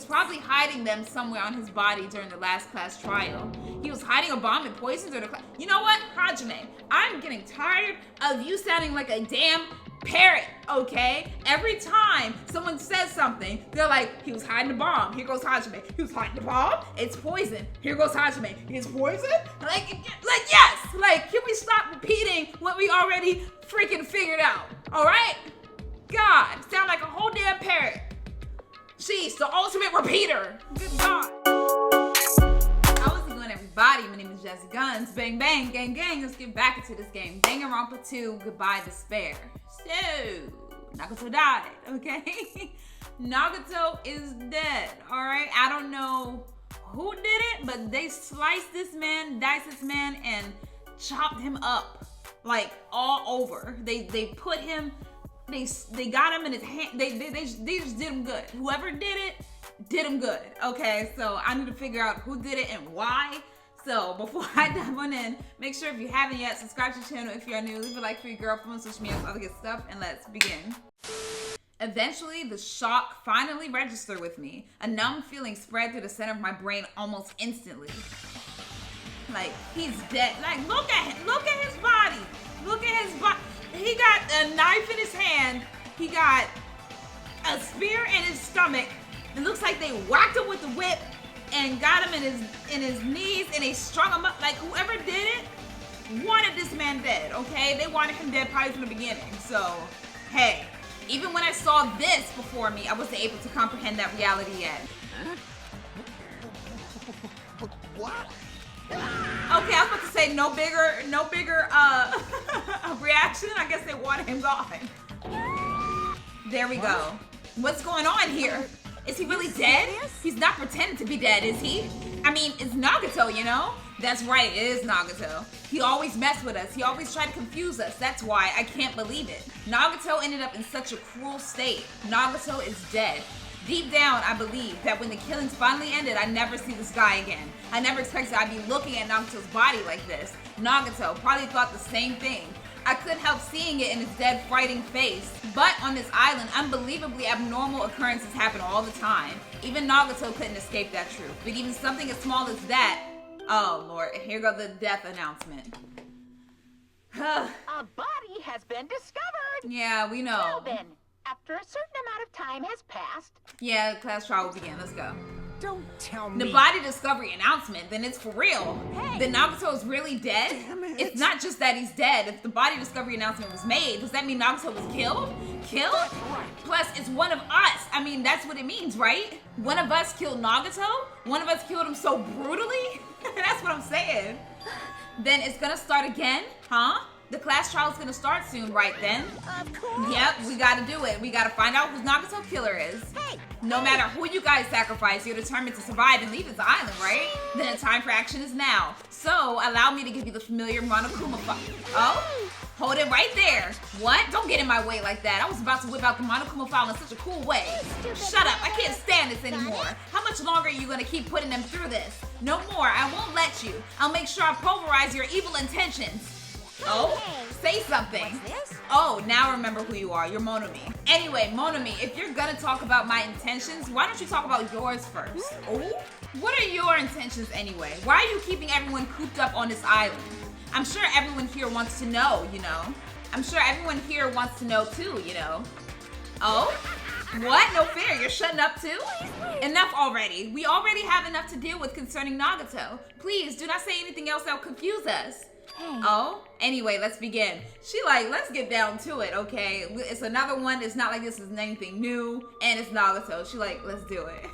probably hiding them somewhere on his body during the last class trial. He was hiding a bomb and poison during the class. You know what, Hajime? I'm getting tired of you sounding like a damn parrot, okay? Every time someone says something, they're like, he was hiding the bomb. Here goes Hajime. He was hiding the bomb. It's poison. Here goes Hajime. It's poison? Like yes. Like, can we stop repeating what we already freaking figured out? All right? God, sound like a whole damn parrot. She's the ultimate repeater. Good God. How's it going, everybody? My name is JazzyGuns. Bang, bang, gang, gang. Let's get back into this game. Danganronpa 2, Goodbye Despair. So, Nagito died, okay? Nagito is dead, all right? I don't know who did it, but they sliced this man, diced this man, and chopped him up, like, all over. They put him... They got him in his hand. They just did him good. Whoever did him good. Okay, so I need to figure out who did it and why. So before I dive on in, make sure if you haven't yet, subscribe to the channel if you're new. Leave a like for your girl, from social media, all the good stuff, and let's begin. Eventually, the shock finally registered with me. A numb feeling spread through the center of my brain almost instantly. Like, he's dead. Like, look at him. Look at his body. Look at his body. He got a knife in his hand. He got a spear in his stomach. It looks like they whacked him with the whip and got him in his knees, and they strung him up. Like, whoever did it wanted this man dead, okay? They wanted him dead probably from the beginning. So, hey, even when I saw this before me, I wasn't able to comprehend that reality yet. What? Okay, I was about to say no bigger reaction. I guess they wanted him gone. There we go. What's going on here? Is he really dead? He's not pretending to be dead, is he? I mean, it's Nagito, you know? That's right, it is Nagito. He always messed with us. He always tried to confuse us. That's why I can't believe it. Nagito ended up in such a cruel state. Nagito is dead. Deep down, I believe that when the killings finally ended, I never see this guy again. I never expected I'd be looking at Nagito's body like this. Nagito probably thought the same thing. I couldn't help seeing it in his dead, frightened face. But on this island, unbelievably abnormal occurrences happen all the time. Even Nagito couldn't escape that truth. But even something as small as that... Oh, Lord. Here goes the death announcement. A body has been discovered. Yeah, we know. Well then, after a certain amount of time has passed... Yeah, the class trial will begin. Let's go. Don't tell me. The body discovery announcement, then it's for real. Hey. Then Nagito is really dead? Damn it. It's not just that he's dead. If the body discovery announcement was made, does that mean Nagito was killed? Killed? Right. Plus, it's one of us. I mean, that's what it means, right? One of us killed Nagito? One of us killed him so brutally? That's what I'm saying. Then it's gonna start again? Huh? The class trial is gonna start soon, right then? Of course. Yep, we gotta do it. We gotta find out who Nagito killer is. Hey. No matter who you guys sacrifice, you're determined to survive and leave this island, right? Then the time for action is now. So, allow me to give you the familiar Monokuma file. Oh? Hold it right there. What? Don't get in my way like that. I was about to whip out the Monokuma file in such a cool way. Shut up. I can't stand this anymore. How much longer are you gonna keep putting them through this? No more. I won't let you. I'll make sure I pulverize your evil intentions. Oh? Say something. What's this? Oh, now I remember who you are. You're Monomi. Anyway, Monomi, if you're gonna talk about my intentions, why don't you talk about yours first? Oh? What are your intentions anyway? Why are you keeping everyone cooped up on this island? I'm sure everyone here wants to know, you know? I'm sure everyone here wants to know too, you know? Oh? What? No fair. You're shutting up too? Enough already. We already have enough to deal with concerning Nagito. Please, do not say anything else that will confuse us. Oh, anyway, let's begin. She like, let's get down to it, okay? It's another one. It's not like this is anything new, and it's Nagito. She like, let's do it.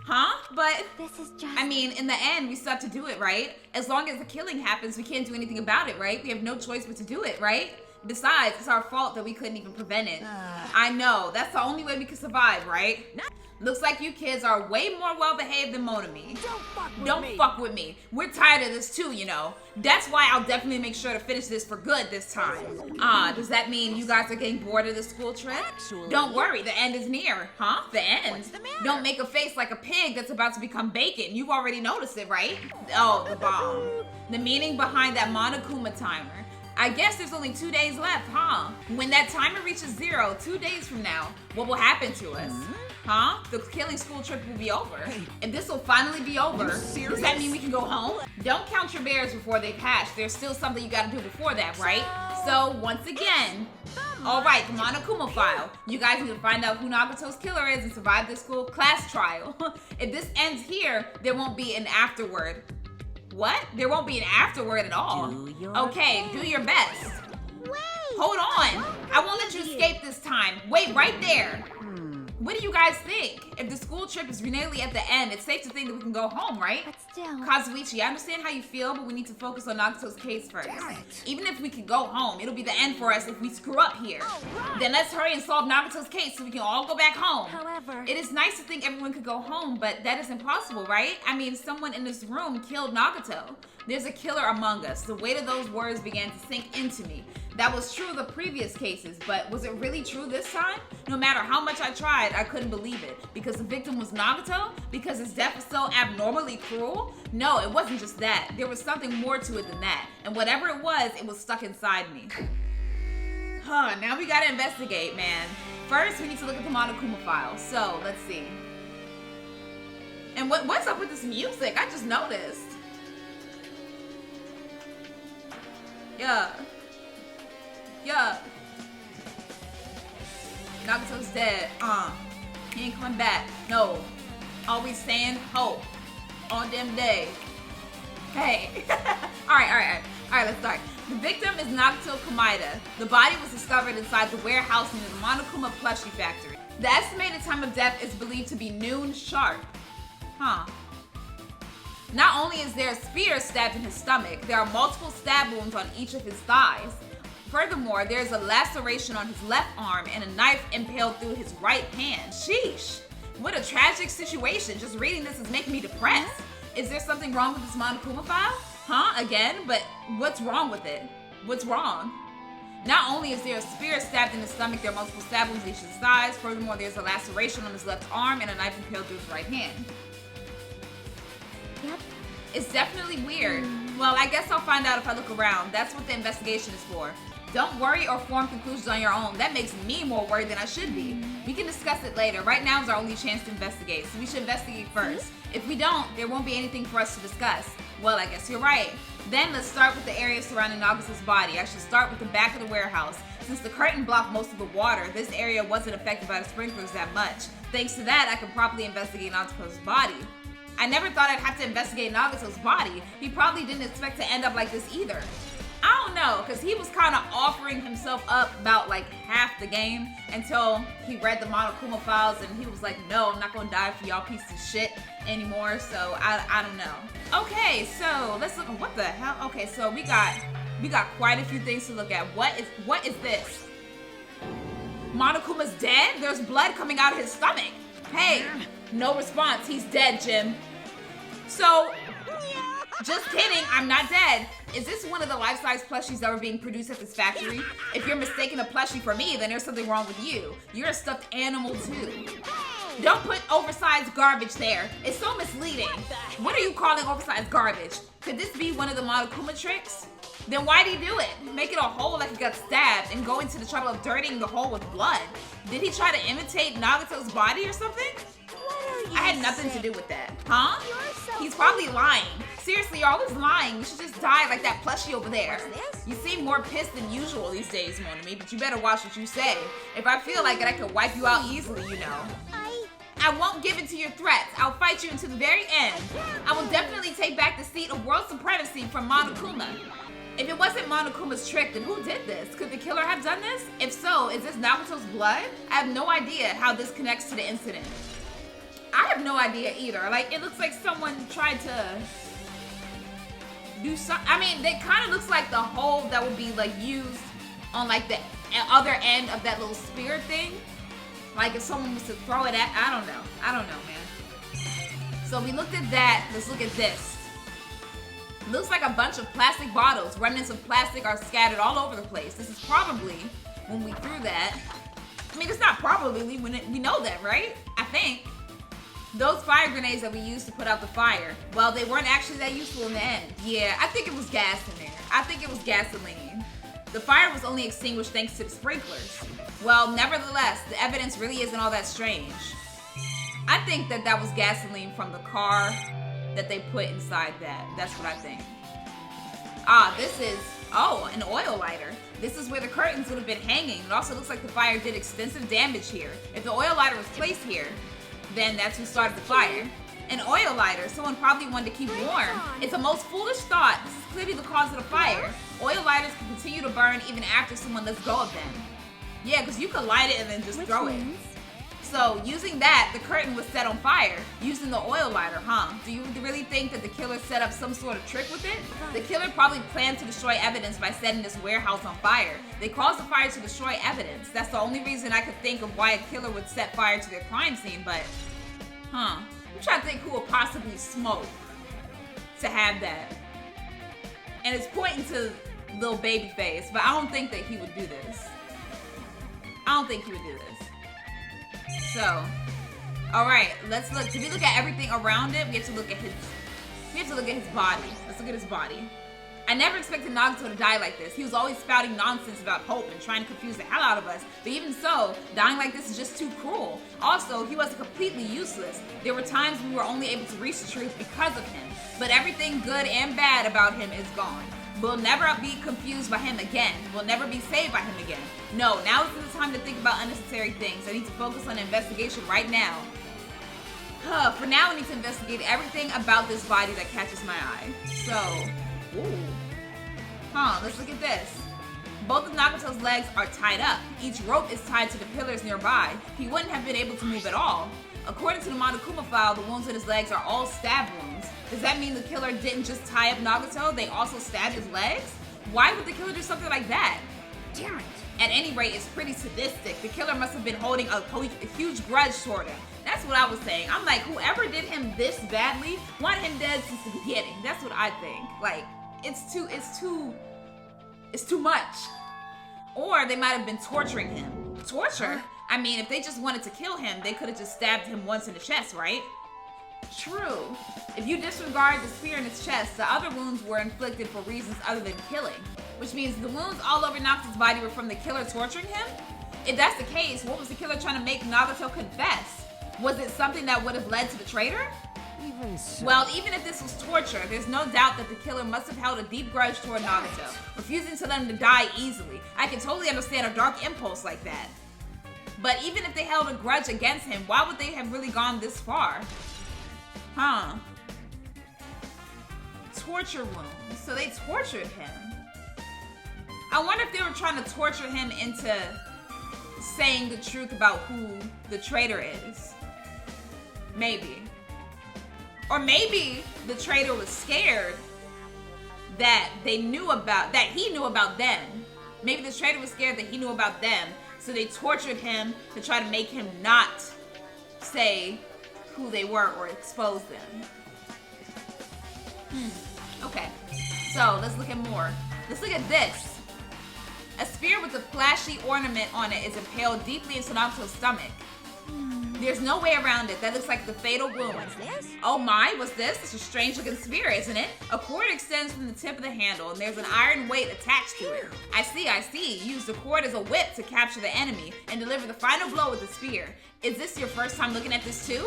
Huh? But, This is just... I mean, in the end, we still have to do it, right? As long as the killing happens, we can't do anything about it, right? We have no choice but to do it, right? Besides, it's our fault that we couldn't even prevent it. I know. That's the only way we can survive, right? Looks like you kids are way more well-behaved than Monomi. Don't fuck with me. We're tired of this too, you know. That's why I'll definitely make sure to finish this for good this time. Does that mean you guys are getting bored of this school trip? Don't worry, the end is near. Huh? The end? What's the matter? Don't make a face like a pig that's about to become bacon. You've already noticed it, right? Oh, the bomb. The meaning behind that Monokuma timer. I guess there's only 2 days left, huh? When that timer reaches 0, 2 days from now, what will happen to us? Huh? The killing school trip will be over. And this will finally be over. Does that mean we can go home? Don't count your bears before they hatch. There's still something you gotta do before that, right? So, once again, alright, the Monokuma file. You guys need to find out who Nagito's killer is and survive this school class trial. If this ends here, there won't be an afterword. What? There won't be an afterword at all. Okay, do your best. Hold on. I won't let you escape this time. Wait right there. What do you guys think? If the school trip is nearly at the end, it's safe to think that we can go home, right? But still. Kazuichi, I understand how you feel, but we need to focus on Nagito's case first. Even if we can go home, it'll be the end for us if we screw up here. Then let's hurry and solve Nagito's case so we can all go back home. However, It is nice to think everyone could go home, but that is impossible, right? I mean, someone in this room killed Nagito. There's a killer among us. The weight of those words began to sink into me. That was true of the previous cases, but was it really true this time? No matter how much I tried, I couldn't believe it. Because the victim was Nagito? Because his death was so abnormally cruel? No, it wasn't just that. There was something more to it than that. And whatever it was stuck inside me. Now we gotta investigate, man. First, we need to look at the Monokuma file. So, let's see. And what's up with this music? I just noticed. Yeah. Nagito's dead. He ain't coming back. No. Always saying hope. On them day. Hey. Alright, let's start. The victim is Nagito Komaeda. The body was discovered inside the warehouse near the Monokuma plushie factory. The estimated time of death is believed to be noon sharp. Not only is there a spear stabbed in his stomach, there are multiple stab wounds on each of his thighs. Furthermore, there's a laceration on his left arm and a knife impaled through his right hand. Sheesh. What a tragic situation. Just reading this is making me depressed. Is there something wrong with this Monokuma file? Again? But what's wrong with it? What's wrong? Not only is there a spear stabbed in his stomach, there are multiple stab wounds on each of his thighs. Furthermore, there's a laceration on his left arm and a knife impaled through his right hand. Yep. It's definitely weird. Well, I guess I'll find out if I look around. That's what the investigation is for. Don't worry or form conclusions on your own. That makes me more worried than I should be. We can discuss it later. Right now is our only chance to investigate, so we should investigate first. If we don't, there won't be anything for us to discuss. Well, I guess you're right. Then let's start with the area surrounding Nagito's body. I should start with the back of the warehouse. Since the curtain blocked most of the water, this area wasn't affected by the sprinklers that much. Thanks to that, I can properly investigate Nagito's body. I never thought I'd have to investigate Nagito's body. He probably didn't expect to end up like this either. I don't know, because he was kind of offering himself up about like half the game until he read the Monokuma files and he was like, no, I'm not going to die for y'all pieces of shit anymore, so I don't know. Okay, so let's look at what the hell. Okay, so we got quite a few things to look at. What is this? Monokuma's dead? There's blood coming out of his stomach. Hey, no response. He's dead, Jim. So, just kidding, I'm not dead. Is this one of the life-size plushies that were being produced at this factory? If you're mistaking a plushie for me, then there's something wrong with you. You're a stuffed animal too. Don't put oversized garbage there. It's so misleading. What are you calling oversized garbage? Could this be one of the Monokuma tricks? Then why'd he do it? Make it a hole like he got stabbed and go into the trouble of dirtying the hole with blood. Did he try to imitate Nagito's body or something? I had nothing to do with that. Huh? He's probably lying. Seriously, you're always lying. You should just die like that plushie over there. You seem more pissed than usual these days, Monami, but you better watch what you say. If I feel like it, I could wipe you out easily, you know. I won't give in to your threats. I'll fight you until the very end. I will definitely take back the seat of world supremacy from Monokuma. If it wasn't Monokuma's trick, then who did this? Could the killer have done this? If so, is this Nagito's blood? I have no idea how this connects to the incident. I have no idea either. Like, it looks like someone tried to do something. I mean, it kind of looks like the hole that would be, like, used on, like, the other end of that little spear thing. Like, if someone was to throw it at, I don't know, man. So we looked at that. Let's look at this. Looks like a bunch of plastic bottles. Remnants of plastic are scattered all over the place. This is probably when we threw that. I mean, it's not probably, we know that, right? I think. Those fire grenades that we used to put out the fire, well, they weren't actually that useful in the end. Yeah, I think it was gas in there. I think it was gasoline. The fire was only extinguished thanks to the sprinklers. Well, nevertheless, the evidence really isn't all that strange. I think that was gasoline from the car that they put inside that. That's what I think. This is, an oil lighter. This is where the curtains would have been hanging. It also looks like the fire did extensive damage here. If the oil lighter was placed here, then that's who started the fire. An oil lighter, someone probably wanted to keep warm. It's a most foolish thought. This is clearly the cause of the fire. Oil lighters can continue to burn even after someone lets go of them. Yeah, because you could light it and then just throw it. So, using that, the curtain was set on fire, using the oil lighter, huh? Do you really think that the killer set up some sort of trick with it? The killer probably planned to destroy evidence by setting this warehouse on fire. They caused the fire to destroy evidence. That's the only reason I could think of why a killer would set fire to their crime scene, but... I'm trying to think who would possibly smoke to have that. And it's pointing to Lil Babyface, but I don't think that he would do this. I don't think he would do this. So, alright, let's look. Did we look at everything around it? We have to look at his body. Let's look at his body. I never expected Nagito to die like this. He was always spouting nonsense about hope and trying to confuse the hell out of us. But even so, dying like this is just too cruel. Also, he wasn't completely useless. There were times we were only able to reach the truth because of him. But everything good and bad about him is gone. We'll never be confused by him again. We'll never be saved by him again. No, now is the time to think about unnecessary things. I need to focus on the investigation right now. For now, I need to investigate everything about this body that catches my eye. So, let's look at this. Both of Nagito's legs are tied up. Each rope is tied to the pillars nearby. He wouldn't have been able to move at all. According to the Monokuma file, the wounds in his legs are all stab wounds. Does that mean the killer didn't just tie up Nagito? They also stabbed his legs? Why would the killer do something like that? Damn it. At any rate, it's pretty sadistic. The killer must have been holding a huge grudge toward him. That's what I was saying. I'm like, whoever did him this badly wanted him dead since the beginning. That's what I think. Like, it's too much. Or they might have been torturing him. Torture? I mean, if they just wanted to kill him, they could have just stabbed him once in the chest, right? True. If you disregard the spear in his chest, the other wounds were inflicted for reasons other than killing. Which means the wounds all over Nagito's body were from the killer torturing him? If that's the case, what was the killer trying to make Nagito confess? Was it something that would have led to the traitor? Even so. Well, even if this was torture, there's no doubt that the killer must have held a deep grudge toward Nagito, refusing to let him to die easily. I can totally understand a dark impulse like that. But even if they held a grudge against him, why would they have really gone this far? Torture wounds. So they tortured him. I wonder if they were trying to torture him into saying the truth about who the traitor is. Maybe. Or maybe the traitor was scared that he knew about them. Maybe the traitor was scared that he knew about them, so they tortured him to try to make him not say who they were or expose them. Okay, so let's look at more. Let's look at this. A spear with a flashy ornament on it is impaled deeply into Nagito's stomach. There's no way around it. That looks like the fatal wound. What's this? Oh my, what's this? It's a strange looking spear, isn't it? A cord extends from the tip of the handle and there's an iron weight attached to it. I see. Use the cord as a whip to capture the enemy and deliver the final blow with the spear. Is this your first time looking at this too?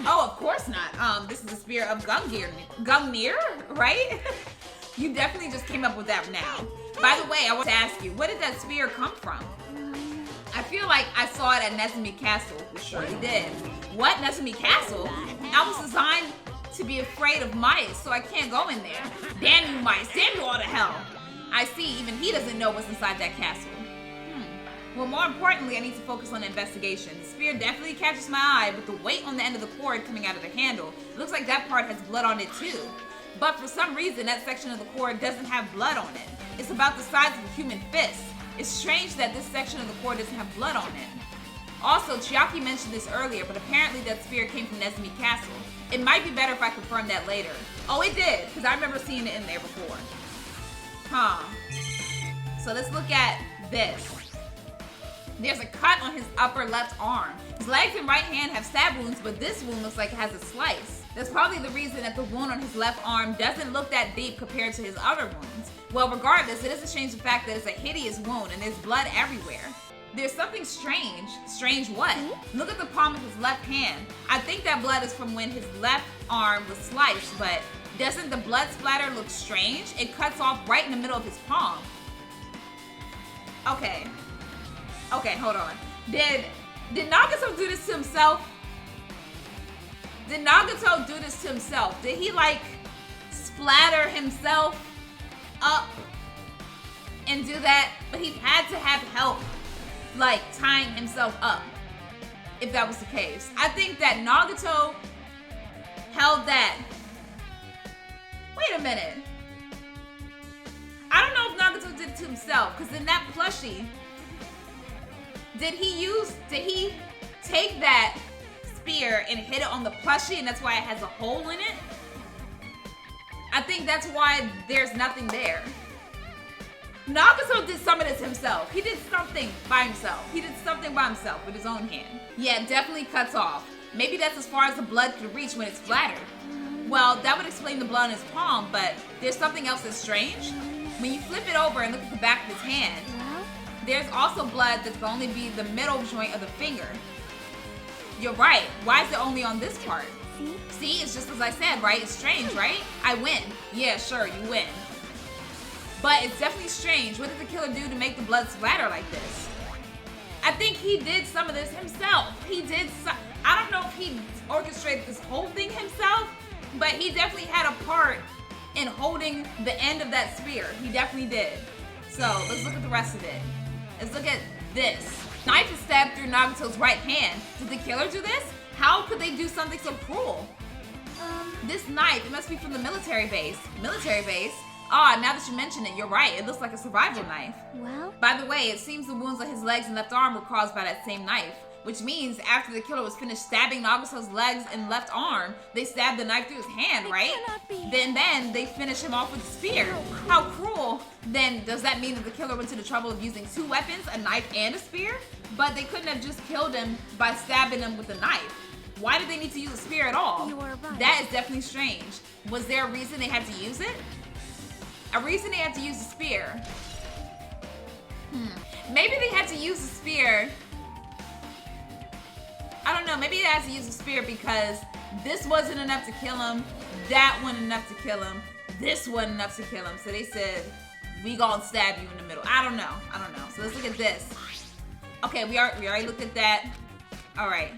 Oh, of course not. This is the spear of Gungnir, right? You definitely just came up with that now. By the way, I want to ask you, where did that spear come from? I feel like I saw it at Nezumi Castle. We surely did. What? Nezumi Castle? I was designed to be afraid of mice, so I can't go in there. Damn you mice, damn you all to hell. I see, even he doesn't know what's inside that castle. Well, more importantly, I need to focus on the investigation. The spear definitely catches my eye, but the weight on the end of the cord coming out of the handle, looks like that part has blood on it too. But for some reason, that section of the cord doesn't have blood on it. It's about the size of a human fist. It's strange that this section of the cord doesn't have blood on it. Also, Chiaki mentioned this earlier, but apparently that spear came from Nezumi Castle. It might be better if I confirm that later. Oh, it did, because I remember seeing it in there before. So let's look at this. There's a cut on his upper left arm. His legs and right hand have stab wounds, but this wound looks like it has a slice. That's probably the reason that the wound on his left arm doesn't look that deep compared to his other wounds. Well, regardless, it doesn't change the fact that it's a hideous wound and there's blood everywhere. There's something strange. Strange what? Look at the palm of his left hand. I think that blood is from when his left arm was sliced, but doesn't the blood splatter look strange? It cuts off right in the middle of his palm. Okay. Okay, hold on. Did Nagito do this to himself? Did Nagito do this to himself? Did he like splatter himself up and do that? But he had to have help like tying himself up if that was the case. I think that Nagito held that. Wait a minute. I don't know if Nagito did it to himself, because in that plushie, did he take that spear and hit it on the plushie and that's why it has a hole in it? I think that's why there's nothing there. Nagito did some of this himself. He did something by himself. He did something by himself with his own hand. Yeah, it definitely cuts off. Maybe that's as far as the blood could reach when it's splattered. Well, that would explain the blood on his palm, but there's something else that's strange. When you flip it over and look at the back of his hand, there's also blood that can only be the middle joint of the finger. You're right. Why is it only on this part? See, it's just as I said, right? It's strange, right? I win. Yeah, sure, you win. But it's definitely strange. What did the killer do to make the blood splatter like this? I think he did some of this himself. I don't know if he orchestrated this whole thing himself, but he definitely had a part in holding the end of that spear. He definitely did. So let's look at the rest of it. Let's look at this. Knife is stabbed through Nagito's right hand. Did the killer do this? How could they do something so cruel? This knife, it must be from the military base. Military base? Ah, now that you mention it, you're right. It looks like a survival knife. Well? By the way, it seems the wounds on his legs and left arm were caused by that same knife. Which means after the killer was finished stabbing Nagito's legs and left arm, they stabbed the knife through his hand, right? Cannot be. Then they finish him off with the spear. How cruel. Then does that mean that the killer went to the trouble of using two weapons, a knife and a spear? But they couldn't have just killed him by stabbing him with a knife. Why did they need to use a spear at all? You are right. That is definitely strange. Was there a reason they had to use it? A reason they had to use a spear? Maybe they had to use a spear. I don't know, maybe they had to use a spear because this wasn't enough to kill him, that wasn't enough to kill him, this wasn't enough to kill him. So they said, we gonna stab you in the middle. I don't know. So let's look at this. Okay, we already looked at that. All right,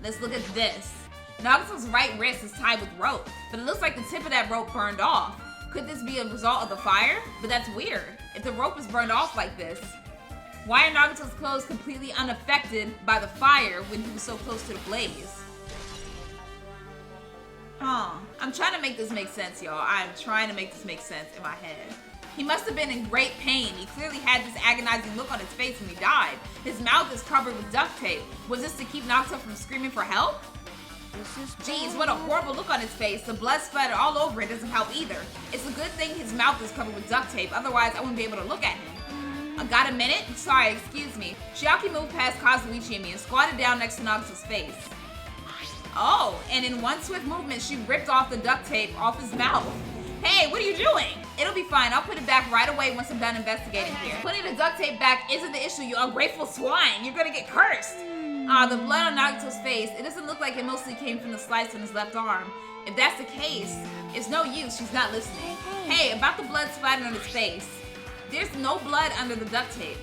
let's look at this. Nagito's right wrist is tied with rope, but it looks like the tip of that rope burned off. Could this be a result of the fire? But that's weird. If the rope is burned off like this, why are Nagito's clothes completely unaffected by the fire when he was so close to the blaze? I'm trying to make this make sense, y'all. I'm trying to make this make sense in my head. He must have been in great pain. He clearly had this agonizing look on his face when he died. His mouth is covered with duct tape. Was this to keep Nagito from screaming for help? Jeez, what a horrible look on his face. The blood splattered all over it doesn't help either. It's a good thing his mouth is covered with duct tape. Otherwise, I wouldn't be able to look at him. Got a minute? Sorry, excuse me. Shiaki moved past Kazuichi and me and squatted down next to Nagito's face. Oh, and in one swift movement, she ripped off the duct tape off his mouth. Hey, what are you doing? It'll be fine. I'll put it back right away once I'm done investigating here. Putting the duct tape back isn't the issue, you ungrateful swine. You're gonna get cursed. The blood on Nagito's face, it doesn't look like it mostly came from the slice on his left arm. If that's the case, it's no use. She's not listening. Hey, about the blood splattered on his face. There's no blood under the duct tape.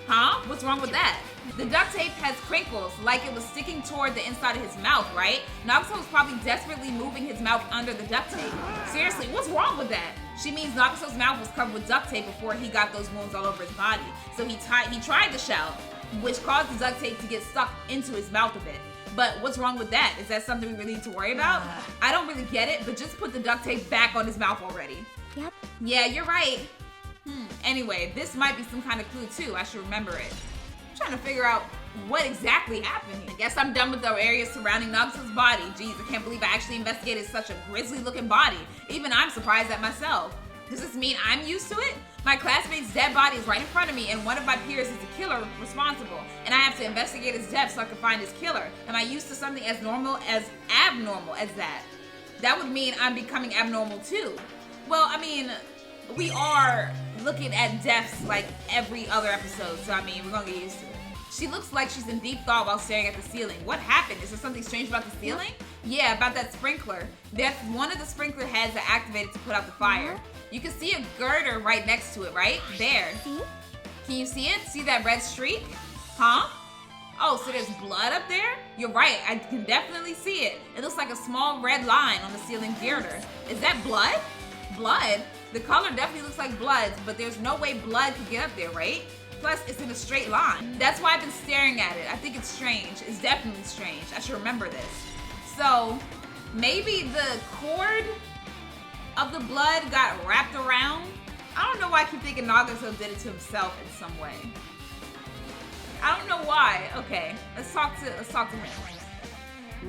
Huh? What's wrong with that? The duct tape has crinkles, like it was sticking toward the inside of his mouth, right? Nagito was probably desperately moving his mouth under the duct tape. Seriously, what's wrong with that? She means Nagito's mouth was covered with duct tape before he got those wounds all over his body. So he tried to shout, which caused the duct tape to get stuck into his mouth a bit. But what's wrong with that? Is that something we really need to worry about? I don't really get it, but just put the duct tape back on his mouth already. Yep. Yeah, you're right. Anyway, this might be some kind of clue too. I should remember it. I'm trying to figure out what exactly happened here. I guess I'm done with the areas surrounding Nagito's body. Jeez, I can't believe I actually investigated such a grisly looking body. Even I'm surprised at myself. Does this mean I'm used to it? My classmate's dead body is right in front of me and one of my peers is the killer responsible. And I have to investigate his death so I can find his killer. Am I used to something as abnormal as that? That would mean I'm becoming abnormal too. Well, I mean, we are looking at deaths like every other episode, so I mean, we're gonna get used to it. She looks like she's in deep thought while staring at the ceiling. What happened? Is there something strange about the ceiling? Yeah, about that sprinkler. That's one of the sprinkler heads that activated to put out the fire. You can see a girder right next to it, right? There. Can you see it? See that red streak? Huh? Oh, so there's blood up there? You're right, I can definitely see it. It looks like a small red line on the ceiling girder. Is that blood? Blood? The color definitely looks like blood, but there's no way blood could get up there, right? Plus, it's in a straight line. That's why I've been staring at it. I think it's strange. It's definitely strange. I should remember this. So, maybe the cord of the blood got wrapped around? I don't know why I keep thinking Nagito did it to himself in some way. I don't know why. Okay, let's talk to him.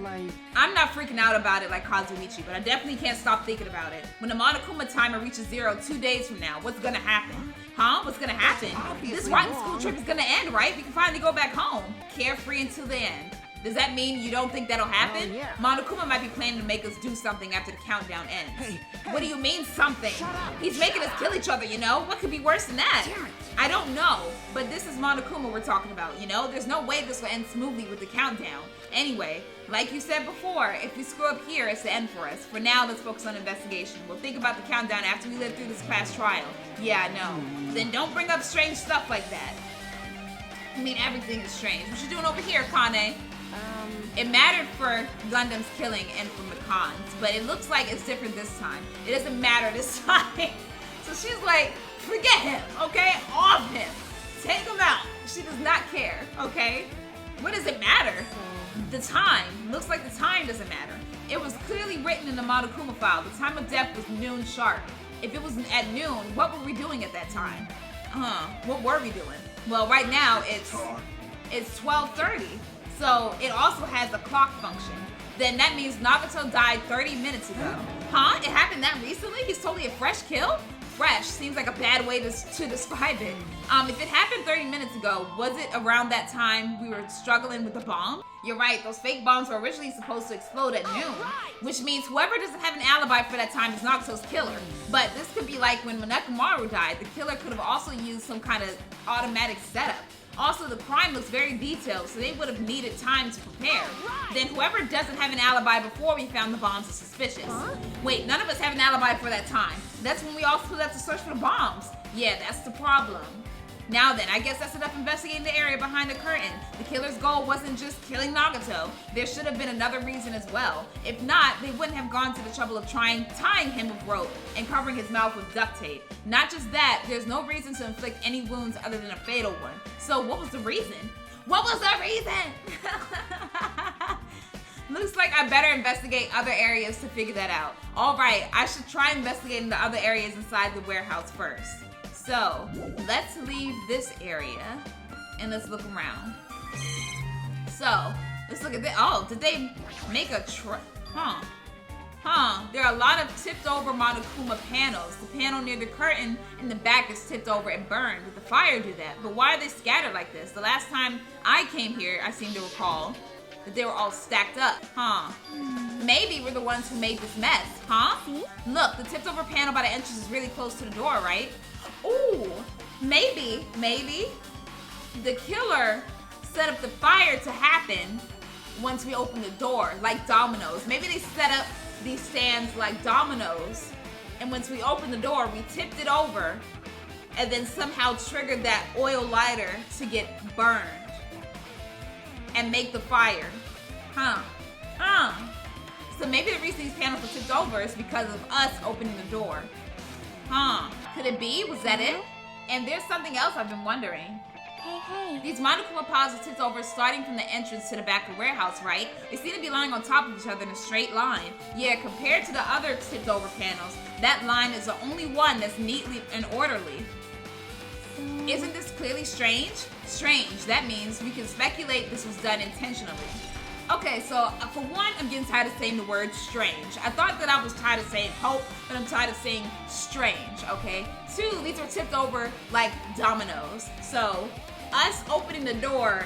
Like, I'm not freaking out about it like Kazuichi, but I definitely can't stop thinking about it. When the Monokuma timer reaches 0 2 days from now, what's gonna happen? Huh? What's gonna happen? This rotten school trip is gonna end, right? We can finally go back home. Carefree until the end. Does that mean you don't think that'll happen? Yeah. Monokuma might be planning to make us do something after the countdown ends. Hey, What do you mean something? Shut up. He's making us kill each other, you know? What could be worse than that? Damn it. I don't know, but this is Monokuma we're talking about, you know? There's no way this will end smoothly with the countdown. Anyway, like you said before, if we screw up here, it's the end for us. For now, let's focus on investigation. We'll think about the countdown after we live through this class trial. Yeah, I know. Then don't bring up strange stuff like that. I mean, everything is strange. What you doing over here, Kane? It mattered for Gundam's killing and for Makan's, but it looks like it's different this time. It doesn't matter this time. So she's like, forget him, okay? Off him. Take him out. She does not care, okay? What does it matter? The time. Looks like the time doesn't matter. It was clearly written in the Monokuma file. The time of death was noon sharp. If it was at noon, what were we doing at that time? What were we doing? Well, right now it's 12:30. So it also has a clock function. Then that means Nagito died 30 minutes ago. Huh? It happened that recently? He's totally a fresh kill? Fresh seems like a bad way to describe it. If it happened 30 minutes ago, was it around that time we were struggling with the bomb? You're right, those fake bombs were originally supposed to explode at noon, which means whoever doesn't have an alibi for that time is Nagito's killer. But this could be like when Monekamaru died, the killer could have also used some kind of automatic setup. Also, the crime looks very detailed, so they would have needed time to prepare. Then whoever doesn't have an alibi before we found the bombs is suspicious. Wait, none of us have an alibi for that time. That's when we all split up to search for the bombs. Yeah, that's the problem. Now then, I guess that's enough investigating the area behind the curtain. The killer's goal wasn't just killing Nagito. There should have been another reason as well. If not, they wouldn't have gone to the trouble of tying him with rope and covering his mouth with duct tape. Not just that, there's no reason to inflict any wounds other than a fatal one. So what was the reason? What was the reason? Looks like I better investigate other areas to figure that out. All right, I should try investigating the other areas inside the warehouse first. So, let's leave this area and let's look around. So, let's look at this. Oh, did they make a there are a lot of tipped over Monokuma panels. The panel near the curtain in the back is tipped over and burned. Did the fire do that? But why are they scattered like this? The last time I came here, I seem to recall that they were all stacked up. Maybe we're the ones who made this mess, Look, the tipped over panel by the entrance is really close to the door, right? Ooh, maybe the killer set up the fire to happen once we open the door, like dominoes. Maybe they set up these stands like dominoes, and once we opened the door, we tipped it over, and then somehow triggered that oil lighter to get burned and make the fire. So maybe the reason these panels were tipped over is because of us opening the door. Could it be? Was that it? And there's something else I've been wondering. Hey. These Monokuma piles are tipped over starting from the entrance to the back of the warehouse, right? They seem to be lying on top of each other in a straight line. Yeah, compared to the other tipped over panels, that line is the only one that's neatly and orderly. Isn't this clearly strange? Strange. That means we can speculate this was done intentionally. Okay, so for one, I'm getting tired of saying the word strange. I thought that I was tired of saying hope, but I'm tired of saying strange, okay? Two, these are tipped over like dominoes. So us opening the door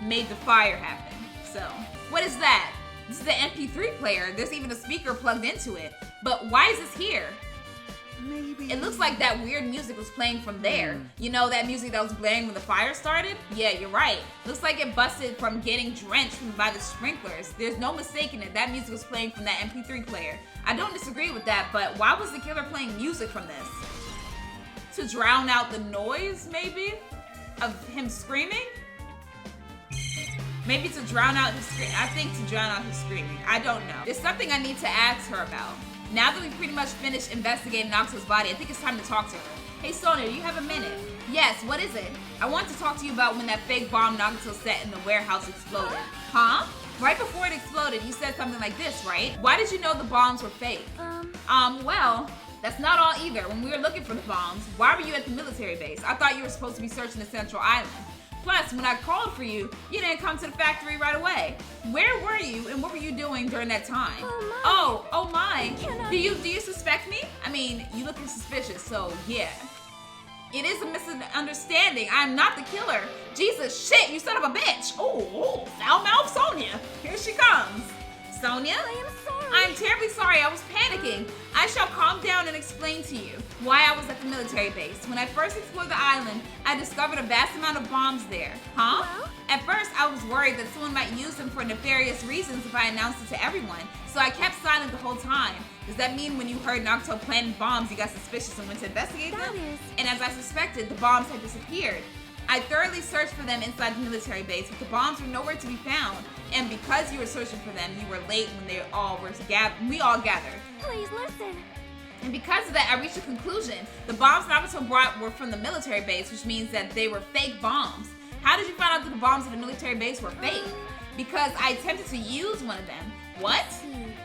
made the fire happen. So what is that? This is the MP3 player. There's even a speaker plugged into it. But why is this here? Maybe. It looks like that weird music was playing from there. You know, that music that was blaring when the fire started? Yeah, you're right. Looks like it busted from getting drenched by the sprinklers. There's no mistaking it. That music was playing from that MP3 player. I don't disagree with that, but why was the killer playing music from this? To drown out the noise, maybe? Of him screaming? Maybe to drown out his screaming. I think to drown out his screaming. I don't know. There's something I need to ask her about. Now that we've pretty much finished investigating Nagito's body, I think it's time to talk to her. Hey Sonia, you have a minute? Yes, what is it? I want to talk to you about when that fake bomb Nagito set in the warehouse exploded. Huh? Right before it exploded, you said something like this, right? Why did you know the bombs were fake? Well, that's not all either. When we were looking for the bombs, why were you at the military base? I thought you were supposed to be searching the Central Island. Plus, when I called for you, you didn't come to the factory right away. Where were you and what were you doing during that time? Oh my. Do you suspect me? I mean, you looking suspicious, so yeah. It is a misunderstanding. I'm not the killer. Jesus, shit, you son of a bitch. Oh, foul mouth Sonia. Here she comes. Sonia? I am sorry. I'm terribly sorry. I was panicking. I shall calm down and explain to you why I was at the military base. When I first explored the island, I discovered a vast amount of bombs there. Huh? Well? At first, I was worried that someone might use them for nefarious reasons if I announced it to everyone, so I kept silent the whole time. Does that mean when you heard Nagito planting bombs, you got suspicious and went to investigate them? That is. And as I suspected, the bombs had disappeared. I thoroughly searched for them inside the military base, but the bombs were nowhere to be found. And because you were searching for them, you were late when we all gathered. Please listen. And because of that, I reached a conclusion. The bombs Nagito brought were from the military base, which means that they were fake bombs. How did you find out that the bombs at the military base were fake? Because I attempted to use one of them. What?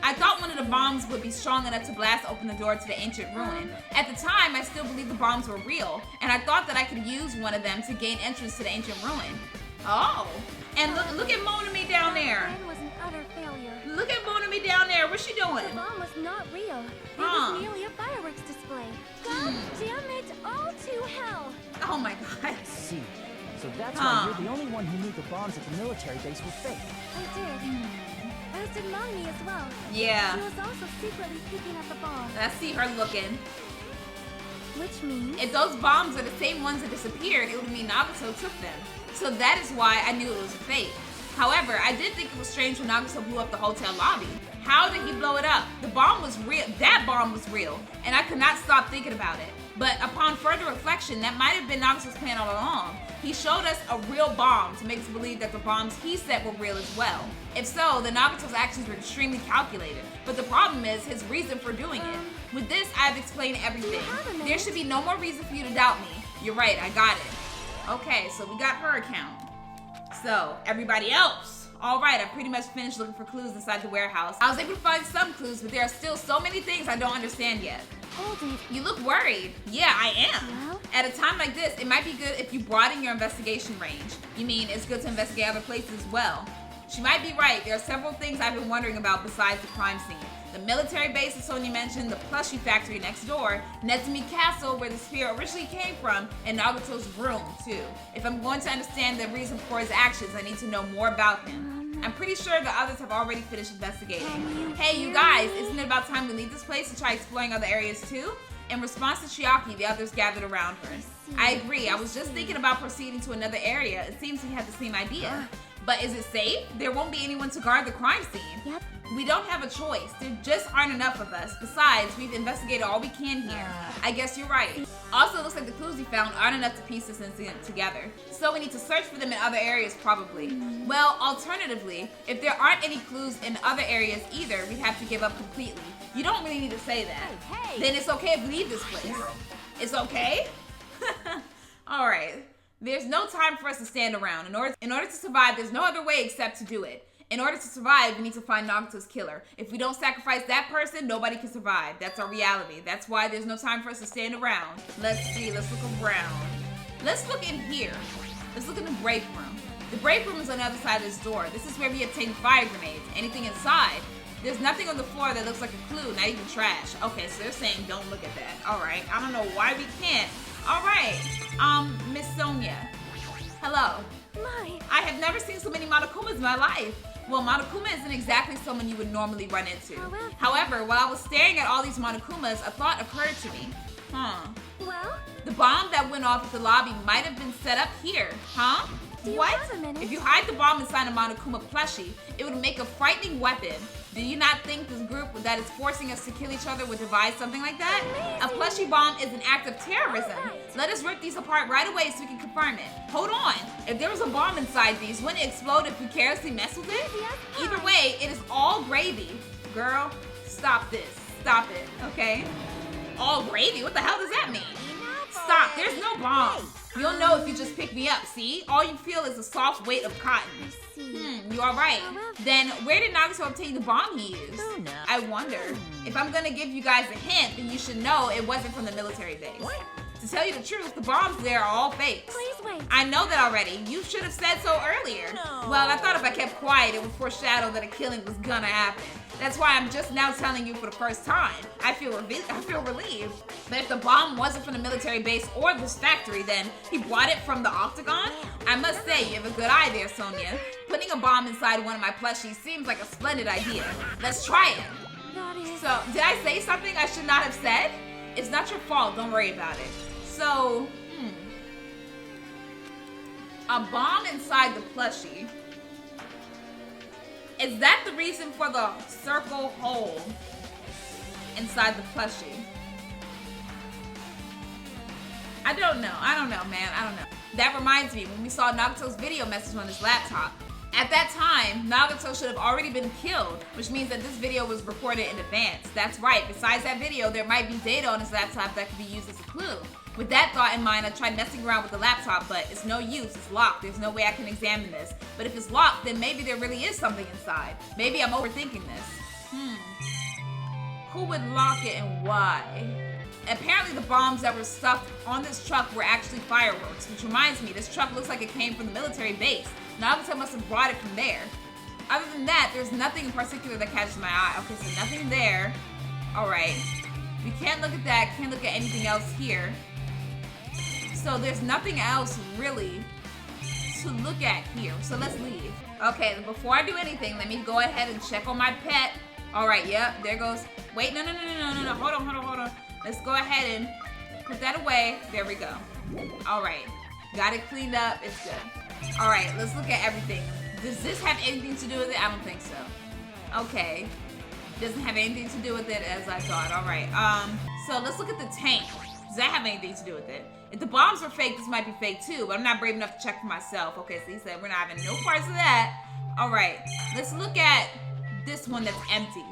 I thought one of the bombs would be strong enough to blast open the door to the ancient ruin. At the time, I still believed the bombs were real, and I thought that I could use one of them to gain entrance to the ancient ruin. Oh, and look at Monami down there. The plan was an utter failure. Look at Monami down there. What's she doing? The bomb was not real. It Huh. was merely a fireworks display. God damn it all to hell. Oh my God. I see. So that's why you're the only one who knew the bombs at the military base were fake. I did. As did Mommy as well. Yeah. She was also secretly picking up the bomb. I see her looking. Which means... If those bombs are the same ones that disappeared, it would mean Nagito took them. So that is why I knew it was fake. However, I did think it was strange when Nagito blew up the hotel lobby. How did he blow it up? The bomb was real. That bomb was real, and I could not stop thinking about it. But upon further reflection, that might have been Nagito's plan all along. He showed us a real bomb to make us believe that the bombs he set were real as well. If so, then Nagito's actions were extremely calculated. But the problem is his reason for doing it. With this, I've explained everything. There should be no more reason for you to doubt me. You're right, I got it. Okay, so we got her account. So, everybody else. All right, I pretty much finished looking for clues inside the warehouse. I was able to find some clues, but there are still so many things I don't understand yet. Hold it. You look worried. Yeah, I am. Well? At a time like this, it might be good if you broaden your investigation range. You mean it's good to investigate other places as well. She might be right. There are several things I've been wondering about besides the crime scene. The military base that Sonia mentioned, the plushie factory next door, Nezumi Castle where the spear originally came from, and Nagito's room too. If I'm going to understand the reason for his actions, I need to know more about him. I'm pretty sure the others have already finished investigating. Hey, you guys, isn't it about time we leave this place and try exploring other areas too? In response to Chiaki, the others gathered around her. I agree. I was just thinking about proceeding to another area. It seems we had the same idea. But is it safe? There won't be anyone to guard the crime scene. Yep. We don't have a choice. There just aren't enough of us. Besides, we've investigated all we can here. I guess you're right. Also, it looks like the clues we found aren't enough to piece this incident together. So we need to search for them in other areas, probably. Well, alternatively, if there aren't any clues in other areas either, we'd have to give up completely. You don't really need to say that. Hey. Then it's okay if we leave this place. It's okay? All right. There's no time for us to stand around. In order to survive, there's no other way except to do it. In order to survive, we need to find Nagito's killer. If we don't sacrifice that person, nobody can survive. That's our reality. That's why there's no time for us to stand around. Let's see. Let's look around. Let's look in here. Let's look in the break room. The break room is on the other side of this door. This is where we obtain fire grenades. Anything inside? There's nothing on the floor that looks like a clue, not even trash. Okay, so they're saying don't look at that. All right. I don't know why we can't. All right. Miss Sonia. Hello. My. I have never seen so many Monokumas in my life. Well, Monokuma isn't exactly someone you would normally run into. However, while I was staring at all these Monokumas, a thought occurred to me. Well? The bomb that went off at the lobby might have been set up here, huh? What? If you hide the bomb inside a Monokuma plushie, it would make a frightening weapon. Do you not think this group that is forcing us to kill each other would devise something like that? A plushie bomb is an act of terrorism. Let us rip these apart right away so we can confirm it. Hold on. If there was a bomb inside these, wouldn't it explode if we carelessly mess with it? Either way, it is all gravy. Girl, stop this. Stop it, okay? All gravy? What the hell does that mean? Stop, there's no bomb. You'll know if you just pick me up, see? All you feel is a soft weight of cotton. You are right. Then where did Nagito obtain the bomb he used? I wonder. If I'm gonna give you guys a hint, then you should know it wasn't from the military base. To tell you the truth, the bombs there are all fakes. Please wait. I know that already. You should have said so earlier. Well, I thought if I kept quiet, it would foreshadow that a killing was gonna happen. That's why I'm just now telling you for the first time. I feel relieved. But if the bomb wasn't from the military base or this factory, then he brought it from the Octagon? I must say, you have a good eye there, Sonia. Putting a bomb inside one of my plushies seems like a splendid idea. Let's try it. So, did I say something I should not have said? It's not your fault, don't worry about it. So, a bomb inside the plushie. Is that the reason for the circle hole inside the plushie? I don't know, man, I don't know. That reminds me, when we saw Nagito's video message on his laptop, at that time, Nagito should have already been killed, which means that this video was recorded in advance. That's right, besides that video, there might be data on his laptop that could be used as a clue. With that thought in mind, I tried messing around with the laptop, but it's no use, it's locked. There's no way I can examine this. But if it's locked, then maybe there really is something inside. Maybe I'm overthinking this. Who would lock it and why? Apparently the bombs that were stuffed on this truck were actually fireworks, which reminds me, this truck looks like it came from the military base. Nagito must have brought it from there. Other than that, there's nothing in particular that catches my eye. Okay, so nothing there. Alright. We can't look at that, can't look at anything else here. So there's nothing else really to look at here. So let's leave. Okay, before I do anything, let me go ahead and check on my pet. Alright, yep, there goes. Wait, no. Hold on. Let's go ahead and put that away. There we go. Alright. Got it cleaned up. It's good. Alright, let's look at everything. Does this have anything to do with it? I don't think so. Okay. Doesn't have anything to do with it as I thought. Alright. So let's look at the tank. Does that have anything to do with it? If the bombs were fake, this might be fake too, but I'm not brave enough to check for myself. Okay, so he said we're not having no parts of that. Alright. Let's look at this one that's empty.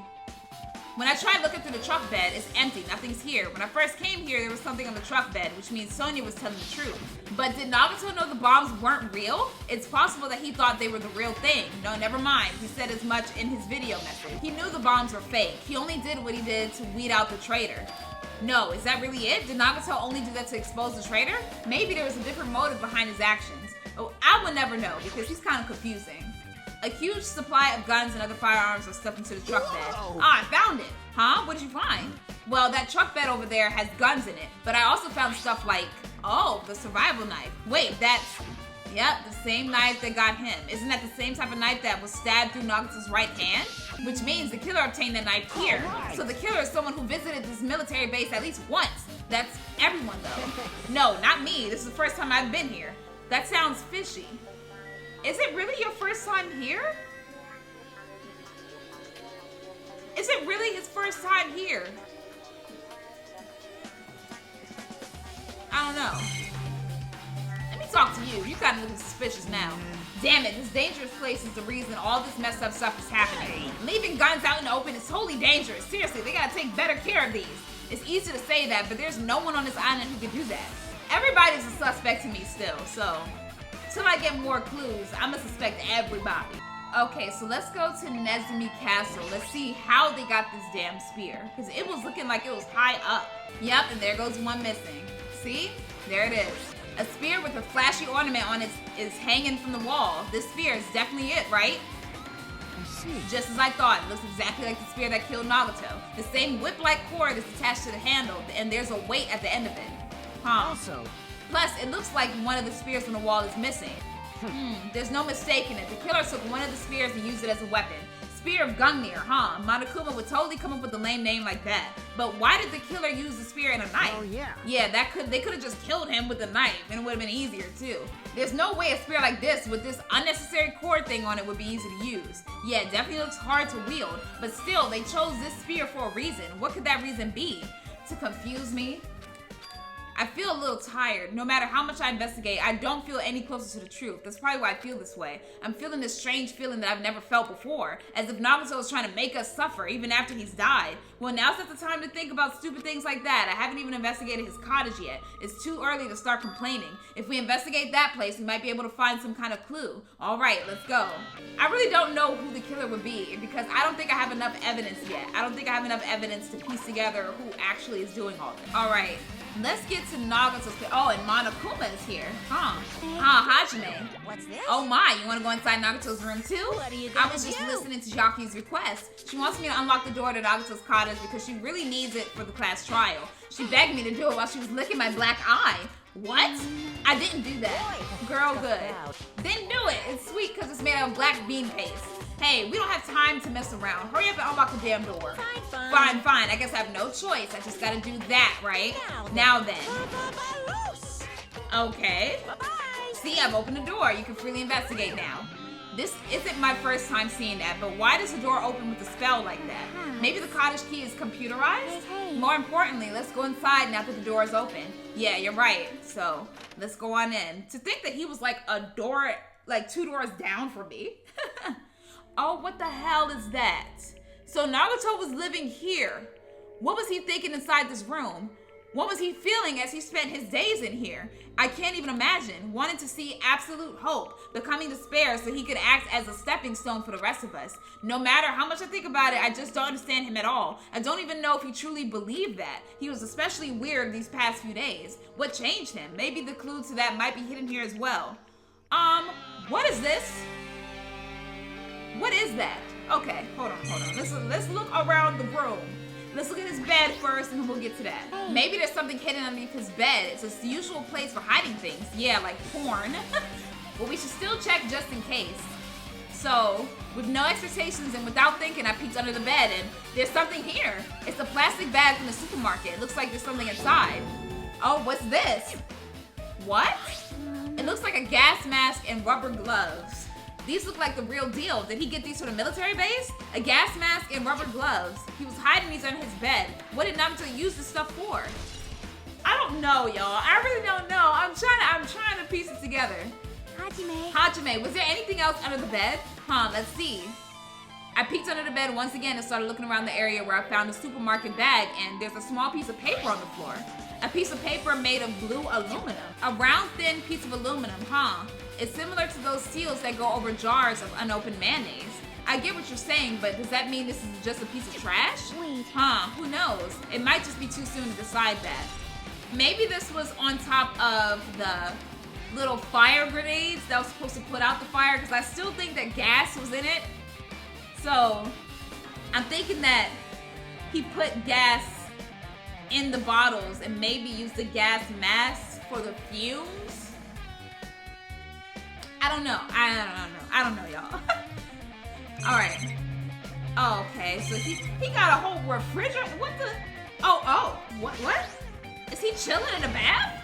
When I tried looking through the truck bed, it's empty. Nothing's here. When I first came here, there was something on the truck bed, which means Sonia was telling the truth. But did Nagito know the bombs weren't real? It's possible that he thought they were the real thing. No, never mind. He said as much in his video message. He knew the bombs were fake. He only did what he did to weed out the traitor. No, is that really it? Did Nagito only do that to expose the traitor? Maybe there was a different motive behind his actions. Oh, I would never know because he's kind of confusing. A huge supply of guns and other firearms are stuffed into the truck bed. Ah, I found it. Huh? What did you find? Well, that truck bed over there has guns in it, but I also found stuff like, oh, the survival knife. Wait, that's, yep, the same knife that got him. Isn't that the same type of knife that was stabbed through Nagito's right hand? Which means the killer obtained that knife here. So the killer is someone who visited this military base at least once. That's everyone though. No, not me. This is the first time I've been here. That sounds fishy. Is it really your first time here? Is it really his first time here? I don't know. Let me talk to you. You kind of look suspicious now. Damn it, this dangerous place is the reason all this messed up stuff is happening. Leaving guns out in the open is totally dangerous. Seriously, they gotta take better care of these. It's easy to say that, but there's no one on this island who can do that. Everybody's a suspect to me still, so till I get more clues, I'ma suspect everybody. Okay, so let's go to Nezumi Castle. Let's see how they got this damn spear. Because it was looking like it was high up. Yep, and there goes one missing. See? There it is. A spear with a flashy ornament on it is hanging from the wall. This spear is definitely it, right? I see. Just as I thought. It looks exactly like the spear that killed Nagito. The same whip-like cord is attached to the handle, and there's a weight at the end of it. Huh. Also, plus, it looks like one of the spears on the wall is missing. There's no mistaking it. The killer took one of the spears and used it as a weapon. Spear of Gungnir, huh? Monokuma would totally come up with a lame name like that. But why did the killer use the spear and a knife? Oh, yeah. Yeah, they could have just killed him with a knife and it would have been easier too. There's no way a spear like this with this unnecessary cord thing on it would be easy to use. Yeah, it definitely looks hard to wield, but still, they chose this spear for a reason. What could that reason be? To confuse me? I feel a little tired. No matter how much I investigate, I don't feel any closer to the truth. That's probably why I feel this way. I'm feeling this strange feeling that I've never felt before, as if Nagito is trying to make us suffer even after he's died. Well, now's not the time to think about stupid things like that. I haven't even investigated his cottage yet. It's too early to start complaining. If we investigate that place, we might be able to find some kind of clue. All right, let's go. I really don't know who the killer would be because I don't think I have enough evidence yet. I don't think I have enough evidence to piece together who actually is doing all this. All right. Let's get to Nagito's. Oh, and Monokuma is here. Hajime. What's this? Oh my, you want to go inside Nagito's room too? What are you I gonna was just do? listening to Yaki's request. She wants me to unlock the door to Nagito's cottage because she really needs it for the class trial. She begged me to do it while she was licking my black eye. What? I didn't do that. Girl, good. Didn't do it. It's sweet because it's made out of black bean paste. Hey, we don't have time to mess around. Hurry up and unlock the damn door. Fine. I guess I have no choice. I just gotta do that, right? Now then. Okay. Bye-bye. See, I've opened the door. You can freely investigate now. This isn't my first time seeing that, but why does the door open with a spell like that? Maybe the cottage key is computerized? Hey. More importantly, let's go inside now that the door is open. Yeah, you're right. So, let's go on in. To think that he was like a door, like 2 doors down from me. Oh, what the hell is that? So Nagito was living here. What was he thinking inside this room? What was he feeling as he spent his days in here? I can't even imagine. Wanting to see absolute hope, becoming despair so he could act as a stepping stone for the rest of us. No matter how much I think about it, I just don't understand him at all. I don't even know if he truly believed that. He was especially weird these past few days. What changed him? Maybe the clue to that might be hidden here as well. What is this? What is that? Okay, hold on. Let's look around the room. Let's look at his bed first and then we'll get to that. Maybe there's something hidden underneath his bed. It's the usual place for hiding things. Yeah, like porn. But we should still check just in case. So, with no expectations and without thinking, I peeked under the bed and there's something here. It's a plastic bag from the supermarket. It looks like there's something inside. Oh, what's this? What? It looks like a gas mask and rubber gloves. These look like the real deal. Did he get these from the military base? A gas mask and rubber gloves. He was hiding these under his bed. What did Nagito use this stuff for? I don't know, y'all. I really don't know. I'm trying to piece it together. Hajime, was there anything else under the bed? Let's see. I peeked under the bed once again and started looking around the area where I found a supermarket bag, and there's a small piece of paper on the floor. A piece of paper made of blue aluminum. A round, thin piece of aluminum, It's similar to those seals that go over jars of unopened mayonnaise. I get what you're saying, but does that mean this is just a piece of trash? Wait. Who knows? It might just be too soon to decide that. Maybe this was on top of the little fire grenades that was supposed to put out the fire, because I still think that gas was in it. So, I'm thinking that he put gas in the bottles and maybe used the gas mask for the fumes. I don't know. I don't know, y'all. All right. Oh, okay, so he got a whole refrigerator. What the? What? Is he chilling in a bath?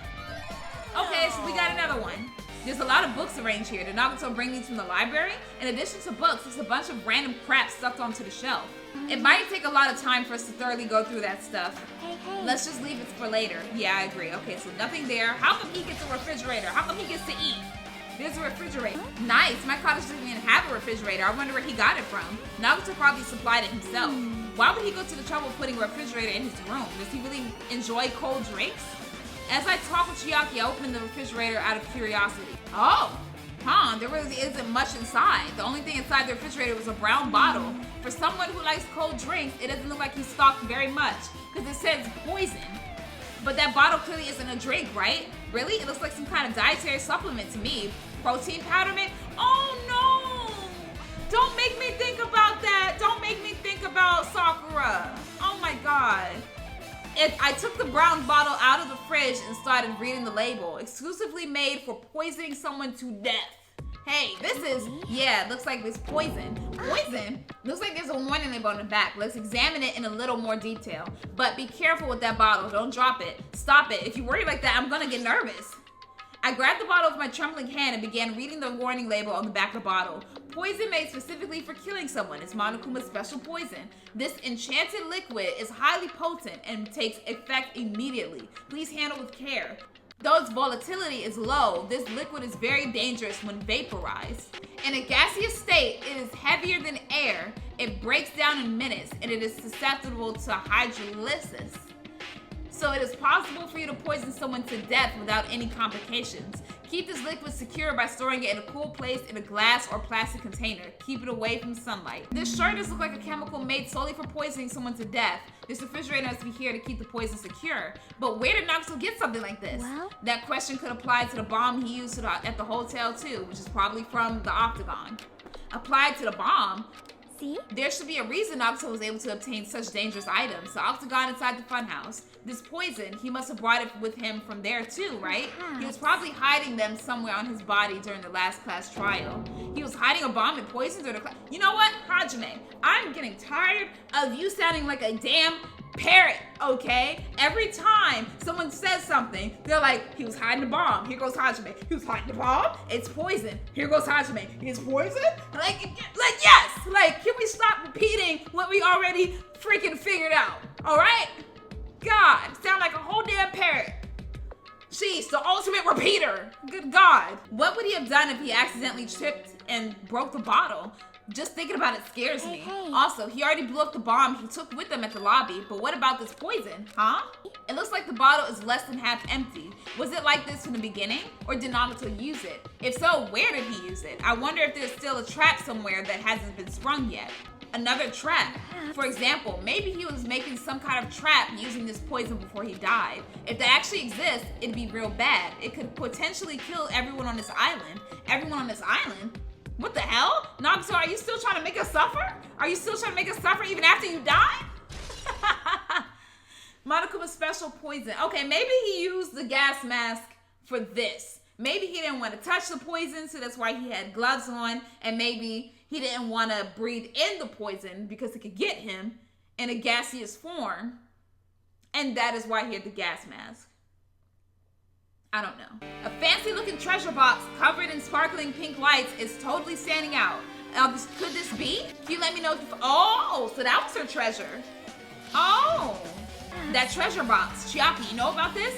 Okay, so we got another one. There's a lot of books arranged here. Did Nagito bring these from the library? In addition to books, there's a bunch of random crap stuck onto the shelf. It might take a lot of time for us to thoroughly go through that stuff. Hey. Let's just leave it for later. Yeah, I agree. Okay, so nothing there. How come he gets a refrigerator? How come he gets to eat? There's a refrigerator. Nice. My cottage doesn't even have a refrigerator. I wonder where he got it from. Nagito probably supplied it himself. Why would he go to the trouble of putting a refrigerator in his room? Does he really enjoy cold drinks? As I talk with Chiaki, I opened the refrigerator out of curiosity. There really isn't much inside. The only thing inside the refrigerator was a brown bottle. For someone who likes cold drinks, it doesn't look like he's stocked very much, because it says poison. But that bottle clearly isn't a drink, right? Really? It looks like some kind of dietary supplement to me. Protein powder mix? Oh no! Don't make me think about that. Don't make me think about Sakura. Oh my god. I took the brown bottle out of the fridge and started reading the label. Exclusively made for poisoning someone to death. Hey, this is, yeah, looks like this poison. Poison? Looks like there's a warning label on the back. Let's examine it in a little more detail. But be careful with that bottle. Don't drop it. Stop it. If you worry like that, I'm gonna get nervous. I grabbed the bottle with my trembling hand and began reading the warning label on the back of the bottle. Poison made specifically for killing someone. It's Monokuma's special poison. This enchanted liquid is highly potent and takes effect immediately. Please handle with care. Though its volatility is low, this liquid is very dangerous when vaporized. In a gaseous state, it is heavier than air. It breaks down in minutes, and it is susceptible to hydrolysis. So it is possible for you to poison someone to death without any complications. Keep this liquid secure by storing it in a cool place in a glass or plastic container. Keep it away from sunlight. This sure does look like a chemical made solely for poisoning someone to death. This refrigerator has to be here to keep the poison secure. But where did Nagito get something like this? Well? That question could apply to the bomb he used at the hotel too, which is probably from the Octagon. Applied to the bomb? See? There should be a reason Nagito was able to obtain such dangerous items. The Octagon inside the funhouse. This poison, he must have brought it with him from there too, right? He was probably hiding them somewhere on his body during the last class trial. He was hiding a bomb and poison during the class. You know what, Hajime? I'm getting tired of you sounding like a damn parrot, okay? Every time someone says something, they're like, he was hiding the bomb. Here goes Hajime. He was hiding the bomb. It's poison. Here goes Hajime. It's poison? Like, yes! Like, can we stop repeating what we already freaking figured out? All right? God, sound like a whole damn parrot. She's the ultimate repeater. Good God. What would he have done if he accidentally tripped and broke the bottle? Just thinking about it scares me. Hey. Also, he already blew up the bomb he took with him at the lobby, but what about this poison, huh? It looks like the bottle is less than half empty. Was it like this from the beginning, or did Nagito use it? If so, where did he use it? I wonder if there's still a trap somewhere that hasn't been sprung yet. Another trap. For example, maybe he was making some kind of trap using this poison before he died. If that actually exists, it'd be real bad. It could potentially kill everyone on this island. Everyone on this island? What the hell? Nagito, are you still trying to make us suffer? Are you still trying to make us suffer even after you die? Monokuma's special poison. Okay, maybe he used the gas mask for this. Maybe he didn't want to touch the poison, so that's why he had gloves on. And maybe he didn't want to breathe in the poison because it could get him in a gaseous form. And that is why he had the gas mask. I don't know. A fancy looking treasure box covered in sparkling pink lights is totally standing out. Could this be? Can you let me know if oh, so that was her treasure. Oh, that treasure box. Chiaki, you know about this?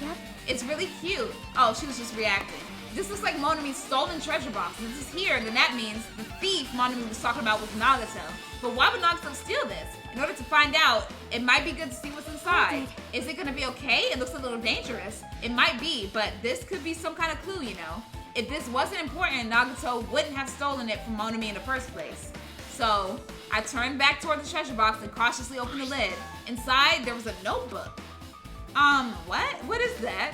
Yep. It's really cute. Oh, she was just reacting. This looks like Monami's stolen treasure box. If this is here, then that means the thief Monami was talking about was Nagito. But why would Nagito steal this? In order to find out, it might be good to see what's inside. Is it gonna be okay? It looks a little dangerous. It might be, but this could be some kind of clue, you know? If this wasn't important, Nagito wouldn't have stolen it from Monami in the first place. So, I turned back toward the treasure box and cautiously opened the lid. Inside, there was a notebook. What? What is that?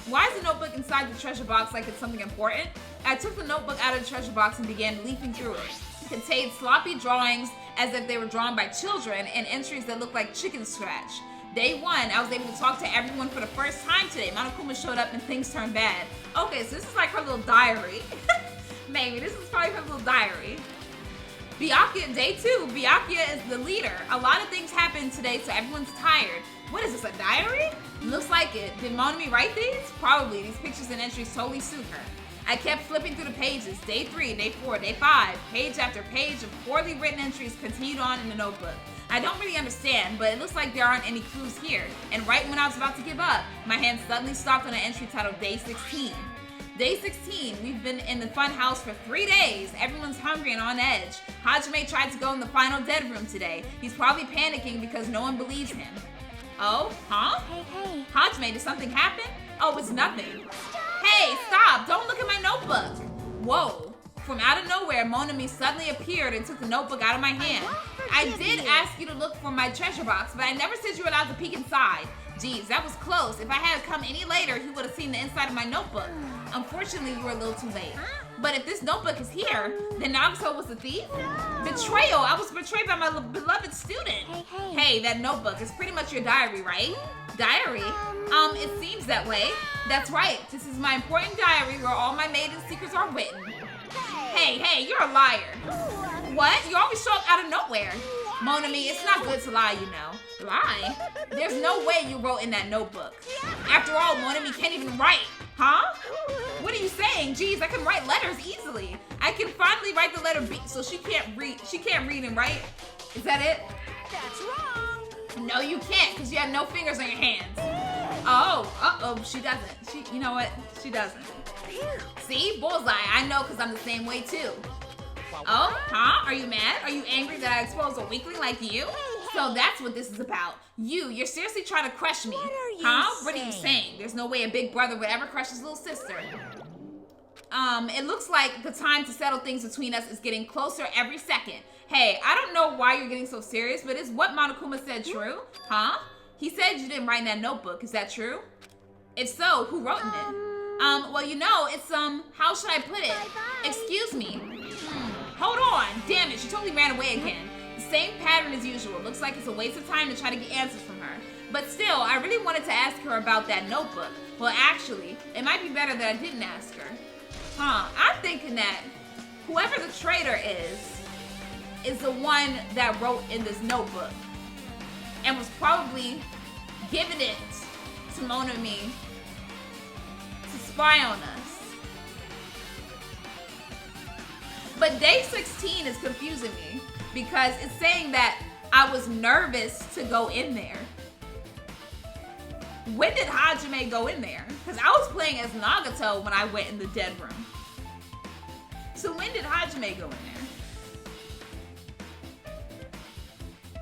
Why is the notebook inside the treasure box like it's something important? I took the notebook out of the treasure box and began leafing through it. It contained sloppy drawings as if they were drawn by children and entries that looked like chicken scratch. Day 1, I was able to talk to everyone for the first time today. Monokuma showed up and things turned bad. Okay, so this is like her little diary. Maybe this is probably her little diary. Byakuya, day 2, Byakuya is the leader. A lot of things happened today, so everyone's tired. What is this, a diary? Looks like it. Did Monami write these? Probably. These pictures and entries totally suit her. I kept flipping through the pages. Day 3, day 4, day 5. Page after page of poorly written entries continued on in the notebook. I don't really understand, but it looks like there aren't any clues here. And right when I was about to give up, my hand suddenly stopped on an entry titled Day 16. Day 16, we've been in the fun house for 3 days. Everyone's hungry and on edge. Hajime tried to go in the final dead room today. He's probably panicking because no one believes him. Oh, huh? Hey. Hajime, did something happen? Oh, it's nothing. Hey, stop! Don't look at my notebook! Whoa. From out of nowhere, Monami suddenly appeared and took the notebook out of my hand. I did ask you to look for my treasure box, but I never said you were allowed to peek inside. Geez, that was close. If I had come any later, he would have seen the inside of my notebook. Unfortunately, you were a little too late. But if this notebook is here, then Nagito was the thief? Betrayal! I was betrayed by my beloved student. Hey, that notebook is pretty much your diary, right? Diary? It seems that way. That's right. This is my important diary where all my maiden secrets are written. Hey, you're a liar. What? You always show up out of nowhere. Monami, it's not good to lie, you know. Lie? There's no way you wrote in that notebook. After all, Monami can't even write. Huh? What are you saying? Jeez, I can write letters easily. I can finally write the letter B, so she can't read and write. Is that it? That's wrong. No, you can't, because you have no fingers on your hands. Oh, she doesn't. You know what? She doesn't. See? Bullseye. I know, because I'm the same way, too. Oh, huh? Are you mad? Are you angry that I exposed a weakling like you? So that's what this is about. You're seriously trying to crush me. What are you What are you saying? There's no way a big brother would ever crush his little sister. It looks like the time to settle things between us is getting closer every second. Hey, I don't know why you're getting so serious, but is what Monokuma said true? Huh? He said you didn't write in that notebook. Is that true? If so, who wrote in it? Well, you know, it's, how should I put it? Bye-bye. Excuse me. Hold on. Damn it, she totally ran away again. The same pattern as usual. Looks like it's a waste of time to try to get answers from her. But still, I really wanted to ask her about that notebook. Well, actually, it might be better that I didn't ask her. I'm thinking that whoever the traitor is the one that wrote in this notebook and was probably giving it to Monami to spy on us. But day 16 is confusing me because it's saying that I was nervous to go in there. When did Hajime go in there? Because I was playing as Nagito when I went in the dead room. So when did Hajime go in there?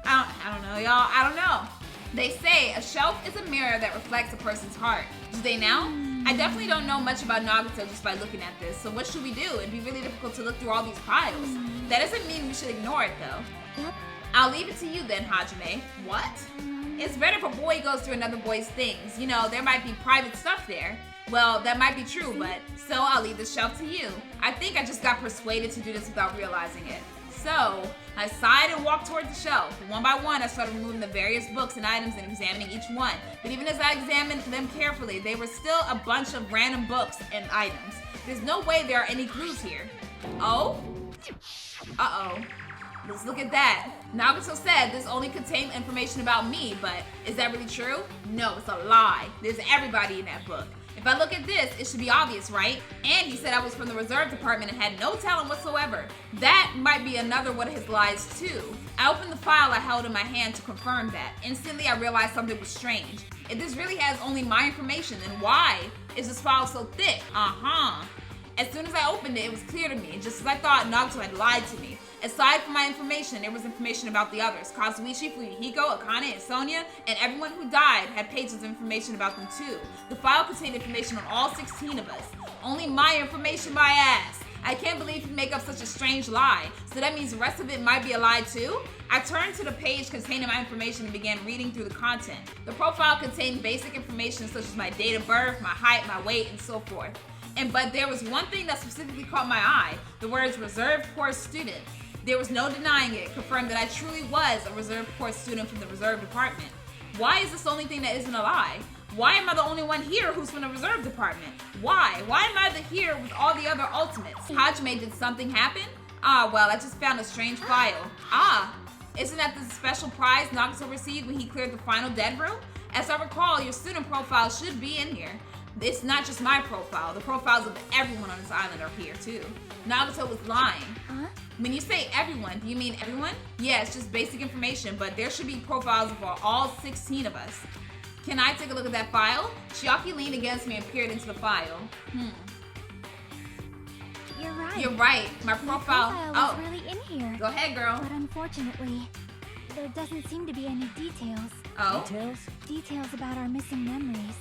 I don't know, y'all. I don't know. They say a shelf is a mirror that reflects a person's heart. Do they now? I definitely don't know much about Nagito just by looking at this. So what should we do? It'd be really difficult to look through all these piles. That doesn't mean we should ignore it though. Yep. I'll leave it to you then, Hajime. What? It's better if a boy goes through another boy's things. You know, there might be private stuff there. Well, that might be true, but still, I'll leave the shelf to you. I think I just got persuaded to do this without realizing it. So, I sighed and walked toward the shelf. One by one, I started removing the various books and items and examining each one. But even as I examined them carefully, there were still a bunch of random books and items. There's no way there are any clues here. Oh? Uh-oh. Let's look at that. Nagito said this only contained information about me, but is that really true? No, it's a lie. There's everybody in that book. If I look at this, it should be obvious, right? And he said I was from the reserve department and had no talent whatsoever. That might be another one of his lies too. I opened the file I held in my hand to confirm that. Instantly, I realized something was strange. If this really has only my information, then why is this file so thick? As soon as I opened it, it was clear to me. Just as I thought, Nagito had lied to me. Aside from my information, there was information about the others. Kazuichi, Fuyuhiko, Akane, and Sonia, and everyone who died had pages of information about them too. The file contained information on all 16 of us. Only my information, my ass. I can't believe you make up such a strange lie. So that means the rest of it might be a lie too? I turned to the page containing my information and began reading through the content. The profile contained basic information such as my date of birth, my height, my weight, and so forth. But there was one thing that specifically caught my eye. The words reserved course student. There was no denying it, confirmed that I truly was a reserved course student from the reserve department. Why is this the only thing that isn't a lie? Why am I the only one here who's from the reserve department? Why? Why am I here with all the other ultimates? Hajime, did something happen? Well, I just found a strange file. Isn't that the special prize Nagito received when he cleared the final dead room? As I recall, your student profile should be in here. It's not just my profile. The profiles of everyone on this island are here too. Nagito was lying. When you say everyone, do you mean everyone? Yeah, it's just basic information, but there should be profiles for all 16 of us. Can I take a look at that file? Chiaki leaned against me and peered into the file. You're right. You're right. My profile was really in here. Go ahead, girl. But unfortunately, there doesn't seem to be any details. Details? Details about our missing memories.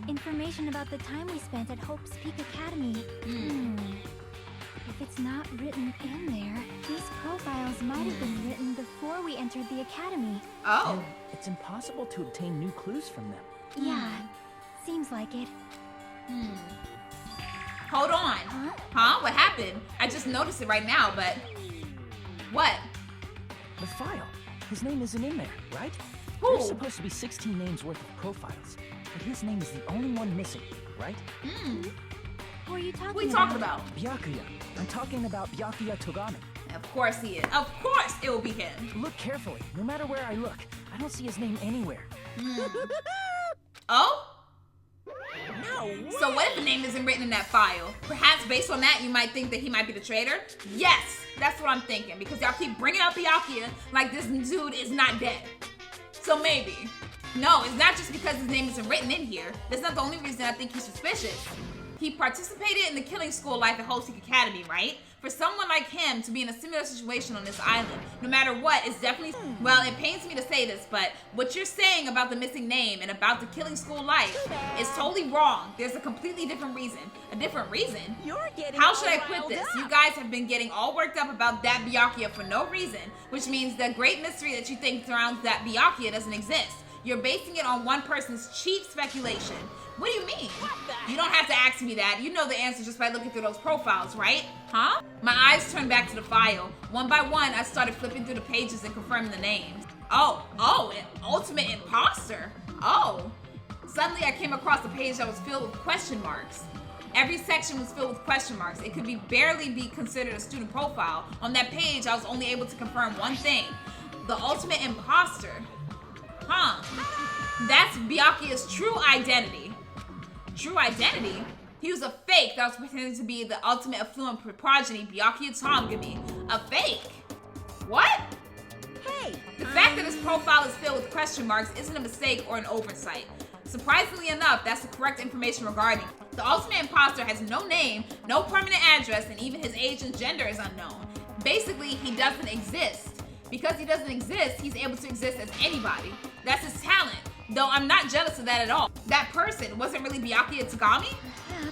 Information about the time we spent at Hope's Peak Academy. If it's not written in there, these profiles might have been written before we entered the academy. And it's impossible to obtain new clues from them. Yeah, seems like it. Hold on. What happened? I just noticed it right now, but... What? The file. His name isn't in there, right? Who? There's supposed to be 16 names worth of profiles, but his name is the only one missing, right? Who are you talking about? What are you talking about? Byakuya, I'm talking about Byakuya Togami. Of course he is. Of course it will be him. Look carefully. No matter where I look, I don't see his name anywhere. Oh? No. So what if the name isn't written in that file? Perhaps based on that, you might think that he might be the traitor? Yes, that's what I'm thinking, because y'all keep bringing up Byakuya like this dude is not dead. So maybe. No, it's not just because his name isn't written in here. That's not the only reason I think he's suspicious. He participated in the killing school life at Hope Peak Academy, right? For someone like him to be in a similar situation on this island, no matter what, is definitely... Well, it pains me to say this, but what you're saying about the missing name and about the killing school life is totally wrong. There's a completely different reason. A different reason? You're getting How should I all put this? riled You up. guys have been getting all worked up about that Byakuya for no reason, which means the great mystery that you think surrounds that Byakuya doesn't exist. You're basing it on one person's cheap speculation. What do you mean? You don't have to ask me that. You know the answer just by looking through those profiles, right? Huh? My eyes turned back to the file. One by one, I started flipping through the pages and confirming the names. Oh, an ultimate imposter. Oh. Suddenly, I came across a page that was filled with question marks. Every section was filled with question marks. It could barely be considered a student profile. On that page, I was only able to confirm one thing. The ultimate imposter. Huh. That's Byakuya's true identity. True identity? He was a fake that was pretending to be the ultimate affluent progeny, Byakuya Togami. A fake? What? Hey. The fact that his profile is filled with question marks isn't a mistake or an oversight. Surprisingly enough, that's the correct information regarding. The ultimate imposter has no name, no permanent address, and even his age and gender is unknown. Basically, he doesn't exist. Because he doesn't exist, he's able to exist as anybody. That's his talent. Though I'm not jealous of that at all. That person wasn't really Byakuya Togami?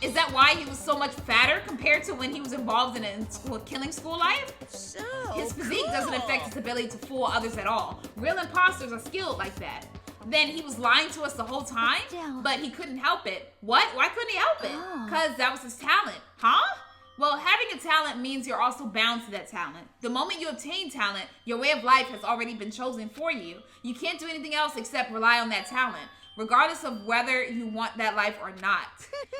Is that why he was so much fatter compared to when he was involved in a killing school life? So His physique doesn't affect his ability to fool others at all. Real imposters are skilled like that. Then he was lying to us the whole time, but he couldn't help it. What? Why couldn't he help it? Because that was his talent. Huh? Well, having a talent means you're also bound to that talent. The moment you obtain talent, your way of life has already been chosen for you. You can't do anything else except rely on that talent, regardless of whether you want that life or not.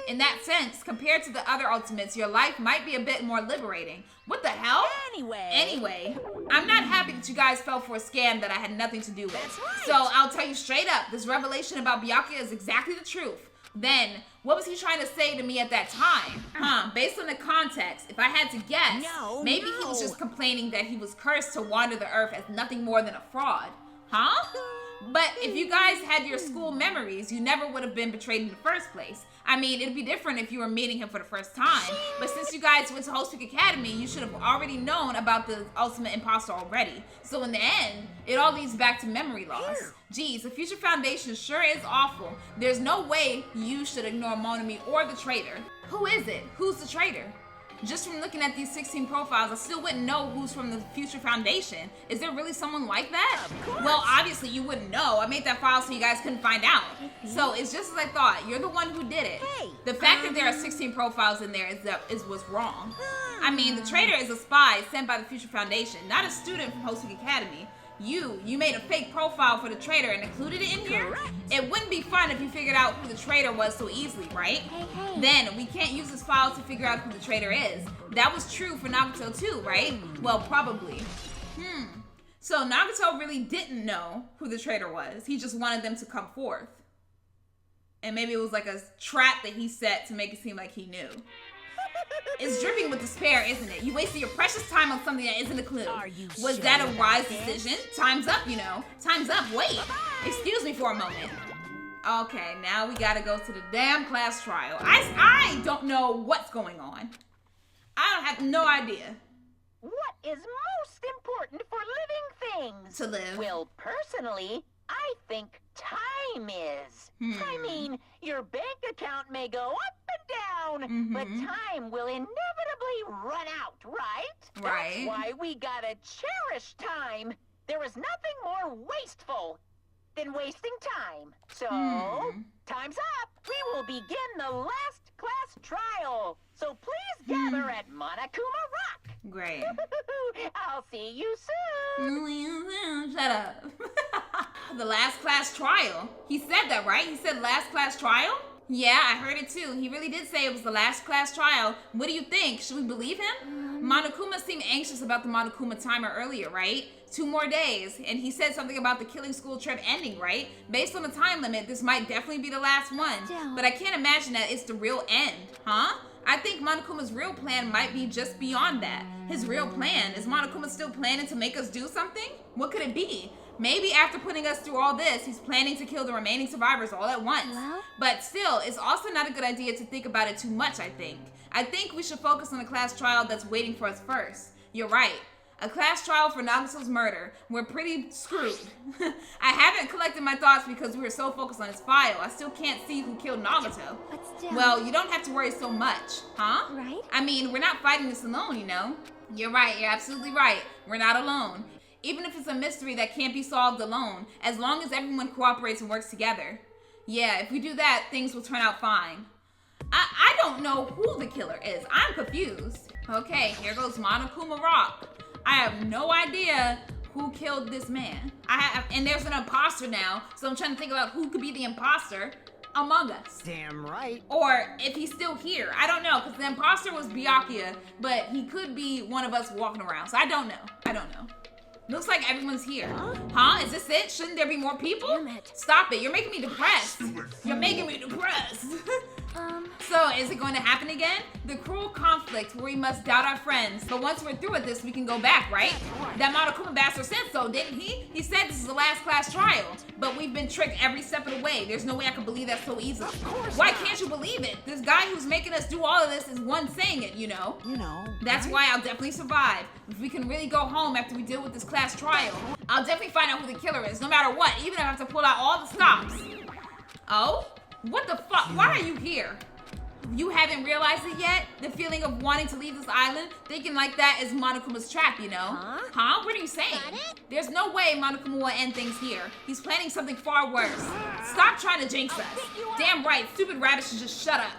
In that sense, compared to the other ultimates, your life might be a bit more liberating. What the hell? Anyway, I'm not happy that you guys fell for a scam that I had nothing to do with. That's right. So I'll tell you straight up, this revelation about Byakuya is exactly the truth. Then, what was he trying to say to me at that time? Based on the context, if I had to guess, maybe he was just complaining that he was cursed to wander the earth as nothing more than a fraud. Huh? But if you guys had your school memories, you never would have been betrayed in the first place. I mean, it'd be different if you were meeting him for the first time. But since you guys went to Hope Peak Academy, you should have already known about the ultimate imposter already. So in the end, it all leads back to memory loss. Geez, the Future Foundation sure is awful. There's no way you should ignore Monami or the traitor. Who is it? Who's the traitor? Just from looking at these 16 profiles, I still wouldn't know who's from the Future Foundation. Is there really someone like that? Well, obviously you wouldn't know. I made that file so you guys couldn't find out. So it's just as I thought. You're the one who did it. The fact that there are 16 profiles in there is what's wrong. I mean, the traitor is a spy sent by the Future Foundation, not a student from Hope Peak Academy. You made a fake profile for the traitor and included it in here? It wouldn't be fun if you figured out who the traitor was so easily, right? Then we can't use this file to figure out who the traitor is. That was true for Nagito too, right? Well, probably. So Nagito really didn't know who the traitor was. He just wanted them to come forth. And maybe it was like a trap that he set to make it seem like he knew. It's dripping with despair, isn't it? You wasted your precious time on something that isn't a clue. Was that a wise decision? Time's up, you know. Time's up. Wait. Excuse me for a moment. Okay, now we gotta go to the damn class trial. I don't know what's going on. I have no idea. What is most important for living things? To live. Well, personally, I think time is. I mean, your bank account may go up and down, but time will inevitably run out, right? Right. That's why we gotta cherish time. There is nothing more wasteful than wasting time. So, time's up. We will begin the last class trial. So please gather at Monokuma Rock. Great. I'll see you soon. Shut up. The last class trial. He said that, right? He said last class trial? Yeah, I heard it too. He really did say it was the last class trial. What do you think? Should we believe him? Monokuma seemed anxious about the Monokuma timer earlier, right? 2 more days. And he said something about the killing school trip ending, right? Based on the time limit, this might definitely be the last one. But I can't imagine that it's the real end, huh? I think Monokuma's real plan might be just beyond that. His real plan, is Monokuma still planning to make us do something? What could it be? Maybe after putting us through all this, he's planning to kill the remaining survivors all at once. Well? But still, it's also not a good idea to think about it too much, I think. I think we should focus on the class trial that's waiting for us first. You're right. A class trial for Nagito's murder. We're pretty screwed. I haven't collected my thoughts because we were so focused on his file. I still can't see who killed Nagito. But still... Well, you don't have to worry so much, huh? Right? I mean, we're not fighting this alone, you know? You're right, you're absolutely right. We're not alone. Even if it's a mystery that can't be solved alone, as long as everyone cooperates and works together. Yeah, if we do that, things will turn out fine. I don't know who the killer is. I'm confused. Okay, here goes Monokuma Rock. I have no idea who killed this man. And there's an imposter now, so I'm trying to think about who could be the imposter among us. Damn right. Or if he's still here. I don't know, because the imposter was Byakuya, but he could be one of us walking around. So I don't know. Looks like everyone's here. Huh? Is this it? Shouldn't there be more people? Damn it. Stop it. You're making me depressed. You're making me depressed. So, is it going to happen again? The cruel conflict where we must doubt our friends. But once we're through with this, we can go back, right? That Monokuma bastard said so, didn't he? He said this is the last class trial. But we've been tricked every step of the way. There's no way I can believe that so easily. Why can't you believe it? This guy who's making us do all of this is one saying it, you know? That's why I'll definitely survive. If we can really go home after we deal with this class trial, I'll definitely find out who the killer is, no matter what, even if I have to pull out all the stops. Oh? What the fuck? Why are you here? You haven't realized it yet? The feeling of wanting to leave this island? Thinking like that is Monokuma's trap, you know? Huh? What are you saying? There's no way Monokuma will end things here. He's planning something far worse. Stop trying to jinx us. Damn right, stupid rabbit should just shut up.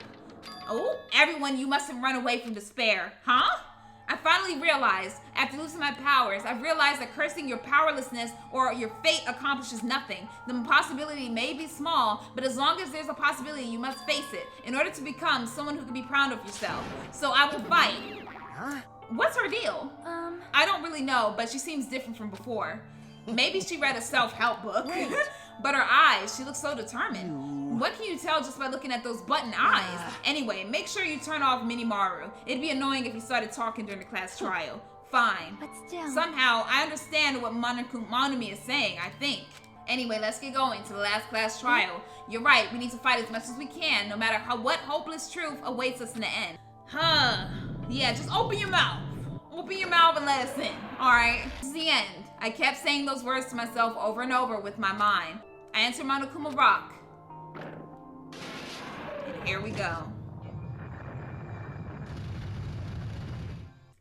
Oh, everyone, you mustn't run away from despair. Huh? I finally realized, after losing my powers, I've realized that cursing your powerlessness or your fate accomplishes nothing. The possibility may be small, but as long as there's a possibility, you must face it in order to become someone who can be proud of yourself. So I will fight. What's her deal? I don't really know, but she seems different from before. Maybe she read a self-help book. But her eyes, she looks so determined. What can you tell just by looking at those button eyes? Anyway, make sure you turn off Minimaru. It'd be annoying if he started talking during the class trial. Fine. But still... Somehow, I understand what Monami is saying, I think. Anyway, let's get going to the last class trial. You're right, we need to fight as much as we can, no matter what hopeless truth awaits us in the end. Yeah, just open your mouth. Open your mouth and let us in, alright? This is the end. I kept saying those words to myself over and over with my mind. I entered Monokuma Rock. And here we go.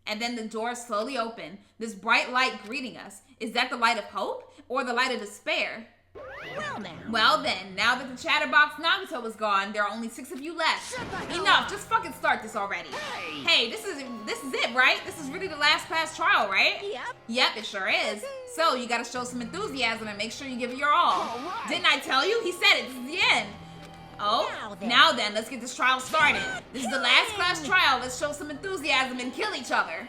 And then the door slowly opened. This bright light greeting us. Is that the light of hope or the light of despair? Well then, now that the chatterbox Nagito was gone, there are only 6 of you left. Enough, just fucking start this already. Hey, this is it, right? This is really the last class trial, right? Yep, it sure is. So you gotta show some enthusiasm and make sure you give it your all. Didn't I tell you? He said it, this is the end. Oh, now then, let's get this trial started. This is the last class trial. Let's show some enthusiasm and kill each other.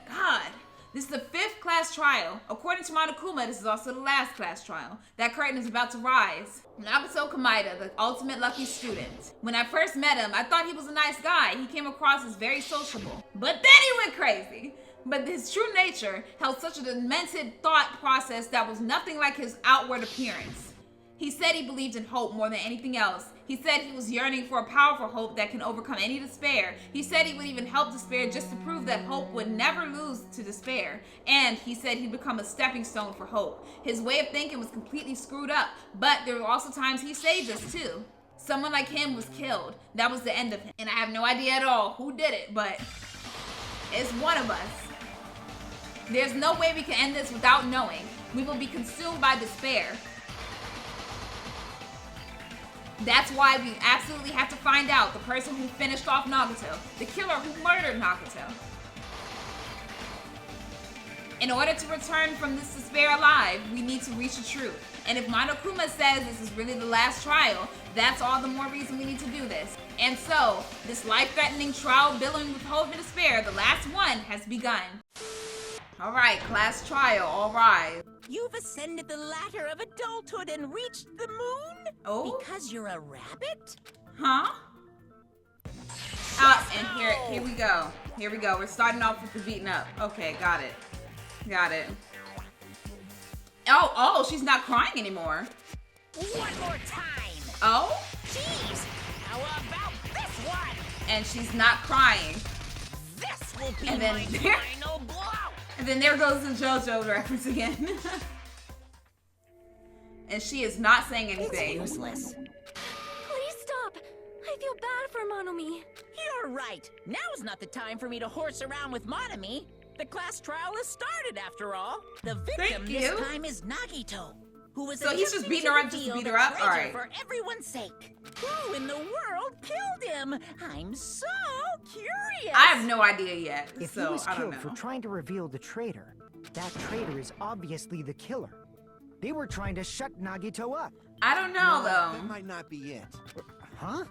God. This is the 5th class trial. According to Monokuma, this is also the last class trial. That curtain is about to rise. Nagito Kamaida, the ultimate lucky student. When I first met him, I thought he was a nice guy. He came across as very sociable. But then he went crazy. But his true nature held such a demented thought process that was nothing like his outward appearance. He said he believed in hope more than anything else. He said he was yearning for a powerful hope that can overcome any despair. He said he would even help despair just to prove that hope would never lose to despair. And he said he'd become a stepping stone for hope. His way of thinking was completely screwed up, but there were also times he saved us too. Someone like him was killed. That was the end of him. And I have no idea at all who did it, but it's one of us. There's no way we can end this without knowing. We will be consumed by despair. That's why we absolutely have to find out the person who finished off Nagito, the killer who murdered Nagito. In order to return from this despair alive, we need to reach the truth. And if Monokuma says this is really the last trial, that's all the more reason we need to do this. And so, this life-threatening trial billowing with hope and despair, the last one, has begun. Alright, class trial, alright. You've ascended the ladder of adulthood and reached the moon? Oh? Because you're a rabbit? Huh? And here we go. Here we go. We're starting off with the beating up. Okay, got it. Got it. Oh, she's not crying anymore. One more time. Oh? Jeez, how about this one? And she's not crying. This will be And then my there- final blow. And then there goes the JoJo reference again. And she is not saying anything. It's useless. Please stop. I feel bad for Monomi. You're right. Now's not the time for me to horse around with Monomi. The class trial has started, after all. The victim Thank this you. time is Nagito, who was So he's just attempting beating to her up just to reveal beat the her up? traitor Alright. for everyone's sake. Who in the world killed him? I'm so curious. I have no idea yet. If So he was I don't killed know. for trying to reveal the traitor, that traitor is obviously the killer. They were trying to shut Nagito up. I don't know That though. might not be it. Huh?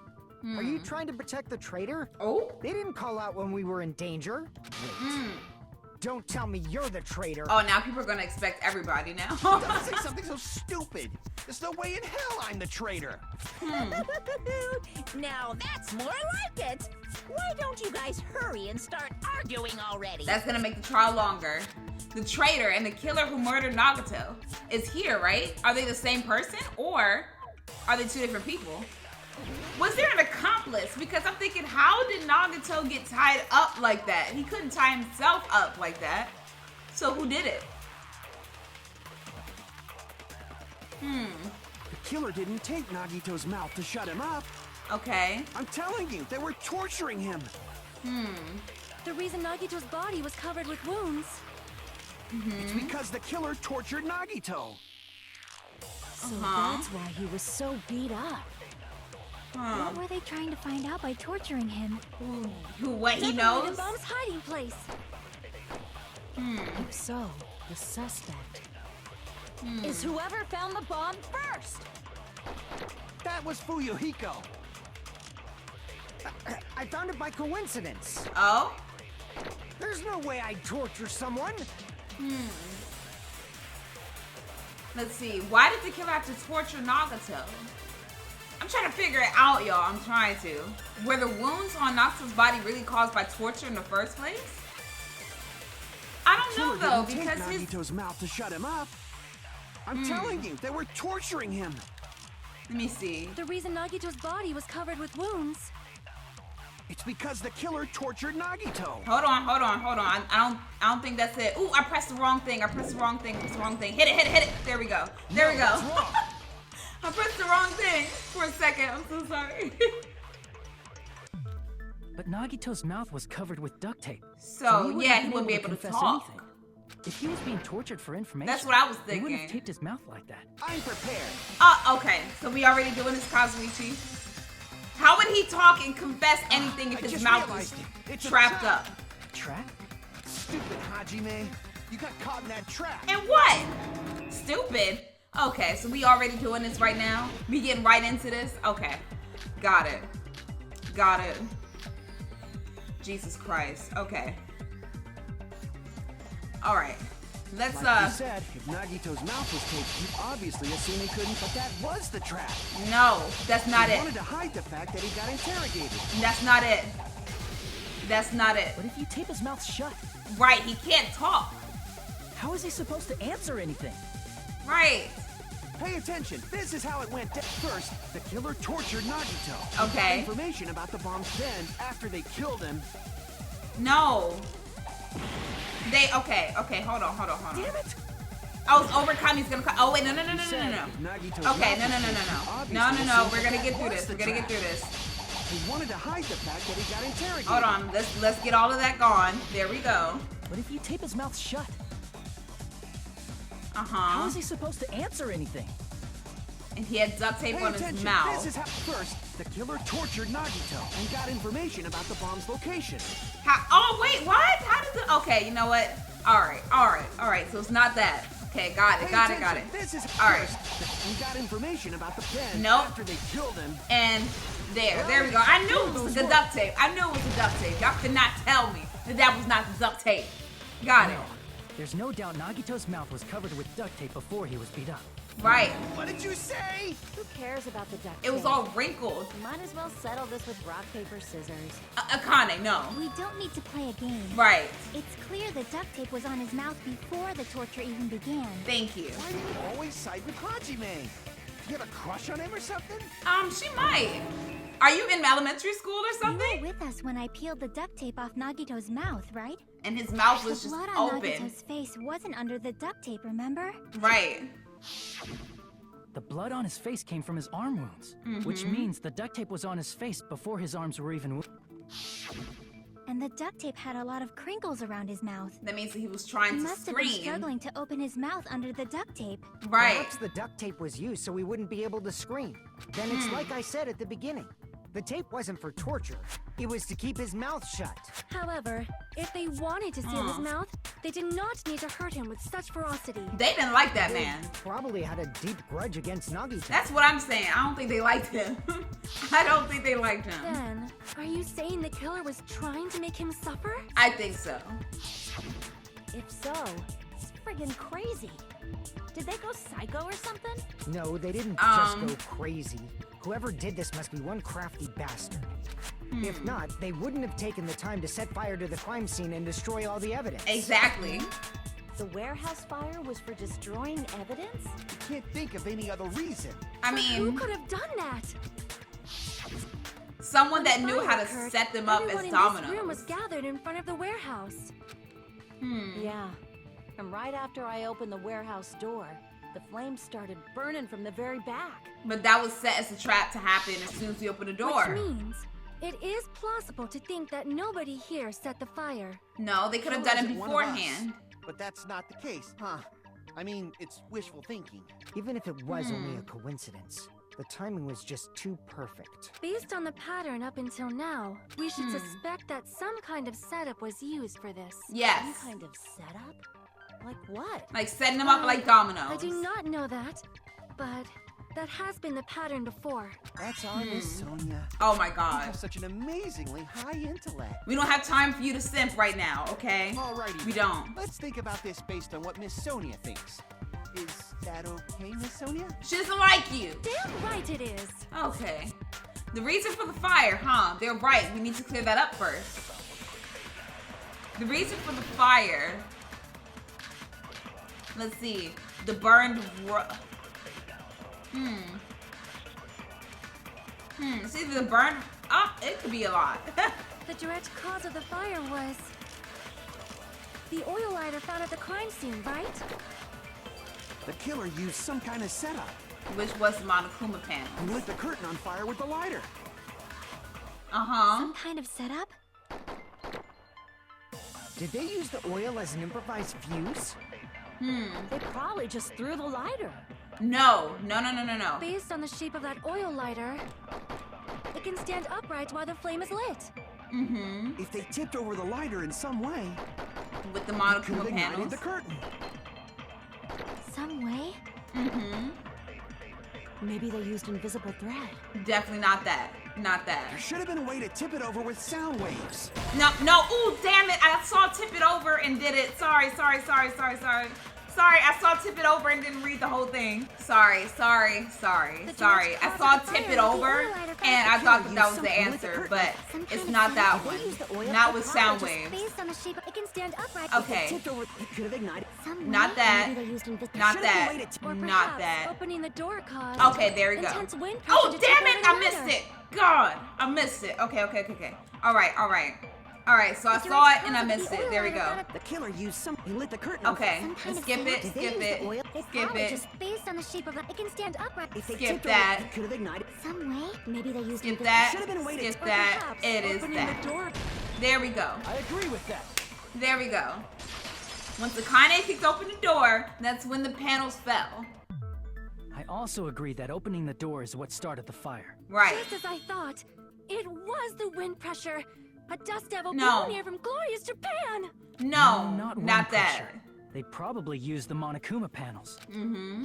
Are you trying to protect the traitor? Oh? They didn't call out when we were in danger. Wait. Don't tell me you're the traitor. Oh, now people are gonna expect everybody now. Don't say something so stupid. There's no way in hell I'm the traitor. Now that's more like it. Why don't you guys hurry and start arguing already? That's gonna make the trial longer. The traitor and the killer who murdered Nagito is here, right? Are they the same person or are they two different people? Was there an accomplice? Because I'm thinking, how did Nagito get tied up like that? He couldn't tie himself up like that. So who did it? The killer didn't take Nagito's mouth to shut him up. Okay. I'm telling you, they were torturing him. The reason Nagito's body was covered with wounds. It's because the killer tortured Nagito. So that's why he was so beat up. What were they trying to find out by torturing him? What he Definitely knows? the bomb's hiding place. If so, the suspect is whoever found the bomb first. That was Fuyuhiko. I found it by coincidence. Oh? There's no way I'd torture someone. Let's see. Why did the killer have to torture Nagito? I'm trying to figure it out, y'all. I'm trying to. Were the wounds on Nagito's body really caused by torture in the first place? I don't know Killer though, didn't because take his. Nagito's mouth to shut him up. I'm telling you, they were torturing him. Let me see. The reason Nagito's body was covered with wounds. It's because the killer tortured Nagito. Hold on. I don't think that's it. Ooh, I pressed the wrong thing. Hit it. There we go. What's wrong? I pressed the wrong thing for a second. I'm so sorry. But Nagito's mouth was covered with duct tape. So, wouldn't yeah, have he been wouldn't be able able to confess talk. anything. If he was being tortured for information, That's what I was he wouldn't have thinking. taped his mouth like that. I'm prepared. Okay. So we already doing this, Kazuichi. How would he talk and confess anything if I his just mouth was realized it. It's a trapped trap. up? Trap? Stupid Hajime. You got caught in that trap. And what? Stupid. Okay, so we already doing this right now? We getting right into this? Okay. Got it. Jesus Christ. Okay. Alright. Let's Like you said, if Nagito's mouth was taped, you obviously assumed he couldn't, but that was the trap. no, that's not He it. wanted to hide the fact that he got interrogated. That's not it. That's not it. But if you tape his mouth shut, Right, he can't talk. how is he supposed to answer anything? Right. Pay attention. This is how it went down. First, the killer tortured Nagito. He got Okay. information about the bombs. Then, after they killed him, No. Okay, hold on. Damn it! I was overcome. He's gonna come. Oh wait, no. said if Nagito's Okay, mouth no. was taped, you obviously No. assumed We're gonna that get through was this. the We're gonna get trap. through this. He wanted to hide the fact that he got interrogated. Hold on. Let's get all of that gone. There we go. But if you tape his mouth shut, Uh how huh. is he supposed to answer anything? And he had duct tape Pay on attention. his mouth. This is how. First, the killer tortured Nagito and got information about the bomb's location. Oh wait, what? How does it? Okay, you know what? Alright. So it's not that. Okay, got it. This is All right. We got information about the pen Nope. after they killed him. And there we go. I knew it was the duct tape. Y'all could not tell me that was not the duct tape. Got it. No, there's no doubt Nagito's mouth was covered with duct tape before he was beat up. Right. What did you say? Who cares about the duct tape? It was all wrinkled. Might as well settle this with rock, paper, scissors. Akane, no. We don't need to play a game. Right. It's clear the duct tape was on his mouth before the torture even began. Thank you. Why do you always side with Hajime? You have a crush on him or something? She might. Are you in elementary school or You something? were with us when I peeled the duct tape off Nagito's mouth, right? And his mouth was The just blood on open. Nagito's face wasn't under the duct tape, remember? Right. The blood on his face came from his arm wounds, which means the duct tape was on his face before his arms were even And the duct tape had a lot of crinkles around his mouth. That means that he was trying He to must have been scream. struggling to open his mouth under the duct tape. Right. Perhaps the duct tape was used so we wouldn't be able to scream. Then it's like I said at the beginning. The tape wasn't for torture. It was to keep his mouth shut. However, if they wanted to seal his mouth, they did not need to hurt him with such ferocity. They didn't like that man. Probably had a deep grudge against Nagito. That's what I'm saying. I don't think they liked him. I don't think they liked him. Then, are you saying the killer was trying to make him suffer? I think so. If so, it's friggin' crazy. Did they go psycho or something? No, they didn't just go crazy. Whoever did this must be one crafty bastard. If not, they wouldn't have taken the time to set fire to the crime scene and destroy all the evidence. Exactly. The warehouse fire was for destroying evidence? You can't think of any other reason. I Who mean, could have done that? someone that When knew the how to fire occurred, set them up everyone as in dominoes. This room was gathered in front of the warehouse. Yeah. And right after I opened the warehouse door, the flames started burning from the very back. But that was set as a trap to happen as soon as we open the door. Which means it is plausible to think that nobody here set the fire. No, they could have done it Wasn't one of us. beforehand. But that's not the case, huh? I mean, it's wishful thinking. Even if it was only a coincidence, the timing was just too perfect. Based on the pattern up until now, we should suspect that some kind of setup was used for this. Some Yes. kind of setup? Like what? Like setting them up like dominoes. I do not know that, but that has been the pattern before. That's our Miss Sonia. Oh my You god. have such an amazingly high intellect. We don't have time for you to simp right now, okay? Alrighty. We then. don't. Let's think about this based on what Miss Sonia thinks. Is that okay, Miss Sonia? She doesn't like you. Damn right it is. Okay. The reason for the fire, huh? They're right. We need to clear that up first. The reason for the fire. Let's see. The burned. It's either the burned. Oh, it could be a lot. The direct cause of the fire was the oil lighter found at the crime scene, right? The killer used some kind of setup. Which was the Monokuma panel. He lit the curtain on fire with the lighter. Some kind of setup? Did they use the oil as an improvised fuse? They probably just threw the lighter. No. Based on the shape of that oil lighter, it can stand upright while the flame is lit. If they tipped over the lighter in some way, With the could have Monokuma ignited panels. the curtain. Some way? Maybe they used invisible thread. Definitely not that. Not that. There should have been a way to tip it over with sound waves. No. Ooh, damn it. I saw tip it over and did it. Sorry. Sorry, I saw tip it over and didn't read the whole thing. Sorry. I saw tip it over and I thought that was the answer, but it's not that one. Not with sound waves. Based on the shape, it can stand upright. Okay. Tipped over, it could have ignited. Some Not way? that. Maybe they used invisible. Not Should've been that. waited Or Not perhaps that. opening the door caused Okay, there we go. intense wind pressure Oh, to damn tip it! over I the missed ladder. it. God, I missed it. Okay. All right. So I saw it and I missed it. There we go. The killer used some. He lit the curtain. Okay, Some kind of skip it. setup. Skip it. They Skip probably it. just based on the shape of it can stand upright. If they Skip tipped that. over, it could have ignited. Some way? Maybe they used Skip invisible. that. Should've been waited. Skip Or that. perhaps It is opening that. the door. There we go. I agree with that. There we go. Once the Akane kicked open the door, that's when the panels fell. I also agree that opening the door is what started the fire. Right. Just as I thought, it was the wind pressure. A dust devil No. blown here from glorious Japan. No, not room not that. pressure. They probably used the Monokuma panels. Mm-hmm.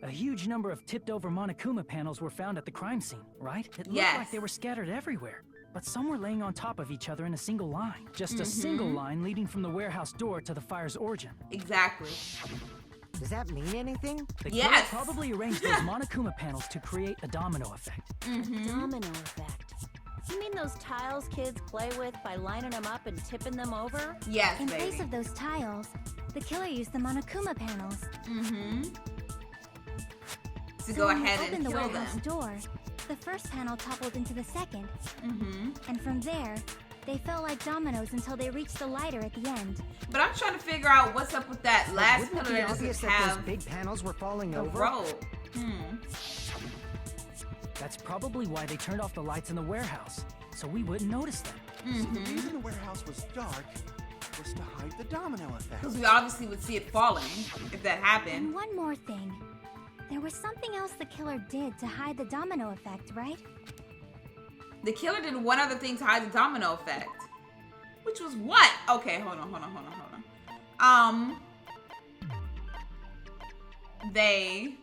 A huge number of tipped-over Monokuma panels were found at the crime scene, right? It looked Yes. like they were scattered everywhere. But some were laying on top of each other in a single line. Just a single line leading from the warehouse door to the fire's origin. Exactly. Does that mean anything? The killer Yes. probably arranged those Monokuma panels to create a domino effect. Domino effect. You mean those tiles kids play with by lining them up and tipping them over? Yes, In baby. place of those tiles, the killer used the Monokuma panels. To So go when they ahead and opened the kill warehouse them. door, the first panel toppled into the second. And from there, they fell like dominoes until they reached the lighter at the end. But I'm trying to figure out what's up with that last Wouldn't it pillar be that obvious doesn't that those have big panels were falling a over? rope. That's probably why they turned off the lights in the warehouse, so we wouldn't notice them. So the reason the warehouse was dark was to hide the domino effect. Because we obviously would see it falling if that And happened. one more thing. There was something else the killer did to hide the domino effect, right? The killer did one other thing to hide the domino effect. Which was what? Okay, hold on. They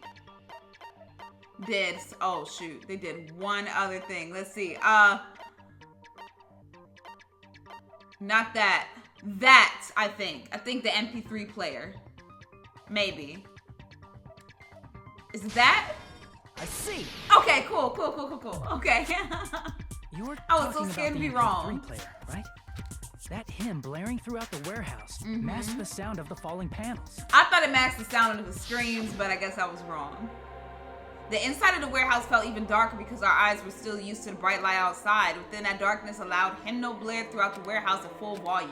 did, oh shoot, they did one other thing. Let's see. Not that. That, I think. I think the MP3 player. Maybe. Is it that? I see. Okay, cool. Okay. You're I was so talking scared about to be the wrong. MP3 player, right? That hymn blaring throughout the warehouse masked the sound of the falling panels. I thought it masked the sound of the screams, but I guess I was wrong. The inside of the warehouse felt even darker because our eyes were still used to the bright light outside. Within that darkness allowed hymnal blare throughout the warehouse at full volume.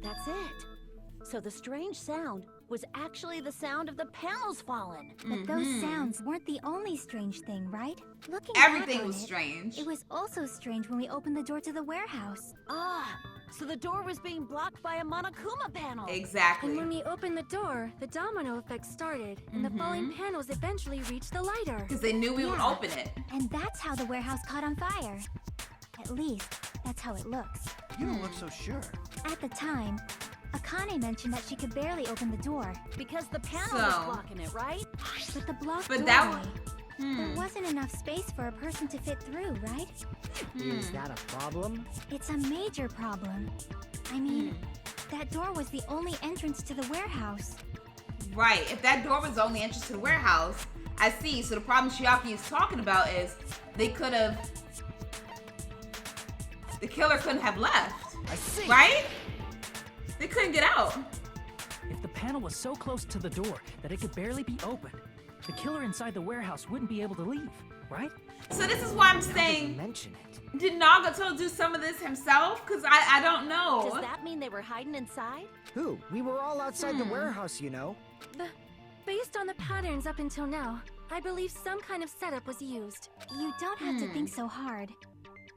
That's it. So the strange sound was actually the sound of the panels falling. But those sounds weren't the only strange thing, right? Looking Everything back on was it, strange. It was also strange when we opened the door to the warehouse. Ah, so the door was being blocked by a Monokuma panel. Exactly. And when we opened the door, the domino effect started, and the falling panels eventually reached the lighter. Because they knew we would Yeah. open it. And that's how the warehouse caught on fire. At least, that's how it looks. You don't look so sure. At the time, Akane mentioned that she could barely open the door, Because the panel was So- blocking it, right? but the blocked But doorway, that there wasn't enough space for a person to fit through, right? Is that a problem? It's a major problem. I mean, that door was the only entrance to the warehouse. Right. If that door was the only entrance to the warehouse, I see. So the problem Shiaki is talking about is they could have... The killer couldn't have left. I see. Right? They couldn't get out. If the panel was so close to the door that it could barely be opened, the killer inside the warehouse wouldn't be able to leave, right? So this is why I'm Now that you saying, mention it. did Nagato do some of this himself? Because I don't know. Does that mean they were hiding inside? Who? We were all outside the warehouse, you know. Based on the patterns up until now, I believe some kind of setup was used. You don't have to think so hard.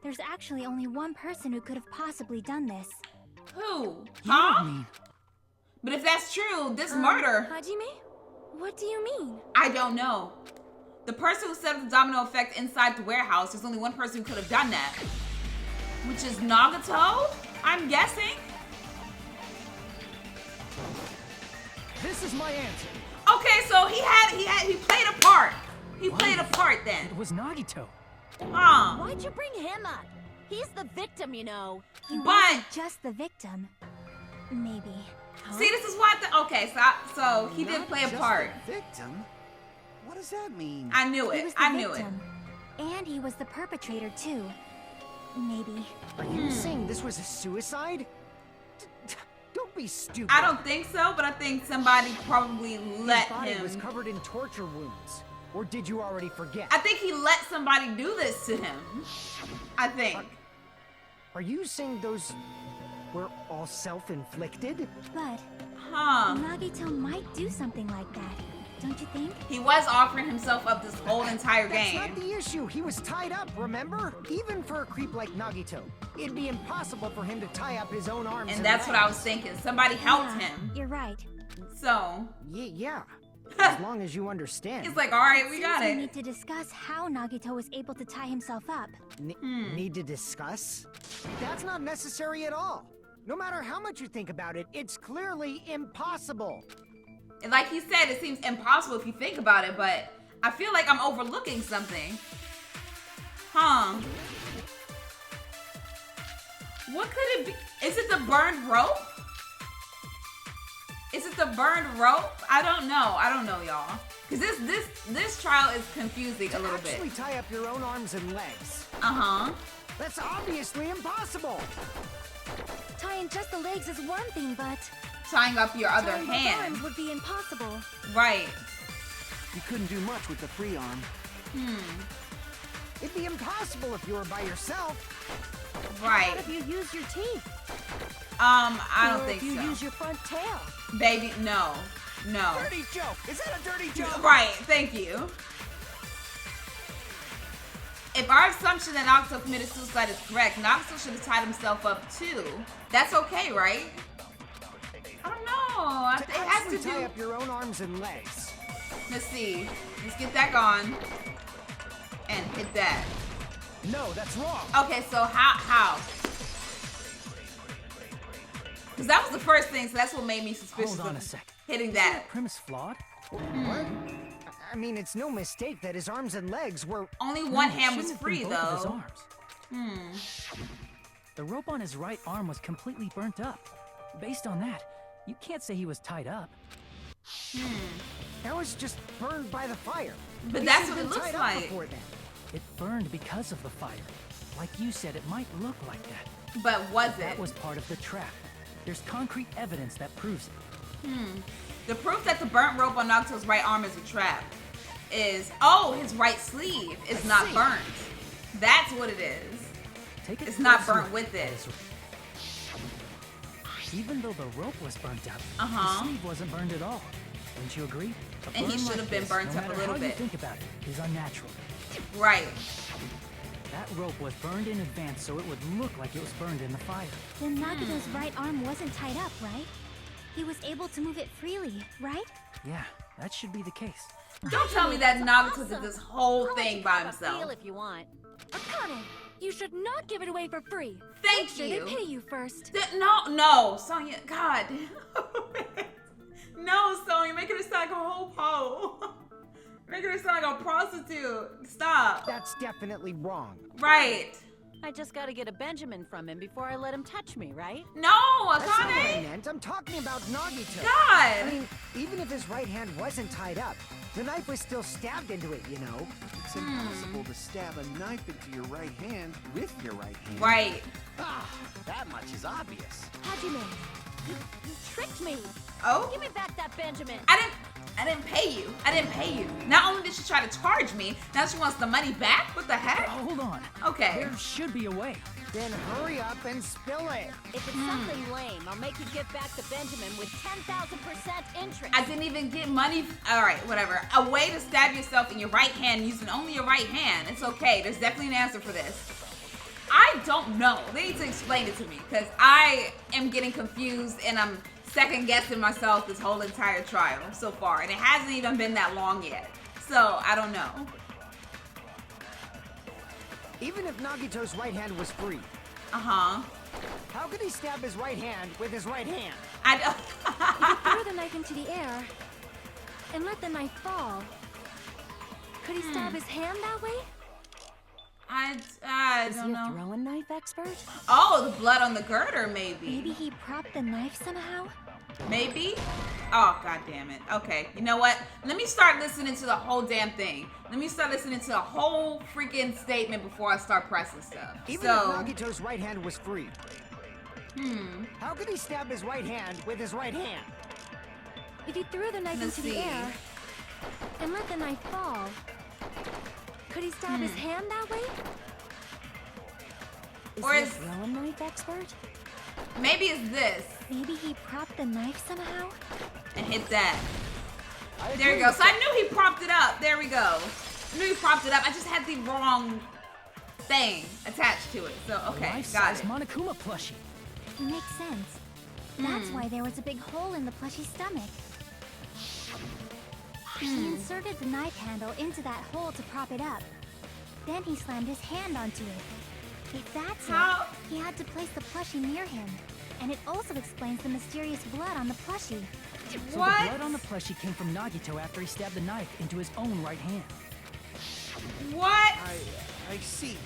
There's actually only one person who could have possibly done this. Who? You Huh? don't mean But if that's true, this murder, Hajime? What do you mean? I don't know. The person who set up the domino effect inside the warehouse, there's only one person who could have done that. Which is Nagato, I'm guessing. this is my answer. Okay, so he played a part. He played a part then. It was Nagito. Huh. Why'd you bring him up? He's the victim, you know. He But- wasn't just the victim. Maybe. See, this is why okay, so he did Not play a just part. the victim? What does that mean? I knew He it. was the I knew it. victim. And he was the perpetrator too. Maybe. Are you saying this was a suicide? Don't be stupid. I don't think so, but I think somebody probably let His body him. was covered in torture wounds. Or did you already forget? I think he let somebody do this to him. I think. Are you saying those were all self-inflicted? But Huh. Nagito might do something like that. Don't you think? He was offering himself up this whole entire That's game. not the issue. He was tied up, remember? Even for a creep like Nagito, it'd be impossible for him to tie up his own arms. And that's what I was legs. thinking. Somebody helped Yeah, him. You're right. So, Yeah. As long as you understand. He's like, all right, we got We it. need to discuss how Nagito was able to tie himself up. Need to discuss? That's not necessary at all. No matter how much you think about it, it's clearly impossible. And like he said, it seems impossible if you think about it, but I feel like I'm overlooking something. Huh. What could it be? Is it the burned rope? Is it the burned rope? I don't know, y'all. Cause this trial is confusing a little bit. Actually tie up your own arms and legs. Uh-huh. That's obviously impossible. Tying just the legs is one thing, but Tying up your other tying both hand. arms would be impossible. Right. You couldn't do much with the free arm. It'd be impossible if you were by yourself. Right. What if you use your teeth? I don't Or think if you so. use your front tail? Baby, no. No. Dirty joke! Is that a dirty joke? Right, thank you. If our assumption that Nagito committed suicide is correct, Nagito should have tied himself up too. That's okay, right? I don't know. It has Actually to tie do. up your own arms and legs. Let's see. Let's get that gone. And hit that. No, that's wrong. Okay, so how? Because that was the first thing, so that's what made me suspicious Hold on of a sec. hitting Isn't that. premise flawed? What? I mean, it's no mistake that his arms and legs were... Only one No, it hand was shouldn't have free, been both of his though. arms. The rope on his right arm was completely burnt up. Based on that, you can't say he was tied up. That was just burned by the fire. But He that's should what have it been looks tied up like. before then. It burned because of the fire. Like you said, it might look like that. But was it? That was part of the trap. There's concrete evidence that proves it. The proof that the burnt rope on Nagito's right arm is a trap is, oh, his right sleeve is not burnt. That's what it is. Take a It's not closer burnt look with at it. his- Even though the rope was burnt up, Uh-huh. the sleeve wasn't burned at all. Wouldn't you agree? A And he burn should like have been this, burnt no up a matter little how bit. you think about it, is unnatural. Right. That rope was burned in advance so it would look like it was burned in the fire. Then Nagito's right arm wasn't tied up, right? He was able to move it freely, right? Yeah, that should be the case. Don't tell me that Nagito did this whole thing by Have a feel himself. if you want. Akane, you should not give it away for free. Thank Make sure you. they pay you first. No, Sonya, God. No, Sonya, making her sound like a whole hoe. Making her sound like a prostitute. Stop. That's definitely wrong. Right. I just gotta get a Benjamin from him before I let him touch me, right? No, That's not what I Akane. meant. I'm talking about Nagito. God. I mean, even if his right hand wasn't tied up, the knife was still stabbed into it, you know? It's impossible to stab a knife into your right hand with your right hand. Right. Ah, that much is obvious. Hajime, you tricked me. Oh. Give me back that Benjamin. I didn't pay you. I didn't pay you. Not only did she try to charge me, now she wants the money back? What the heck? Hold on. Okay. There should be a way. Then hurry up and spill it. If it's something lame, I'll make you give back the Benjamin with 10,000% interest. I didn't even get money. All right, whatever. A way to stab yourself in your right hand using only your right hand. It's okay. There's definitely an answer for this. I don't know. They need to explain it to me because I am getting confused and I'm second guessing myself this whole entire trial so far. And it hasn't even been that long yet. So I don't know. Even if Nagito's right hand was free, Uh-huh. how could he stab his right hand with his right hand? I Throw the knife into the air and let the knife fall. Could he stab his hand that way? I Is don't he a know. throwing knife expert? Oh, the blood on the girder, maybe. Maybe he propped the knife somehow? Maybe? Oh, god damn it. Okay, you know what? Let me start listening to the whole damn thing. Let me start listening to the whole freaking statement before I start pressing stuff. Even So, if Nagito's right hand was free, how could he stab his right hand with his right hand? If he threw the knife Let's into see. the air and let the knife fall, could he stab his hand that way? Is Or he a is- throwing knife expert? maybe it's this. Maybe he propped the knife somehow? And hit that. I There we agree go. with So I knew he propped it up. There we go. I knew he propped it up. I just had the wrong thing attached to it. So, okay, got Life-size it. Monokuma plushie. Makes sense. That's why there was a big hole in the plushie's stomach. He inserted the knife handle into that hole to prop it up. Then he slammed his hand onto it. If that's it, he had to place the plushie near him. And it also explains the mysterious blood on the plushie. So the blood on the plushie came from Nagito after he stabbed the knife into his own right hand. What? I see.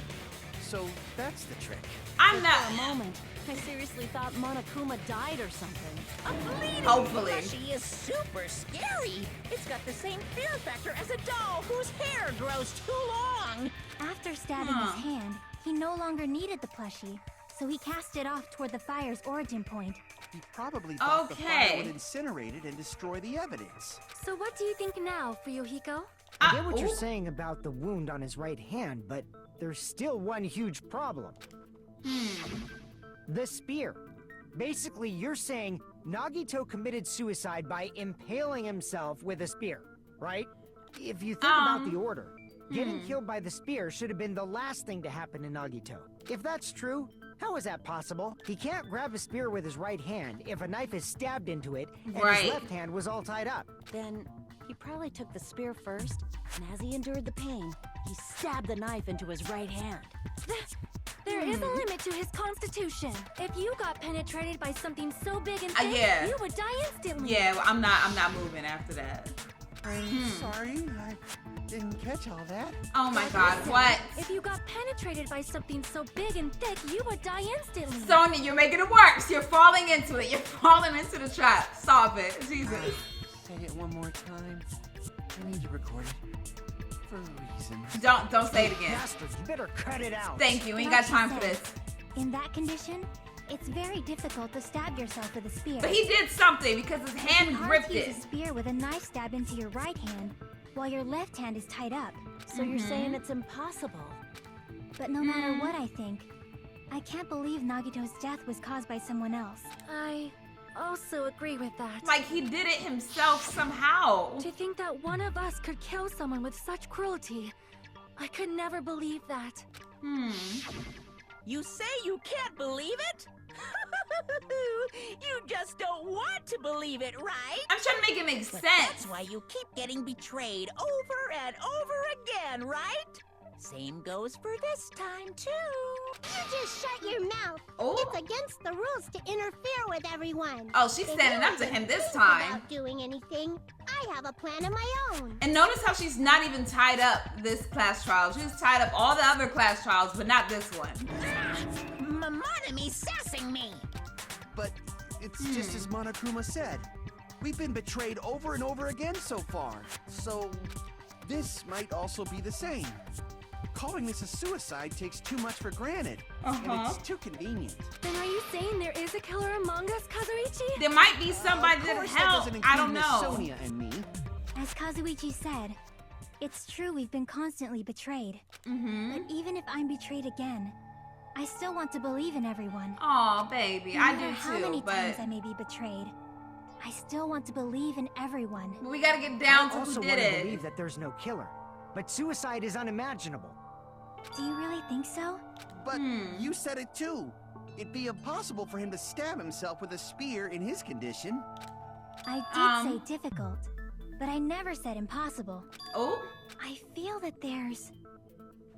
So that's the trick. I'm not. For a moment, I seriously thought Monokuma died or something. A bleeding Hopefully. plushie is super scary. It's got the same fear factor as a doll whose hair grows too long. After stabbing his hand, he no longer needed the plushie, so he cast it off toward the fire's origin point. He probably thought the fire would incinerate it and destroy the evidence. So what do you think now, Fuyuhiko? I get what you're saying about the wound on his right hand, but there's still one huge problem. The spear. Basically, you're saying Nagito committed suicide by impaling himself with a spear, right? If you think about the order, getting killed by the spear should have been the last thing to happen to Nagito. If that's true, how is that possible? He can't grab a spear with his right hand if a knife is stabbed into it and his left hand was all tied up. Then he probably took the spear first, and as he endured the pain, he stabbed the knife into his right hand. There is a limit to his constitution. If you got penetrated by something so big and thick, you would die instantly. Yeah, well, I'm not moving after that. I'm sorry, I didn't catch all that. Oh my God, what? If you got penetrated by something so big and thick, you would die instantly. Sonya, you're making it worse. You're falling into it. You're falling into the trap. Stop it. Jesus. Say it one more time. I need to record it. For reasons. Don't say it again. Bastard, you better cut it out. Thank you. We ain't got time for this. In that condition, it's very difficult to stab yourself with a spear. But he did something because his hand gripped It's hard to it. use a spear with a knife stabbed into your right hand while your left hand is tied up. So you're saying it's impossible? But no matter what I think, I can't believe Nagito's death was caused by someone else. I also agree with that. Like he did it himself somehow. To think that one of us could kill someone with such cruelty, I could never believe that. You say you can't believe it? You just don't want to believe it, right? I'm trying to make it make But sense. that's why you keep getting betrayed over and over again, right? Same goes for this time, too. You just shut your mouth. Oh. It's against the rules to interfere with everyone. Oh, she's If standing you up to him even this think time. About doing anything, I have a plan of my own. And notice how she's not even tied up this class trial. She's tied up all the other class trials, but not this one. Monomi sassing me. But it's just as Monokuma said. We've been betrayed over and over again so far. So this might also be the same. Calling this a suicide takes too much for granted. And it's too convenient. Then are you saying there is a killer among us, Kazuichi? There might be somebody that That helped. doesn't I include don't Miss know. Sonia and me. As Kazuichi said, it's true we've been constantly betrayed. But even if I'm betrayed again, I still want to believe in everyone. Aw, baby, No I matter do how too, many but times I may be betrayed, I still want to believe in everyone. we gotta get down I to also who want did to it. believe that there's no killer. But suicide is unimaginable. Do you really think so? But you said it too. It'd be impossible for him to stab himself with a spear in his condition. I did say difficult, but I never said impossible. Oh? I feel that there's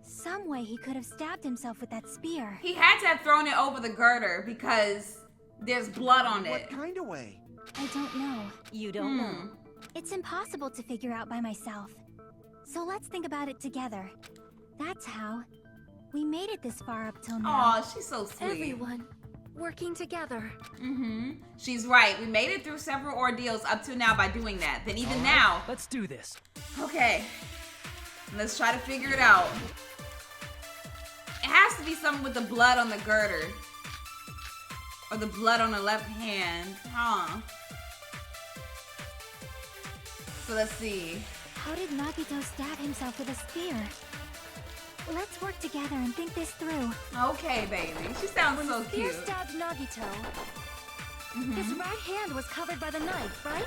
some way he could have stabbed himself with that spear. He had to have thrown it over the girder because there's blood on What it. kind of way? I don't know. You don't know. It's impossible to figure out by myself. So let's think about it together. That's how we made it this far up till now. Aw, she's so sweet. Everyone working together. She's right. We made it through several ordeals up to now by doing that. Then even now. Let's do this. Okay. Let's try to figure it out. It has to be something with the blood on the girder. Or the blood on the left hand. Huh. So let's see. How did Nagito stab himself with a spear? Let's work together and think this through. Okay, baby. She sounds When so the spear cute. stabbed Nagito, his right hand was covered by the knife, right?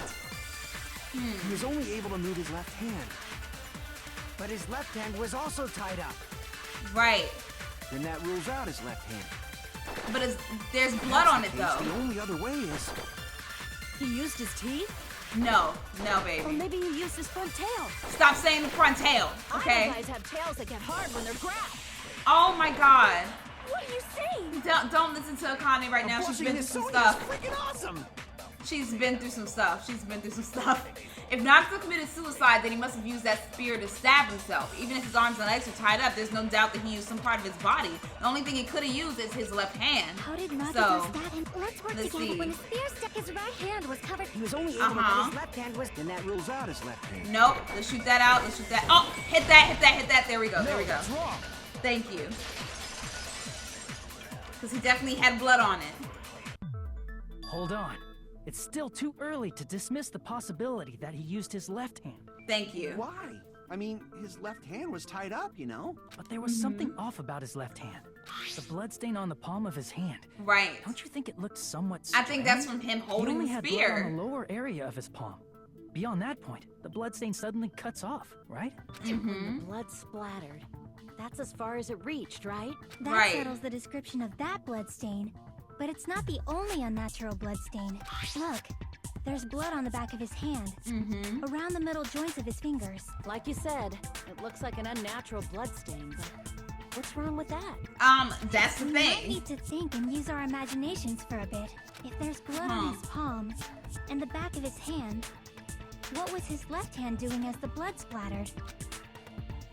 He was only able to move his left hand. But his left hand was also tied up. Right. Then that rules out his left hand. But there's blood on it, That's the though. case, the only other way is... He used his teeth? No, baby. Or maybe he used his front tail. Stop saying the front tail, okay? Idol guys have tails that get hard when they're grabbed. Oh my god. What are you saying? Don't listen to Akane right now. She's been through some stuff. Freaking awesome. She's been through some stuff. If Nagito committed suicide, then he must have used that spear to stab himself. Even if his arms and legs are tied up, there's no doubt that he used some part of his body. The only thing he could have used is his left hand. How did Nagito stab him? Let's work let's together. see. When the spear stuck, his right hand was covered. He was only able to get his left hand was. Then that rules out his left hand. Nope. Let's shoot that out. Let's shoot that. Oh, hit that. There we go. There we go. That's wrong. Thank you. Because he definitely had blood on it. Hold on. It's still too early to dismiss the possibility that he used his left hand. Thank you. Why? I mean, his left hand was tied up, you know? But there was something off about his left hand. The bloodstain on the palm of his hand. Right. Don't you think it looked somewhat I strange? think that's from him holding he only the had spear. blood on the lower area of his palm. Beyond that point, the bloodstain suddenly cuts off, right? When the blood splattered. That's as far as it reached, right? That Right. settles the description of that blood stain. But it's not the only unnatural blood stain. Look, there's blood on the back of his hand, around the middle joints of his fingers. Like you said, it looks like an unnatural blood stain, but what's wrong with that? That's the We might thing. need to think and use our imaginations for a bit. If there's blood on his palm and the back of his hand, what was his left hand doing as the blood splattered?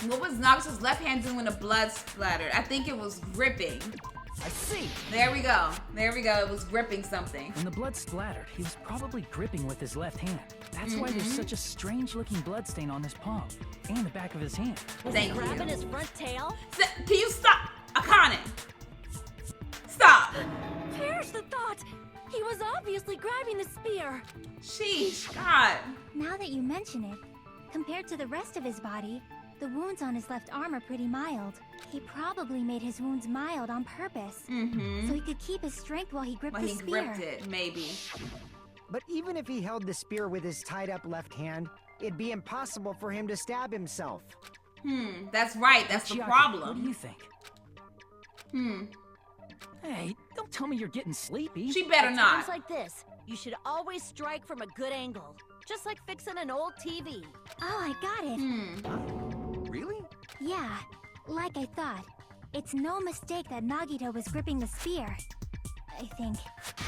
What was Nagito's left hand doing when the blood splattered? I think it was gripping. I see. There we go. It was gripping something. When the blood splattered, he was probably gripping with his left hand. That's why there's such a strange-looking bloodstain on his palm and the back of his hand. Was Thank he you. grabbing his front tail? Can you stop? Akane! Stop! Perish the thought! He was obviously grabbing the spear. Sheesh, God. Now that you mention it, compared to the rest of his body, the wounds on his left arm are pretty mild. He probably made his wounds mild on purpose, so he could keep his strength while he gripped When the he spear. gripped it, maybe. But even if he held the spear with his tied up left hand, it'd be impossible for him to stab himself. That's right. That's the Chiaki, problem. What do you think? Hey, don't tell me you're getting sleepy. She better At not. times like this, you should always strike from a good angle. Just like fixing an old TV. Oh, I got it. Really? Yeah, like I thought. It's no mistake that Nagito was gripping the spear. I think.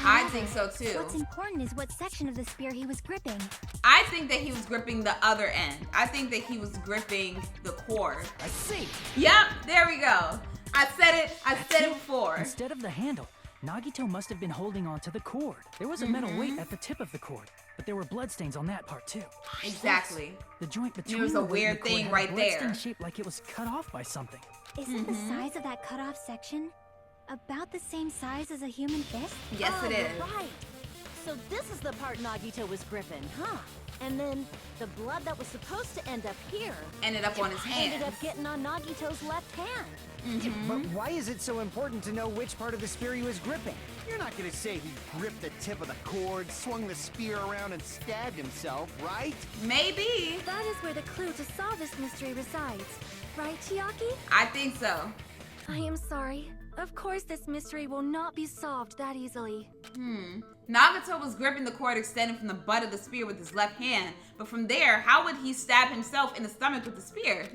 I However, think so too. What's important is what section of the spear he was gripping. I think that he was gripping the other end. I think that he was gripping the cord. I see. Yep, there we go. I said it before. Instead of the handle, Nagito must have been holding on to the cord. There was a metal weight at the tip of the cord, but there were bloodstains on that part too. Exactly. The joint between There's a the weight weird and the cord thing had right a bloodstain there. shaped like it was cut off by something. Isn't the size of that cut off section about the same size as a human fist? Yes, Oh, it is. you're right. So this is the part Nagito was gripping, huh? And then the blood that was supposed to end up here Ended up on his ended hand. up getting on Nagito's left hand. But why is it so important to know which part of the spear he was gripping? You're not gonna say he gripped the tip of the cord, swung the spear around, and stabbed himself, right? Maybe. That is where the clue to solve this mystery resides. Right, Chiaki? I think so. I am sorry. Of course this mystery will not be solved that easily. Nagito was gripping the cord extending from the butt of the spear with his left hand, but from there, how would he stab himself in the stomach with the spear?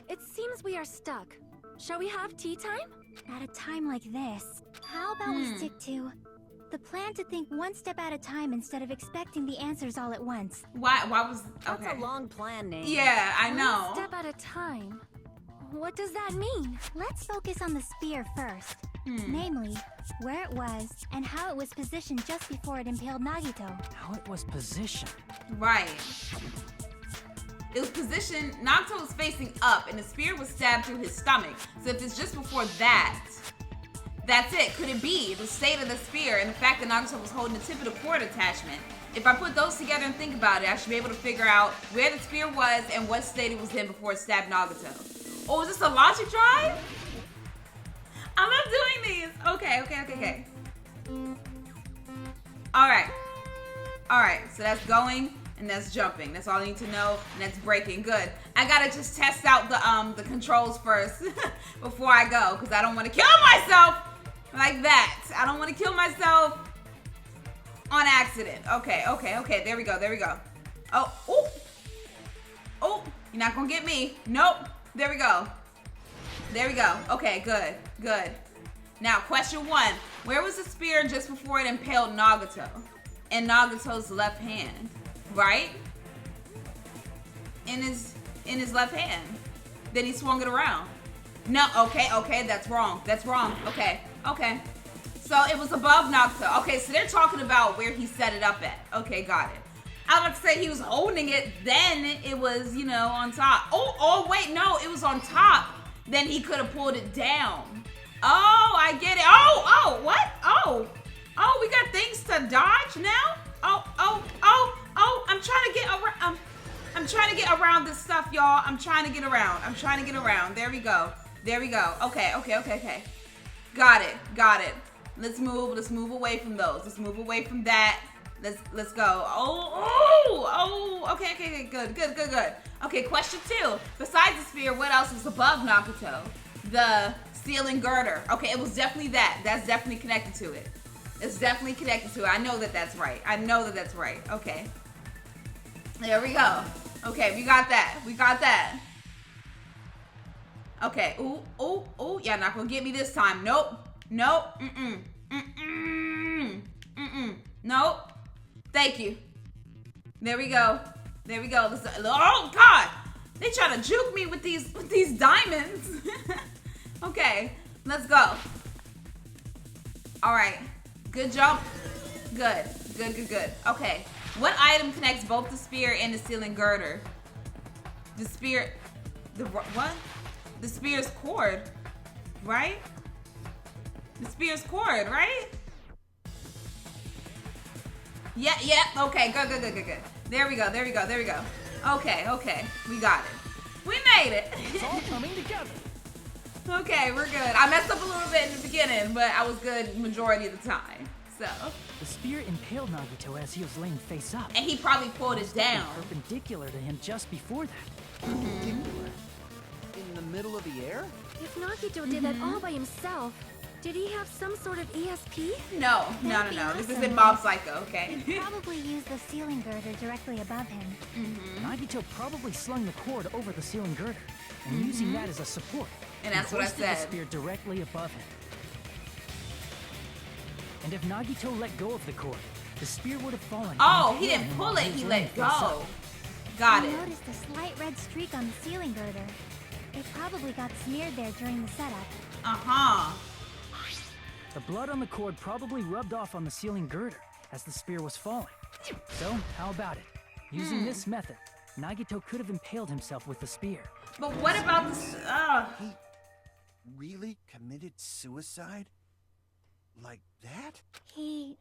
It seems we are stuck. Shall we have tea time? At a time like this, how about we stick to the plan to think one step at a time instead of expecting the answers all at once? Why was... That's Okay. a long plan, Nate. Yeah, I One know. step at a time. What does that mean? Let's focus on the spear first. Namely, where it was and how it was positioned just before it impaled Nagito. How it was positioned. Right. It was positioned, Nagito was facing up and the spear was stabbed through his stomach. So if it's just before that, that's it. Could it be the state of the spear and the fact that Nagito was holding the tip of the cord attachment? If I put those together and think about it, I should be able to figure out where the spear was and what state it was in before it stabbed Nagito. Oh, is this a logic drive? I love doing these. Okay. Alright, so that's going and that's jumping. That's all I need to know, and that's braking. Good. I gotta just test out the controls first before I go, because I don't want to kill myself like that. I don't want to kill myself On accident. Okay, okay, okay. There we go, there we go. Oh, ooh. Oh, you're not gonna get me. Nope. There we go. There we go. Okay, good, good. Now, question 1. Where was the spear just before it impaled Nagito? In Nagito's left hand, right? In his left hand. Then he swung it around. No, okay, okay, that's wrong. That's wrong. Okay, okay. So it was above Nagito. Okay, so they're talking about where he set it up at. Okay, got it. I was about to say he was holding it, then it was, you know, on top. Oh, wait, no, it was on top. Then he could have pulled it down. Oh, I get it. Oh, what? Oh, we got things to dodge now? Oh, I'm trying to get around. I'm trying to get around this stuff, y'all. I'm trying to get around. I'm trying to get around. There we go. There we go. Okay. Got it. Let's move away from those. Let's move away from that. Let's go. Okay, good. Okay, question 2. Besides the spear, what else was above Nagito? The ceiling girder. Okay, it was definitely that. That's definitely connected to it. It's definitely connected to it. I know that that's right. Okay. There we go. Okay, we got that. Okay. Ooh. Y'all not gonna get me this time. Nope. Nope. Thank you. There we go. Oh God! They try to juke me with these diamonds. Okay, let's go. All right. Good jump. Good. Okay. What item connects both the spear and the ceiling girder? The spear. What? The spear's cord, right? The spear's cord, right? Yeah. Okay, good. There we go. Okay, we got it. We made it. It's all coming together. Okay, we're good. I messed up a little bit in the beginning, but I was good majority of the time. So. The spear impaled Nagito as he was laying face up. And he probably pulled it down. Perpendicular to him just before that. Perpendicular? In the middle of the air? If Nagito did that all by himself, did he have some sort of ESP? No. This isn't Mob Psycho, okay? He probably used the ceiling girder directly above him. Nagito probably slung the cord over the ceiling girder and using that as a support. And that's what I said. The spear directly above him. And if Nagito let go of the cord, the spear would have fallen. Oh, he didn't pull it, he let go. Got it. I noticed a slight red streak on the ceiling girder. It probably got smeared there during the setup. The blood on the cord probably rubbed off on the ceiling girder as the spear was falling. So, how about it? Using this method, Nagito could have impaled himself with the spear. But what about this? He really committed suicide? Like that? He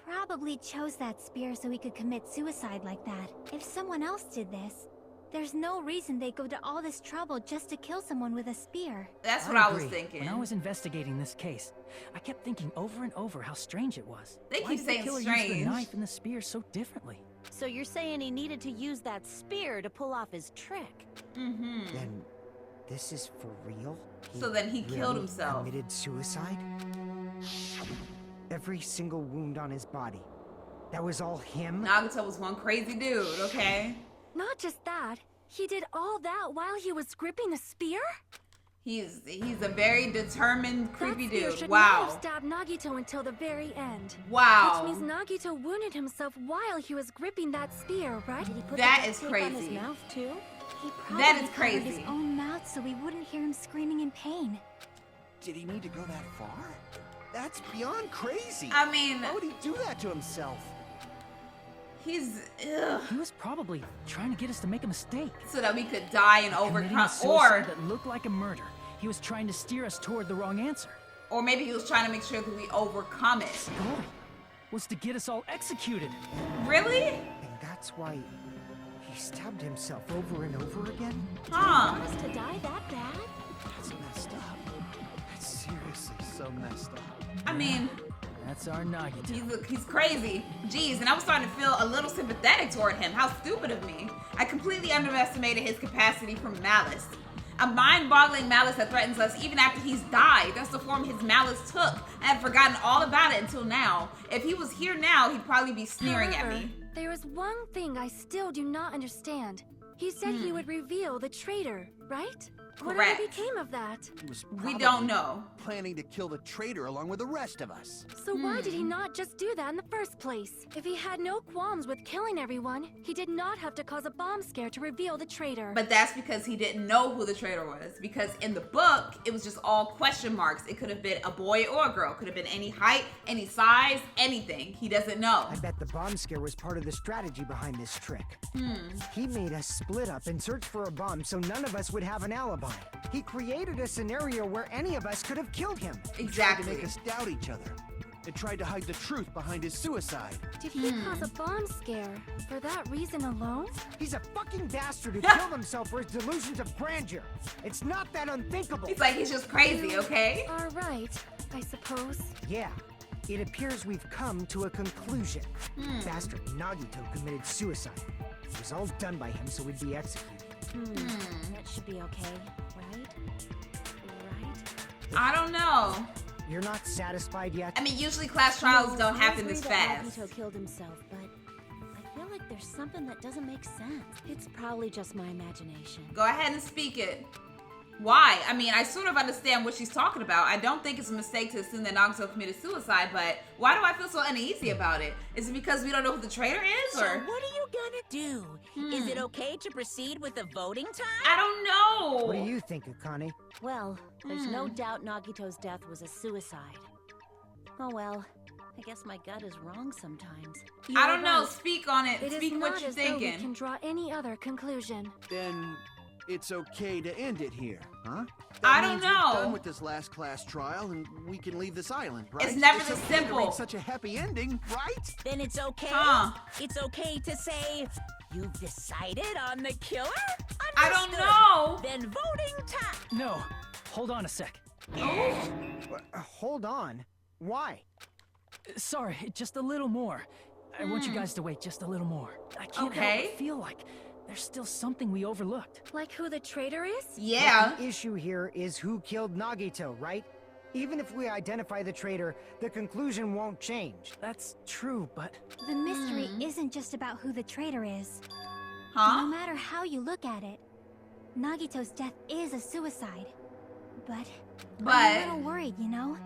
probably chose that spear so he could commit suicide like that. If someone else did this, there's no reason they go to all this trouble just to kill someone with a spear. That's what I was thinking. When I was investigating this case, I kept thinking over and over how strange it was. They keep saying strange. Why did the killer use the knife and the spear so differently? So you're saying he needed to use that spear to pull off his trick? Then this is for real? So then he killed himself. Committed suicide? Every single wound on his body. That was all him? Nagito was one crazy dude, okay? Not just that. He did all that while he was gripping the spear? He's a very determined, creepy that spear dude. Should Wow. not have stabbed Nagito until the very end. Wow. Which means Nagito wounded himself while he was gripping that spear, right? Did he put That the is tape crazy. on his mouth too? He probably That is covered crazy. his own mouth so we wouldn't hear him screaming in pain. Did he need to go that far? That's beyond crazy. I mean, Why would he do that to himself? he's He was probably trying to get us to make a mistake. so that we could die and Committing overcome, a suicide or that looked like a murder. He was trying to steer us toward the wrong answer. maybe he was trying to make sure that we overcome it. The goal was to get us all executed. Really? And that's why he stabbed himself over and over again? Huh? Want us to die that bad? That's messed up. That's seriously so messed up. I mean, That's our Nagito. he's crazy. Jeez, and I was starting to feel a little sympathetic toward him. How stupid of me. I completely underestimated his capacity for malice. A mind-boggling malice that threatens us even after he's died. That's the form his malice took. I had forgotten all about it until now. If he was here now, he'd probably be sneering at me. There is one thing I still do not understand. He said he would reveal the traitor, right? Correct. Whatever became of that? He was We don't know. planning to kill the traitor along with the rest of us. So why did he not just do that in the first place? If he had no qualms with killing everyone, he did not have to cause a bomb scare to reveal the traitor. But that's because he didn't know who the traitor was. Because in the book, it was just all question marks. It could have been a boy or a girl. Could have been any height, any size, anything. He doesn't know. I bet the bomb scare was part of the strategy behind this trick. He made us split up and search for a bomb so none of us would have an alibi. He created a scenario where any of us could have killed him. Exactly. To make us doubt each other. And tried to hide the truth behind his suicide. Did he cause a bomb scare for that reason alone? He's a fucking bastard who killed himself for his delusions of grandeur. It's not that unthinkable. He's like, he's just crazy, okay? All right, I suppose. Yeah. It appears we've come to a conclusion. Bastard Nagito committed suicide. It was all done by him so we'd be executed. That should be okay, right? I don't know. You're not satisfied yet? I mean, usually class trials don't happen this that fast. Nagito killed himself, but I feel like there's something that doesn't make sense. It's probably just my imagination. Go ahead and speak it. Why? I mean, I sort of understand what she's talking about. I don't think it's a mistake to assume that Nagito committed suicide, but why do I feel so uneasy about it? Is it because we don't know who the traitor is, So or? what are you gonna do? Is it okay to proceed with the voting time? I don't know. What do you think, Akane? Well, there's no doubt Nagito's death was a suicide. Oh well, I guess my gut is wrong sometimes. I don't know. Speak on it. It is Speak not what you're as though we thinking. can draw any other conclusion. Then it's okay to end it here, huh? I That don't means know. We're done with this last class trial, and we can leave this island, right? It's never It's this okay to simple. reach such a happy ending, right? Then it's okay. Huh. It's okay to say you've decided on the killer? I don't Understood. know. Then voting time. No, hold on a sec. Hold on. Why? Sorry, just a little more. I want you guys to wait just a little more. I can't Okay. help but feel like there's still something we overlooked. Like who the traitor is? Yeah. The issue here is who killed Nagito, right? Even if we identify the traitor, the conclusion won't change. That's true, but The mystery isn't just about who the traitor is. No Huh? matter how you look at it, Nagito's death is a suicide. But I'm a little worried, you know?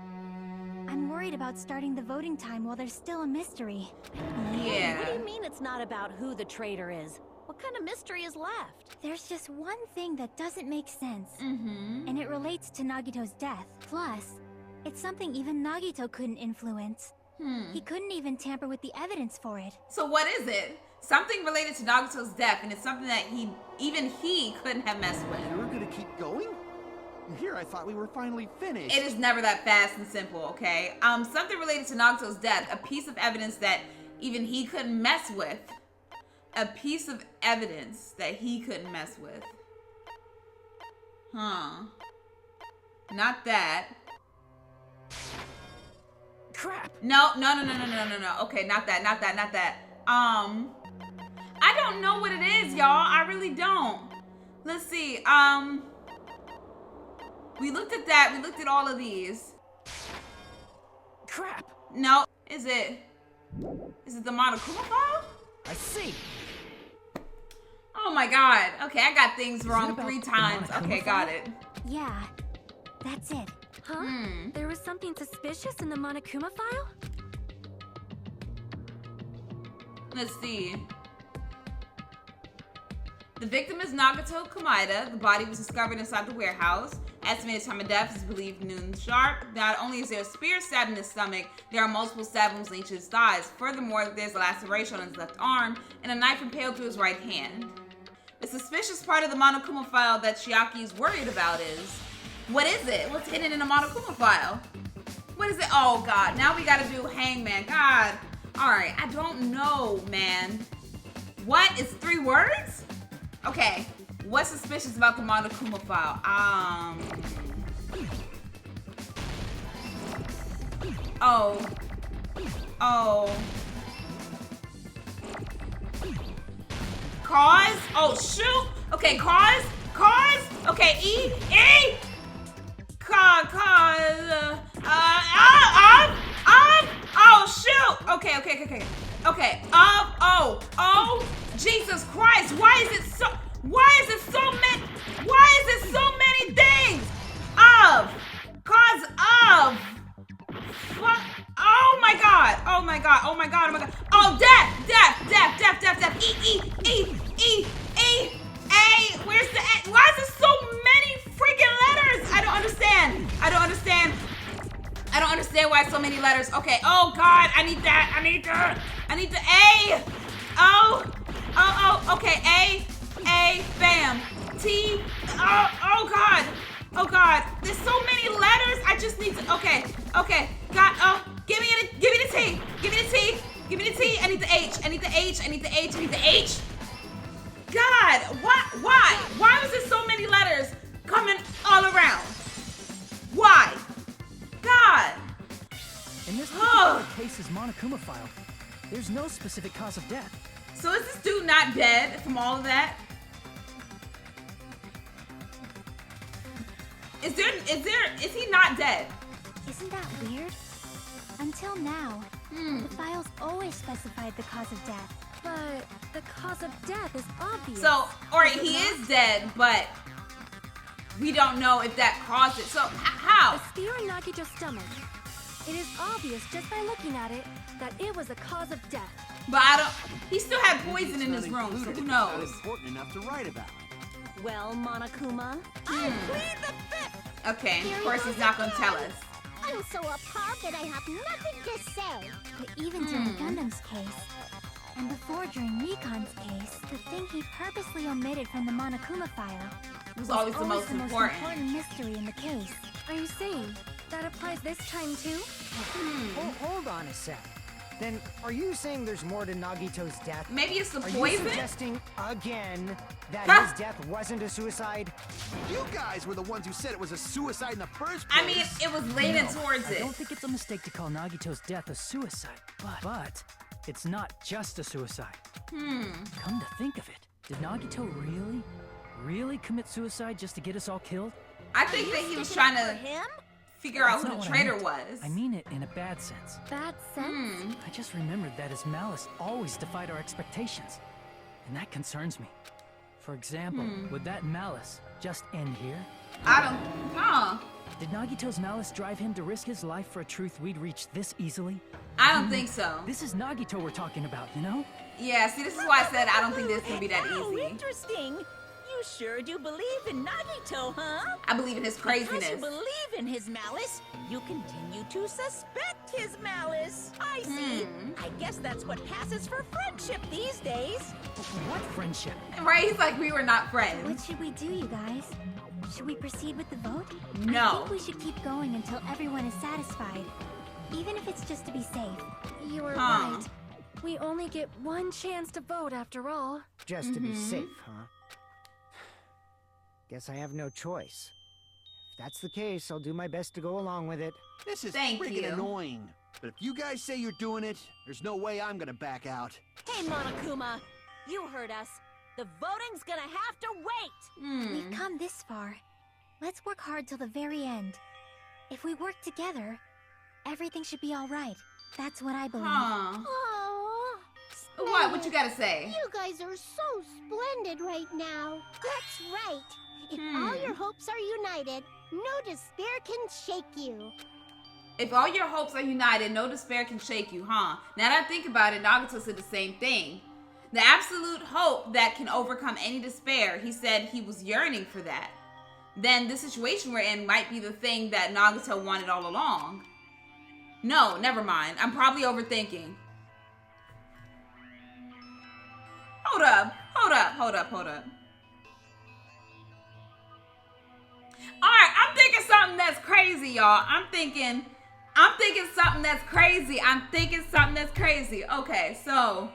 I'm worried about starting the voting time while there's still a mystery. What do Yeah. you mean it's not about who the traitor is? What kind of mystery is left? There's just one thing that doesn't make sense. Mm-hmm. And it relates to Nagito's death. Plus, it's something even Nagito couldn't influence. He couldn't even tamper with the evidence for it. So what is it? Something related to Nagito's death, and it's something that even he couldn't have messed with. We're gonna keep going? Here, I thought we were finally finished. It is never that fast and simple, okay? Something related to Nagito's death, a piece of evidence that even he couldn't mess with. A piece of evidence that he couldn't mess with. Huh. Not that. crap! No. Okay, not that. I don't know what it is, y'all. I really don't. Let's see. We looked at that. We looked at all of these. Crap! No. Is it the Monokuma file? I see. Oh my god. Okay, I got things it wrong about 3 the times. Monokuma Okay, file? got it. Yeah, that's it. Huh? There was something suspicious in the Monokuma file? Let's see. The victim is Nagito Komaeda. The body was discovered inside the warehouse. Estimated time of death is believed noon sharp. Not only is there a spear stabbed in his stomach, there are multiple stab wounds in each of his thighs. Furthermore, there's a laceration on his left arm and a knife impaled through his right hand. The suspicious part of the Monokuma file that Chiaki is worried about is, what is it? What's hidden in the Monokuma file? What is it? Oh god, now we gotta do Hangman. God. Alright, I don't know, man. What? It's 3 words? Okay. What's suspicious about the Monokuma file? Oh. Cause? Oh, shoot. Okay, cause? Okay, E. Oh shoot. Okay. Oh, Jesus Christ. Why is it so many things? Cause of. Fuck. Oh my god. Oh, death. A. Where's the A? Why is there so many freaking letters? I don't understand why so many letters. Okay. Oh god, I need that. I need the A. Oh, okay. A, bam. T. Oh god. There's so many letters. I just need to. Okay. God. Oh, give me the T. I need the H. God, why was there so many letters coming all around? Why? God. In this particular case's Monokuma file, there's no specific cause of death. So is this dude not dead from all of that? Is he not dead? Isn't that weird? Until now, the files always specified the cause of death. But the cause of death is obvious. So, or he is dead, but we don't know if that caused it. So, how? A spear in Nagito's stomach. It is obvious just by looking at it that it was a cause of death. But he still had poison in his room, so who knows? Not important enough to write about. Well, Monokuma, I plead the fifth. Okay, of course he's not gonna tell us. I'm so appalled that I have nothing to say. But even during Gundam's case, and before during Mikan's case, the thing he purposely omitted from the Monokuma file was always the most important mystery in the case. Are you saying that applies this time too? Hold on a sec. Then, are you saying there's more to Nagito's death? Maybe it's the Are poison? you suggesting again that his death wasn't a suicide? You guys were the ones who said it was a suicide in the first place. I mean, it was leaning towards I it. don't think it's a mistake to call Nagito's death a suicide, but it's not just a suicide. Come to think of it, did Nagito really commit suicide just to get us all killed? I think that he was trying to figure out That's who not the what I traitor meant. was. I mean it in a bad sense. Bad sense? I just remembered that his malice always defied our expectations, and that concerns me. For example, would that malice just end here? Did Nagito's malice drive him to risk his life for a truth we'd reach this easily? I don't think so. This is Nagito we're talking about, you know? Yeah, see, this is why I said I don't think this can be that Oh, easy. interesting. You sure do believe in Nagito, huh? I believe in his Because craziness. you believe in his malice, you continue to suspect his malice. I see. I guess that's what passes for friendship these days. What friendship? Right? He's like, we were not friends. What should we do, you guys? Should we proceed with the vote? No. I think we should keep going until everyone is satisfied. Even if it's just to be safe. You are right. We only get one chance to vote after all. Just to be safe, huh? Guess I have no choice. If that's the case, I'll do my best to go along with it. This is Thank freaking you. annoying. But if you guys say you're doing it, there's no way I'm gonna back out. Hey, Monokuma, you heard us. The voting's gonna have to wait. We've come this far. Let's work hard till the very end. If we work together, everything should be all right. That's what I believe. Huh. Aw, What you gotta say? you guys are so splendid right now. That's right. If all your hopes are united, no despair can shake you. If all your hopes are united, no despair can shake you, huh? Now that I think about it, Nagito said the same thing. The absolute hope that can overcome any despair, he said he was yearning for that. Then the situation we're in might be the thing that Nagito wanted all along. No, never mind. I'm probably overthinking. Hold up. Alright, I'm thinking something that's crazy, y'all. I'm thinking something that's crazy. Okay, so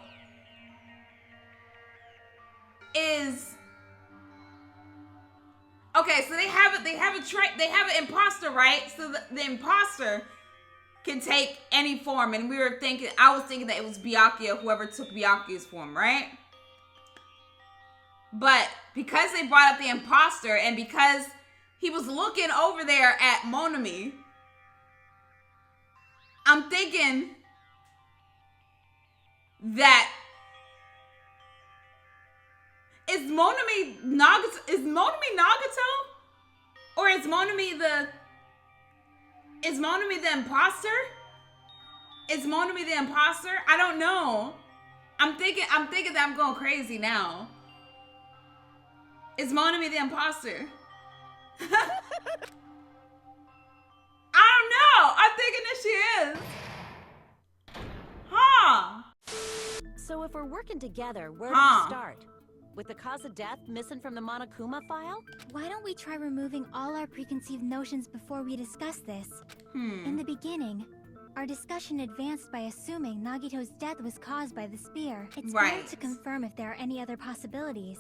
so they have an imposter, right? So the imposter can take any form, and I was thinking that it was Byakuya, whoever took Byakuya's form, right? But because they brought up the imposter and because he was looking over there at Monami, I'm thinking that is Monami Nagito? Or is Monami the imposter? Is Monami the imposter? I don't know. I'm thinking that I'm going crazy now. Is Monami the imposter? I don't know. I'm thinking that she is. Huh. So if we're working together, where do we start? With the cause of death missing from the Monokuma file? Why don't we try removing all our preconceived notions before we discuss this? In the beginning, our discussion advanced by assuming Nagito's death was caused by the spear. It's better to confirm if there are any other possibilities.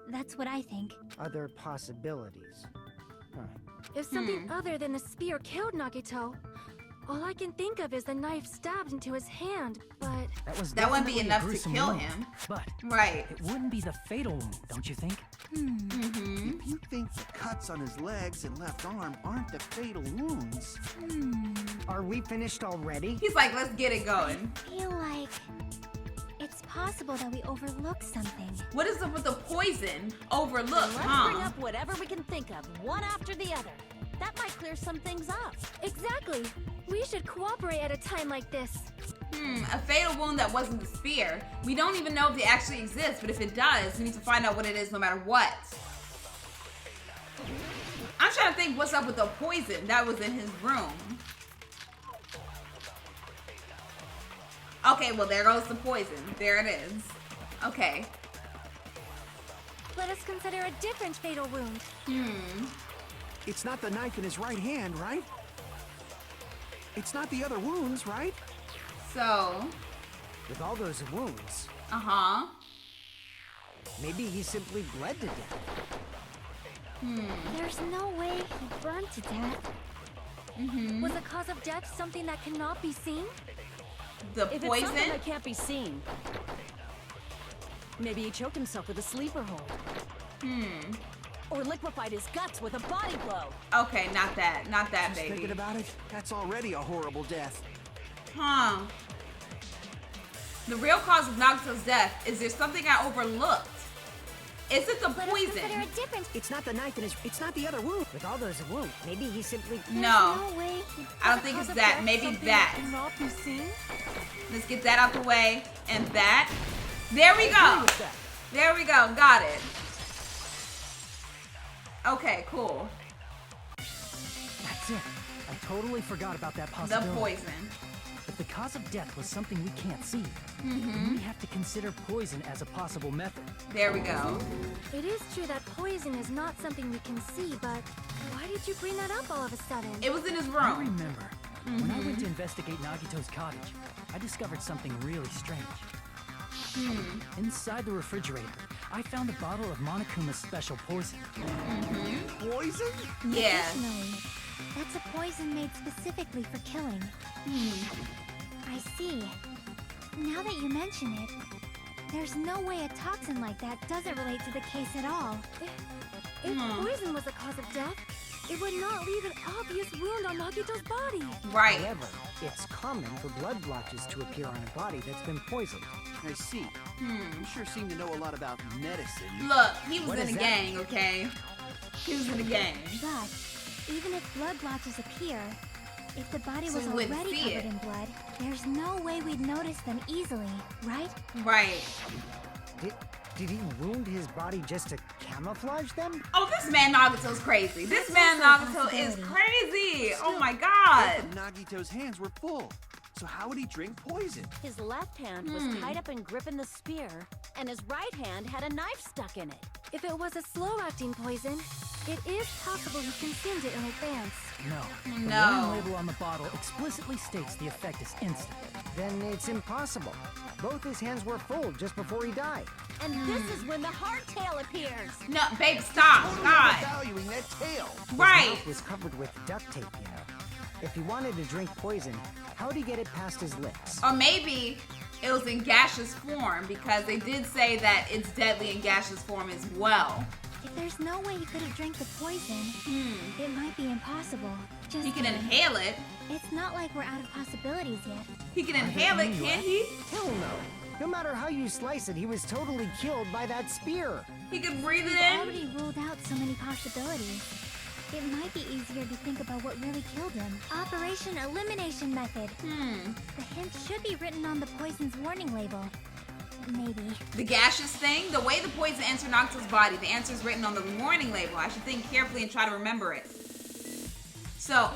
That's what I think. Other possibilities. Huh. If something other than the spear killed Nagito, all I can think of is the knife stabbed into his hand, but... That wouldn't be enough to kill him. But it wouldn't be the fatal wound, don't you think? If you think the cuts on his legs and left arm aren't the fatal wounds... Are we finished already? He's like, let's get it going. I feel like it's possible that we overlooked something. What is up with the poison? Overlooked, Let's bring up whatever we can think of, one after the other. That might clear some things up. Exactly. We should cooperate at a time like this. A fatal wound that wasn't the spear. We don't even know if it actually exists, but if it does, we need to find out what it is no matter what. I'm trying to think what's up with the poison that was in his room. Okay, well, there goes the poison. There it is. Okay. Let us consider a different fatal wound. It's not the knife in his right hand, right? It's not the other wounds, right? So... With all those wounds... Maybe he simply bled to death. There's no way he burned to death. Was the cause of death something that cannot be seen? The if poison? It's something that can't be seen. Maybe he choked himself with a sleeper hold. Or liquefied his guts with a body blow. Okay, not that. Not that, Just baby. thinking about it, that's already a horrible death. The real cause of Nagito's death, is there something I overlooked? Is it the poison? It's not the knife in his... It's not the other wound. With all those wounds, maybe he simply... No. I don't think it's that. Maybe that. Cannot be seen? Let's get that out the way. And that. There we go. There we go. Got it. Okay, cool. That's it. I totally forgot about that possibility. The poison. If the cause of death was something we can't see, then we have to consider poison as a possible method. There we go. It is true that poison is not something we can see, but why did you bring that up all of a sudden? It was in his room. I remember. When I went to investigate Nagito's cottage, I discovered something really strange. Inside the refrigerator, I found a bottle of Monokuma's special poison. Poison? Yeah. Additionally, that's a poison made specifically for killing. I see. Now that you mention it, there's no way a toxin like that doesn't relate to the case at all. If poison was the cause of death, it would not leave an obvious wound on Nagito's body. Right. However, it's common for blood blotches to appear on a body that's been poisoned. I see. You sure seem to know a lot about medicine. Look, he was What in is a that? gang, okay? He was in a gang. But even if blood blotches appear, if the body So was we wouldn't already see covered it. in blood, there's no way we'd notice them easily, right? Right. Did he wound his body just to camouflage them? Oh, this man Nagito's crazy. This man Nagito is crazy. Oh my god. Both of Nagito's hands were full. So how would he drink poison? His left hand was tied up and gripping the spear, and his right hand had a knife stuck in it. If it was a slow-acting poison, it is possible he consumed it in advance. No. The No. warning label on the bottle explicitly states the effect is instant. Then it's impossible. Both his hands were full just before he died. And this is when the hardtail appears. No, babe, stop. Totally God. overvaluing that tail. Right. His mouth was covered with duct tape, you know. If he wanted to drink poison, how'd he get it past his lips? Or maybe it was in gaseous form because they did say that it's deadly in gaseous form as well. If there's no way he could have drank the poison, it might be impossible. Just he can inhale it. It's not like we're out of possibilities yet. He can inhale it, can't he? Hell no. No matter how you slice it, he was totally killed by that spear. He could breathe it We've in. already ruled out so many possibilities. It might be easier to think about what really killed him. Operation Elimination Method. The hint should be written on the poison's warning label. Maybe. The gaseous thing? The way the poison entered Nagito's body, the answer is written on the warning label. I should think carefully and try to remember it. So,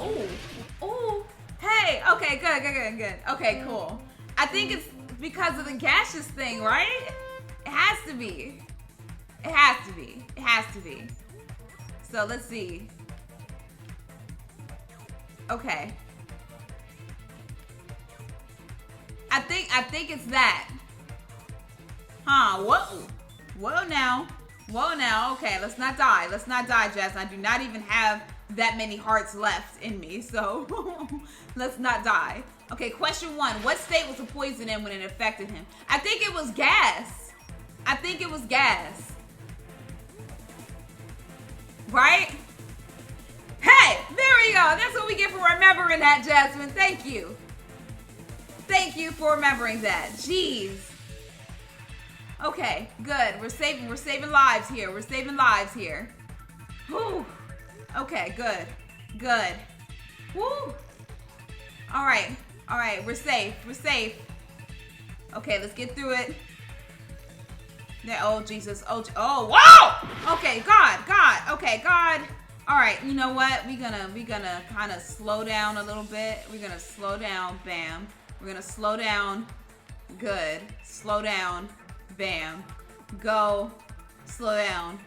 ooh, hey, okay, good. Okay, cool. I think it's because of the gaseous thing, right? It has to be. It has to be. So, let's see. Okay. I think it's that. Huh, whoa now. Okay, let's not die, Jazz. I do not even have that many hearts left in me, so let's not die. Okay, question 1. What state was the poison in when it affected him? I think it was gas. Right? Hey, there we go. That's what we get for remembering that, Jasmine. Thank you. Thank you for remembering that. Jeez. Okay, good. We're saving lives here. Whew. Okay, good. Woo. All right. We're safe. Okay, let's get through it. There. Oh Jesus. Oh. Whoa. Okay, God. Okay, God. All right. You know what? We're gonna kind of slow down a little bit. We're gonna slow down. Bam. We're gonna slow down. Good. Slow down. Bam. Go. Slow down.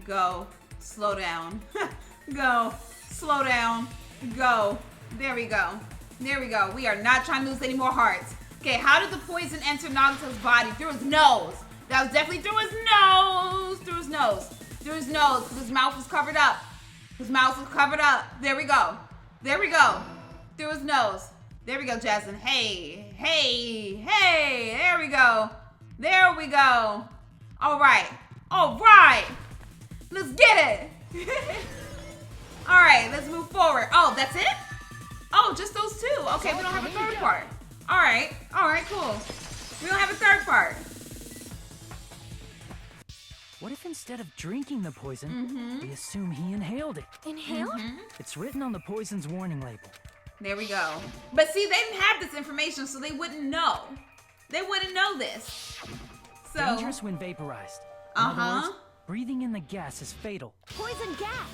Go. Slow down. Go. Slow down. Go. There we go. We are not trying to lose any more hearts. Okay, how did the poison enter Nagito's body? Through his nose. That was definitely through his nose. Through his nose. Because his mouth was covered up. There we go. Through his nose. There we go, Jasmine. Hey. There we go. All right. Let's get it. All right, let's move forward. Oh, that's it? Oh, just those two. Okay, we don't have a third part. All right, cool. We don't have a third part. What if instead of drinking the poison, we assume he inhaled it? Inhaled? It's written on the poison's warning label. There we go. But see, they didn't have this information, so they wouldn't know. They wouldn't know this. So dangerous when vaporized. In other words, breathing in the gas is fatal. Poison gas!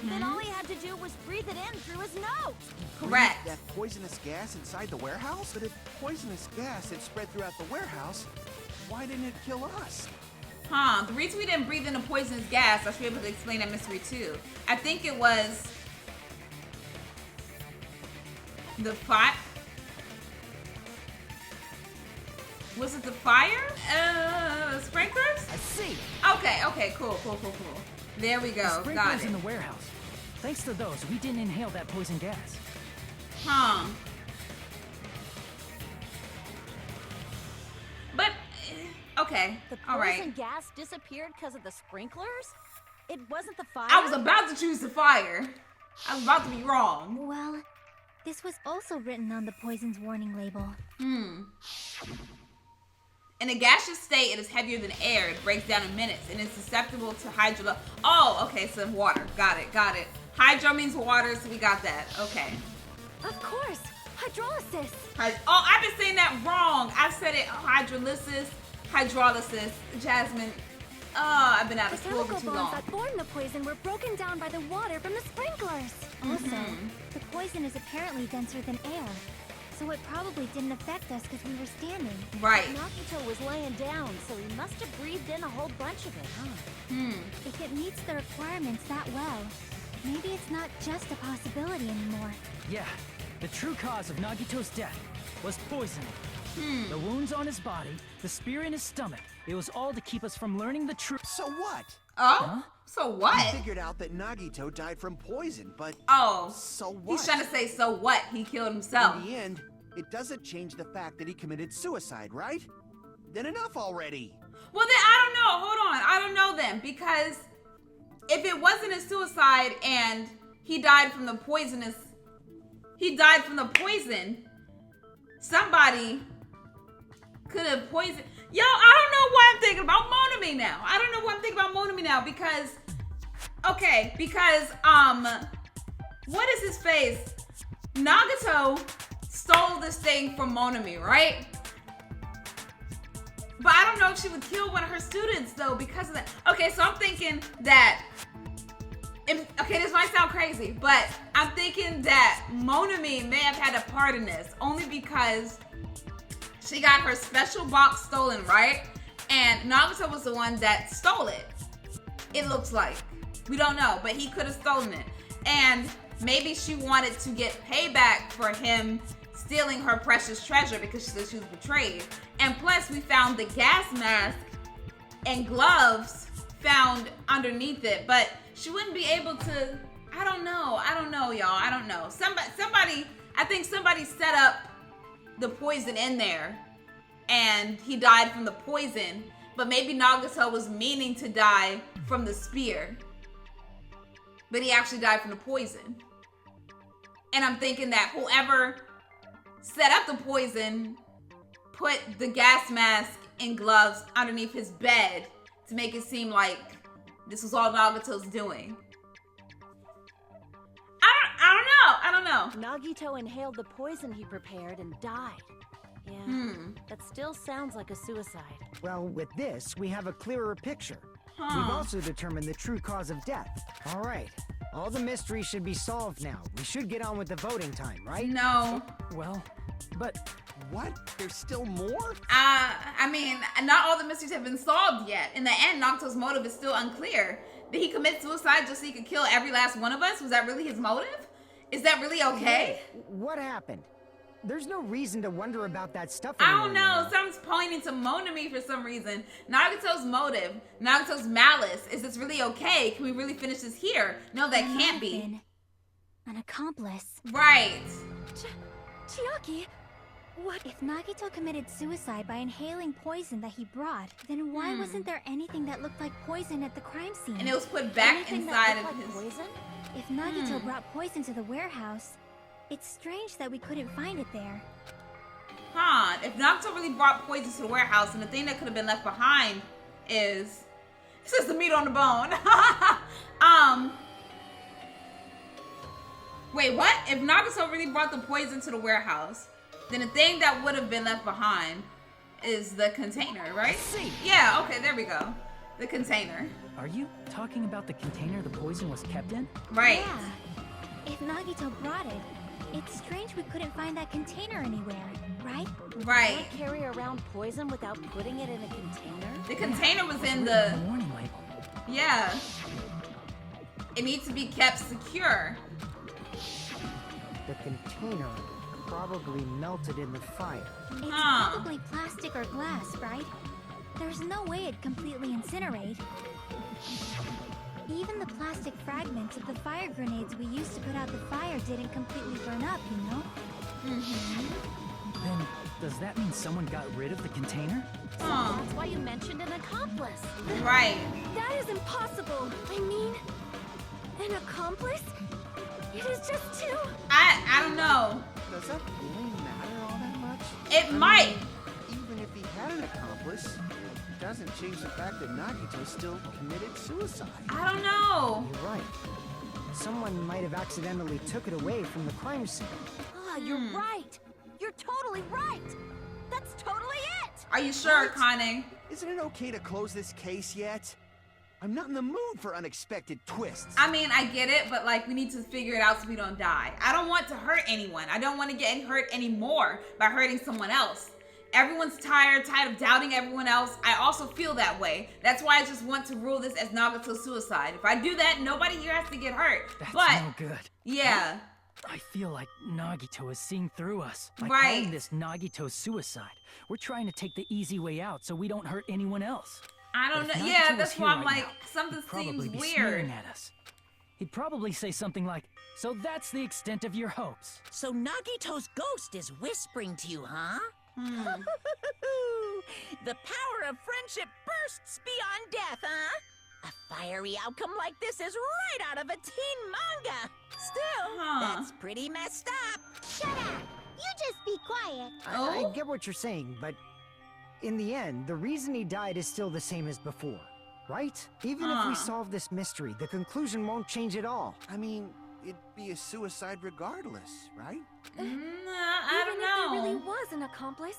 Then all he had to do was breathe it in through his nose. Correct. That poisonous gas inside the warehouse? But if poisonous gas had spread throughout the warehouse, why didn't it kill us? The reason we didn't breathe in the poisonous gas, I should be able to explain that mystery too. I think it was the fire. Was it the fire? Sprinklers? I see. Okay, cool. There we go. The sprinklers Got it. in the warehouse. Thanks to those, we didn't inhale that poison gas. But okay. The All right. poison gas disappeared because of the sprinklers? It wasn't the fire? I was about to choose the fire. I was about to be wrong. Well, this was also written on the poison's warning label. In a gaseous state, it is heavier than air. It breaks down in minutes and is susceptible to hydro. Oh, okay, so water. Got it. Hydro means water, so we got that. Okay. Of course. Hydrolysis. I've been saying that wrong. I said it hydrolysis. Jasmine. I've been out of school for The too chemical long. bonds that formed the poison were broken down by the water from the sprinklers. Also, the poison is apparently denser than air, so it probably didn't affect us because we were standing. Right. Nagito was laying down, so he must have breathed in a whole bunch of it, huh? If it meets the requirements that well, maybe it's not just a possibility anymore. Yeah, the true cause of Nagito's death was poisoning. The wounds on his body, the spear in his stomach, it was all to keep us from learning the truth. So what? So what? We figured out that Nagito died from poison, but Oh. so what? He's trying to say, so what? He killed himself. In the end, it doesn't change the fact that he committed suicide, right? Then enough already. Well, then I don't know. Hold on. I don't know then, because if it wasn't a suicide and he died from the poison, somebody could have poisoned. Yo, I don't know why I'm thinking about Monami now. Because, okay, what is his face? Nagito stole this thing from Monami, right? But I don't know if she would kill one of her students, though, because of that. Okay, so I'm thinking that... Okay, this might sound crazy, but I'm thinking that Monami may have had a part in this, only because she got her special box stolen, right? And Nagito was the one that stole it. It looks like. We don't know, but he could have stolen it. And maybe she wanted to get payback for him stealing her precious treasure because she said she was betrayed. And plus, we found the gas mask and gloves found underneath it, but she wouldn't be able to. I don't know, y'all. I don't know. I think somebody set up the poison in there, and he died from the poison. But maybe Nagito was meaning to die from the spear, but he actually died from the poison. And I'm thinking that whoever set up the poison put the gas mask and gloves underneath his bed to make it seem like this was all Nagito's doing. I don't know. Nagito inhaled the poison he prepared and died. Yeah, that still sounds like a suicide. Well, with this, we have a clearer picture. We've also determined the true cause of death. All right. All the mysteries should be solved now. We should get on with the voting time, right? No. Well, but... What? There's still more? I mean, not all the mysteries have been solved yet. In the end, Nagito's motive is still unclear. Did he commit suicide just so he could kill every last one of us? Was that really his motive? Is that really okay? Hey, what happened? There's no reason to wonder about that stuff I anymore. don't know. Something's pointing to Monami for some reason. Nagito's motive, Nagito's malice. Is this really okay? Can we really finish this here? No, that can't be. An accomplice. Right. Chiaki, what? If Nagito committed suicide by inhaling poison that he brought, then why wasn't there anything that looked like poison at the crime scene? And it was put back Anything inside that of looked his... like poison? If Nagito brought poison to the warehouse, it's strange that we couldn't find it there. If Nagito really brought poison to the warehouse, and the thing that could have been left behind is... This is the meat on the bone. Wait, what? If Nagito really brought the poison to the warehouse, then the thing that would have been left behind is the container, right? Yeah, okay, there we go. The container. Are you talking about the container the poison was kept in? Right. Yeah. If Nagito brought it, it's strange we couldn't find that container anywhere, right? Right. Can't carry around poison without putting it in a container? The container was in the... warning label. Yeah. It needs to be kept secure. The container probably melted in the fire. It's probably plastic or glass, right? There's no way it'd completely incinerate. Even the plastic fragments of the fire grenades we used to put out the fire didn't completely burn up, you know? Then, does that mean someone got rid of the container? That's why you mentioned an accomplice. Right. That is impossible. I mean, an accomplice? It is just two. I don't know. Does that really matter all that much? It might. Even if he had an accomplice, it doesn't change the fact that Nagito still committed suicide. I don't know. You're right. Someone might have accidentally took it away from the crime scene. You're right. You're totally right. That's totally it. Are you sure, Kane? Isn't it okay to close this case yet? I'm not in the mood for unexpected twists. I mean, I get it, but like, we need to figure it out so we don't die. I don't want to hurt anyone. I don't want to get hurt anymore by hurting someone else. Everyone's tired of doubting everyone else. I also feel that way. That's why I just want to rule this as Nagito's suicide. If I do that, nobody here has to get hurt. That's but no good. Yeah. I feel like Nagito is seeing through us. By Right. calling this Nagito's suicide, we're trying to take the easy way out so we don't hurt anyone else. I don't But if know. Nagito Yeah, was that's here why I'm right like, now, something he'd probably seems be weird. sneering at us. He'd probably say something like, "So that's the extent of your hopes." So Nagito's ghost is whispering to you, huh? The power of friendship bursts beyond death, huh? A fiery outcome like this is right out of a teen manga. Still, that's pretty messed up. Shut up! You just be quiet. I get what you're saying, but in the end, the reason he died is still the same as before, right? Even if we solve this mystery, the conclusion won't change at all. I mean, it'd be a suicide regardless, right? I don't Even know. if there really was an accomplice,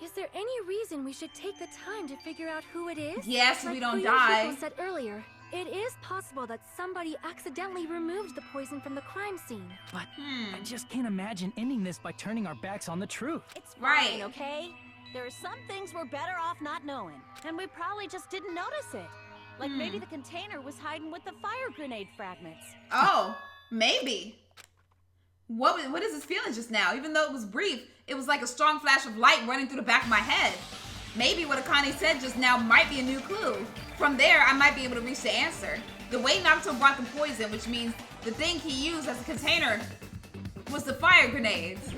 is there any reason we should take the time to figure out who it is? Yes, like we don't Fuyuhiko die. said earlier, it is possible that somebody accidentally removed the poison from the crime scene. But I just can't imagine ending this by turning our backs on the truth. It's Right. fine, okay? There are some things we're better off not knowing. And we probably just didn't notice it. Like maybe the container was hiding with the fire grenade fragments. Oh, maybe. What is this feeling just now? Even though it was brief, it was like a strong flash of light running through the back of my head. Maybe what Akane said just now might be a new clue. From there, I might be able to reach the answer. The way Nagito brought the poison, which means the thing he used as a container was the fire grenades.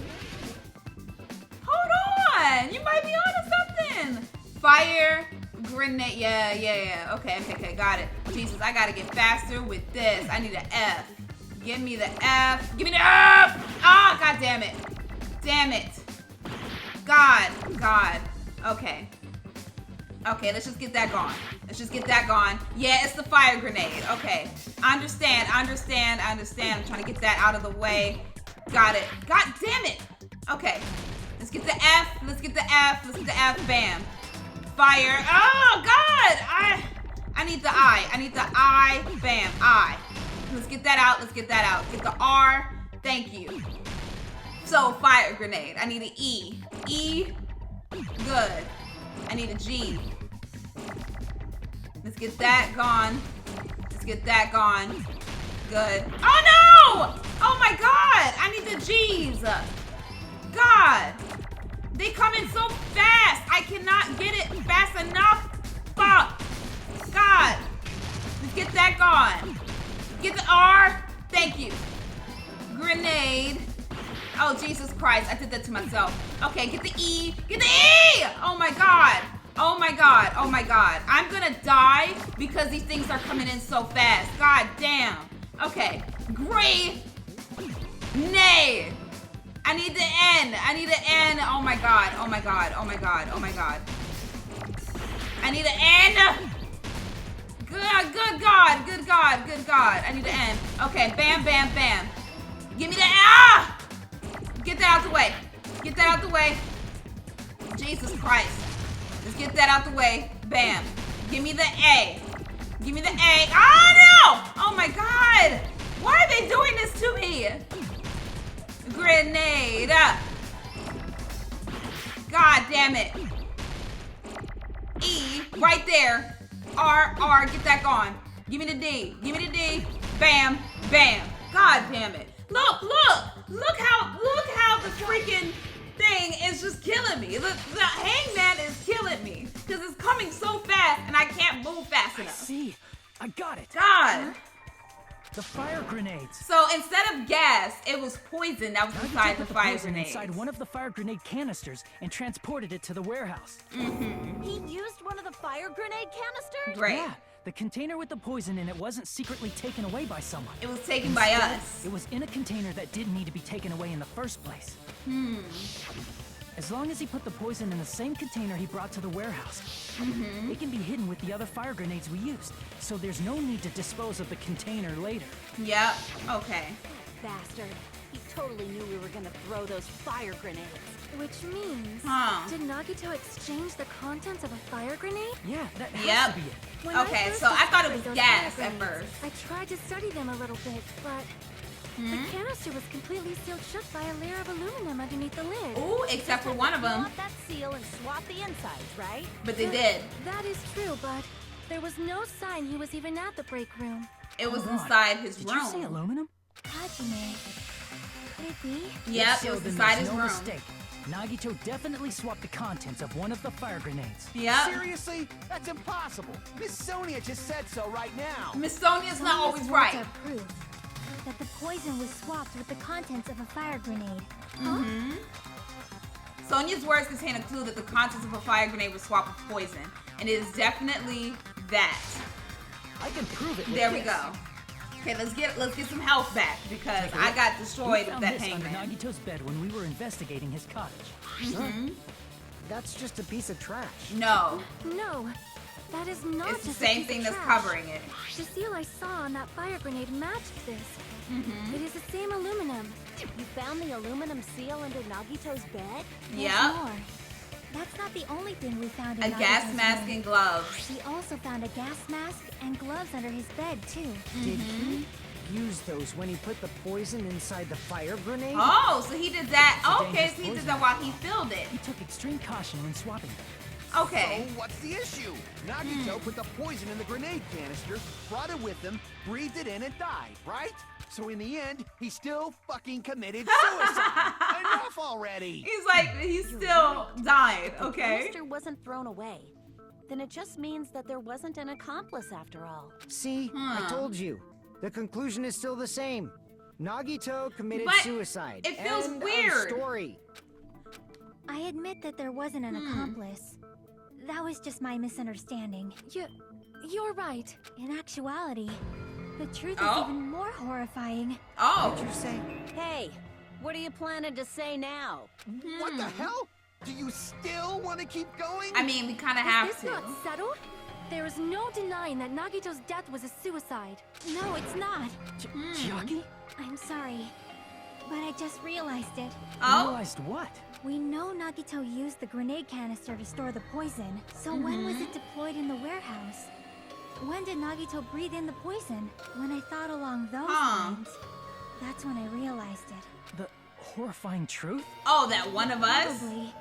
Hold on! You might be onto something! Fire grenade. Yeah. Okay, got it. Jesus, I gotta get faster with this. I need an F. Give me the F. Give me the F! Ah, god damn it. Damn it. God. Okay, let's just get that gone. Yeah, it's the fire grenade. Okay. I understand. I'm trying to get that out of the way. Got it. God damn it. Okay. Let's get the F. Bam. Fire. Oh, God. I need the I. Bam. I. Let's get that out. Get the R. Thank you. So, fire grenade. I need an E. E. Good. I need a G. Let's get that gone. Good. Oh, no! Oh, my God. I need the G's. God. They come in so fast. I cannot get it fast enough. Fuck. God. Let's get that gone. Get the R. Thank you. Grenade. Oh, Jesus Christ. I did that to myself. Okay, get the E. Oh, my God. I'm gonna die because these things are coming in so fast. God damn. Okay. Gray. Nay. I need the N. Oh, my God. I need an N. Good God. I need an N. Okay, bam. Give me the A. Get that out the way. Jesus Christ. Let's get that out the way. Bam. Give me the A. Oh, no! Oh, my God. Why are they doing this to me? Grenade. God damn it. E. Right there. R. Get that gone. Give me the D. Bam. God damn it. Look how the freaking thing is just killing me. The hangman is killing me because it's coming so fast and I can't move fast enough. See, I got it. God. The fire grenades. So instead of gas, it was poison that was inside the fire grenade. Inside one of the fire grenade canisters and transported it to the warehouse. He used one of the fire grenade canisters? Great. Yeah, the container with the poison in it wasn't secretly taken away by someone. It was taken by us. It was in a container that didn't need to be taken away in the first place. As long as he put the poison in the same container he brought to the warehouse, it can be hidden with the other fire grenades we used, so there's no need to dispose of the container later. Yep. Okay. Bastard. He totally knew we were gonna throw those fire grenades. Which means, did Nagito exchange the contents of a fire grenade? Yeah, that has to be it. When Okay, first so I thought it was discovered those gas fire at grenades, first. I tried to study them a little bit, but the canister was completely sealed shut by a layer of aluminum underneath the lid. Ooh, except for one of Peel them. off that seal and swap the insides, right? But they did. That is true, but there was no sign he was even at the break room. It was Hold on. inside his Did room. you say aluminum? Hajime. Could it be? Yep, If so, it was then inside there's his no room. mistake. Nagito definitely swapped the contents of one of the fire grenades. Yeah. Seriously? That's impossible. Miss Sonia just said so right now. Miss Sonia's not always Sonia's right. words are proof that the poison was swapped with the contents of a fire grenade. Mm-hmm. Sonia's words contain a clue that the contents of a fire grenade was swapped with poison, and it is definitely that. I can prove it. There we go. Okay, let's get some health back because I got destroyed We with found that this under hangman. Nagito's bed when we were investigating his cottage. Mm-hmm. That's just a piece of trash. No, No, that is not it's the just a same piece thing of that's trash. covering it. The seal I saw on that fire grenade matched this. Mm-hmm. It is the same aluminum. You found the aluminum seal under Nagito's bed? There's Yep. more. That's not the only thing we found in A gas Nagito's mask room. and gloves. We also found a gas mask and gloves under his bed, too. Did he use those when he put the poison inside the fire grenade? Oh, so he did that. It's a Okay, dangerous so he did poison. that while he filled it. He took extreme caution when swapping them. Okay. So what's the issue? Nagito put the poison in the grenade canister, brought it with him, breathed it in, and died, right? So in the end, he still fucking committed suicide. Enough already. He's like, he still died. The Okay. canister wasn't thrown away. Then it just means that there wasn't an accomplice after all. See, I told you. The conclusion is still the same. Nagito committed But suicide. it feels End of weird. Story. I admit that there wasn't an accomplice. That was just my misunderstanding. You're right. In actuality, the truth Oh. is even more horrifying. Oh. What'd you say? Hey, what are you planning to say now? What the hell? Do you still want to keep going? I mean, we kind of Is have this to. not settled? There is no denying that Nagito's death was a suicide. No, it's not. Chiaki? I'm sorry, but I just realized it. Oh. Realized what? We know Nagito used the grenade canister to store the poison. So when was it deployed in the warehouse? When did Nagito breathe in the poison? When I thought along those lines, that's when I realized it. The horrifying truth? Oh, that one of us? Probably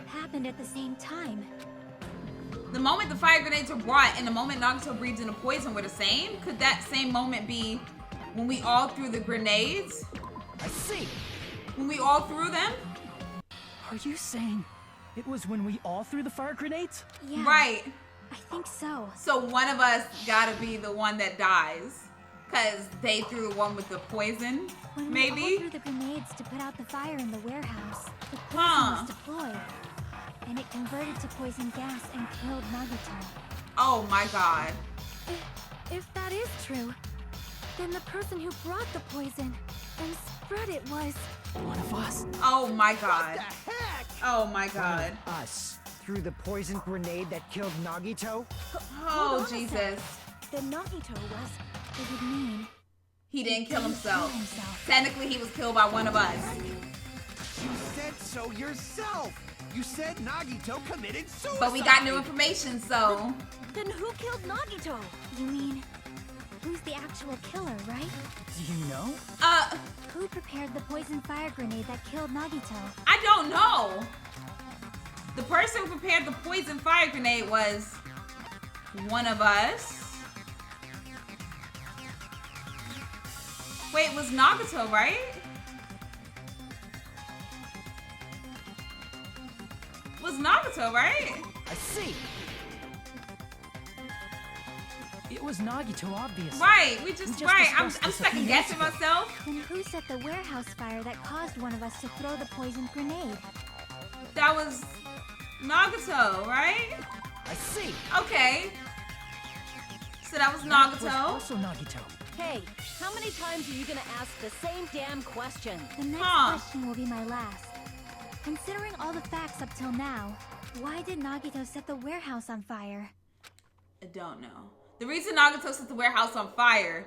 happened at the same time. The moment the fire grenades were brought and the moment Nagito breathed in the poison were the same? Could that same moment be when we all threw the grenades? I see. When we all threw them? Are you saying it was when we all threw the fire grenades? Yeah, Right. I think so. So one of us gotta be the one that dies. Cause they threw the one with the poison, When we all maybe? threw the grenades to put out the fire in the warehouse, the poison Huh. was deployed. And it converted to poison gas and killed Nagito. Oh my god. If that is true, then the person who brought the poison and spread it was... One of us. Oh my god. What the heck? Oh my god. Us threw the poison grenade that killed Nagito? Oh on a sec. Jesus. Then Nagito was... It would mean He didn't kill himself. himself. Technically he was killed by one of us. You said so yourself. You said Nagito committed suicide. But we got new information, so Then who killed Nagito? You mean, who's the actual killer, right? Do you know? Who prepared the poison fire grenade that killed Nagito? I don't know. The person who prepared the poison fire grenade was one of us. Wait, it was Nagito, right? It was Nagito, right? I see. It was Nagito, obviously. Right, we We just just right. I'm discussed this a second few guessing minutes ago. myself. Then who set the warehouse fire that caused one of us to throw the poison grenade? That was Nagito, right? I see. Okay. So that was That was Nagito. also Nagito. Hey, how many times are you gonna ask the same damn question? The next question will be my last. Considering all the facts up till now, why did Nagito set the warehouse on fire? I don't know. The reason Nagito set the warehouse on fire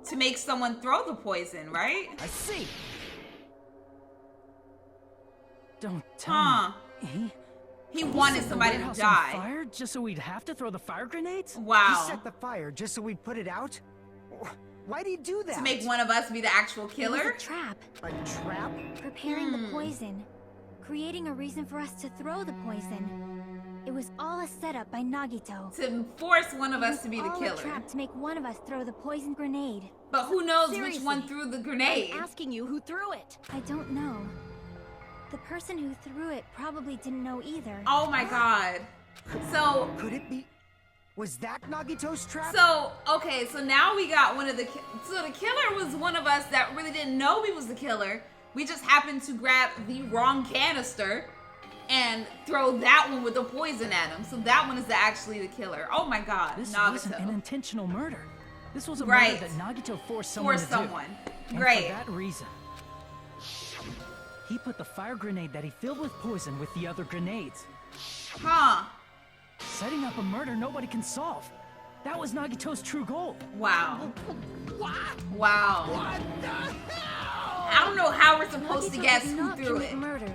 to make someone throw the poison, right? I see. Don't tell me. He wanted set the somebody to warehouse die. On fire just so we'd have to throw the fire grenades? He Wow. set the fire just so we'd put it out? Why'd he do that? To make one of us be the actual It was killer? a trap. A trap? Preparing the poison. Creating a reason for us to throw the poison. It was all a setup by Nagito. To force one of It us was to be the all a killer. trap to make one of us throw the poison grenade. But who knows which Seriously. one threw the grenade? I'm asking you who threw it. I don't know. the person who threw it probably didn't know either. Oh my god. So Could it be? Was that Nagito's trap? So, okay, so now we got one of the... So the killer was one of us that really didn't know he was the killer. We just happened to grab the wrong canister and throw that one with the poison at him. So that one is actually the killer. Oh my god, This Nagito. wasn't an intentional murder. This was a Right. murder that Nagito forced someone to do. And Great. for that reason, he put the fire grenade that he filled with poison with the other grenades. Huh. Setting up a murder nobody can solve. That was Nagito's true goal. Wow. What? Wow. What the hell? I don't know how we're supposed to Nagito guess did who not threw commit it. murder.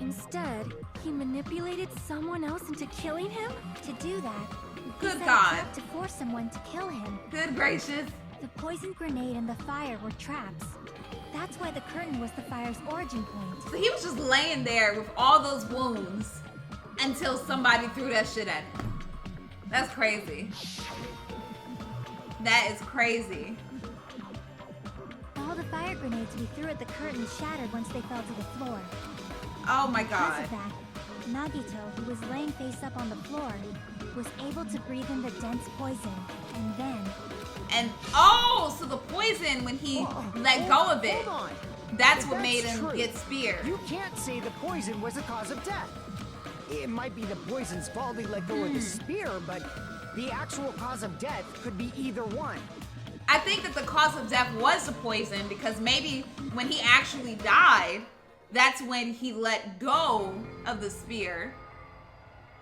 Instead, he manipulated someone else into killing him? To do that, he Good set a God. trap to force someone to kill him. Good gracious. The poison grenade and the fire were traps. That's why the curtain was the fire's origin point. So he was just laying there with all those wounds until somebody threw that shit at him. That's crazy. That is crazy. All the fire grenades we threw at the curtain shattered once they fell to the floor. Oh my Because god. of that, Nagito, who was laying face up on the floor, was able to breathe in the dense poison, and then... And oh, so the poison when he let go of it, Hold on. that's If what made that's him true, get speared. You can't say the poison was the cause of death. It might be the poison's fault he let go of the spear, but the actual cause of death could be either one. I think that the cause of death was the poison because maybe when he actually died, that's when he let go of the spear.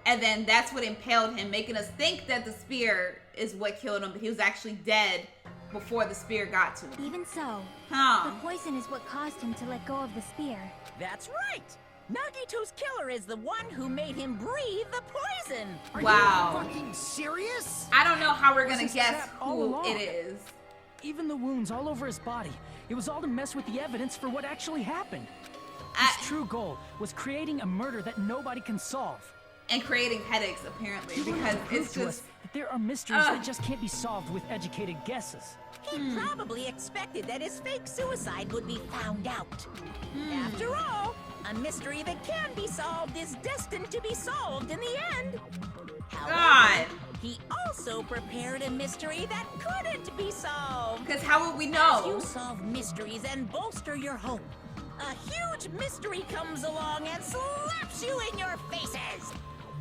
And then that's what impaled him, making us think that the spear is what killed him, but he was actually dead before the spear got to him. Even so, Huh. the poison is what caused him to let go of the spear. That's right. Nagito's killer is the one who made him breathe the poison. Are Wow. you fucking serious? I don't know how we're gonna This is guess trap all who along. it is. Even the wounds all over his body, it was all to mess with the evidence for what actually happened. His true goal was creating a murder that nobody can solve. And creating headaches, apparently, He wanted because to prove it's to us just... that there are mysteries that just can't be solved with educated guesses. He probably expected that his fake suicide would be found out. After all, a mystery that can be solved is destined to be solved in the end. However, God. he also prepared a mystery that couldn't be solved. Because how would we As know? you solve mysteries and bolster your hope, a huge mystery comes along and slaps you in your faces.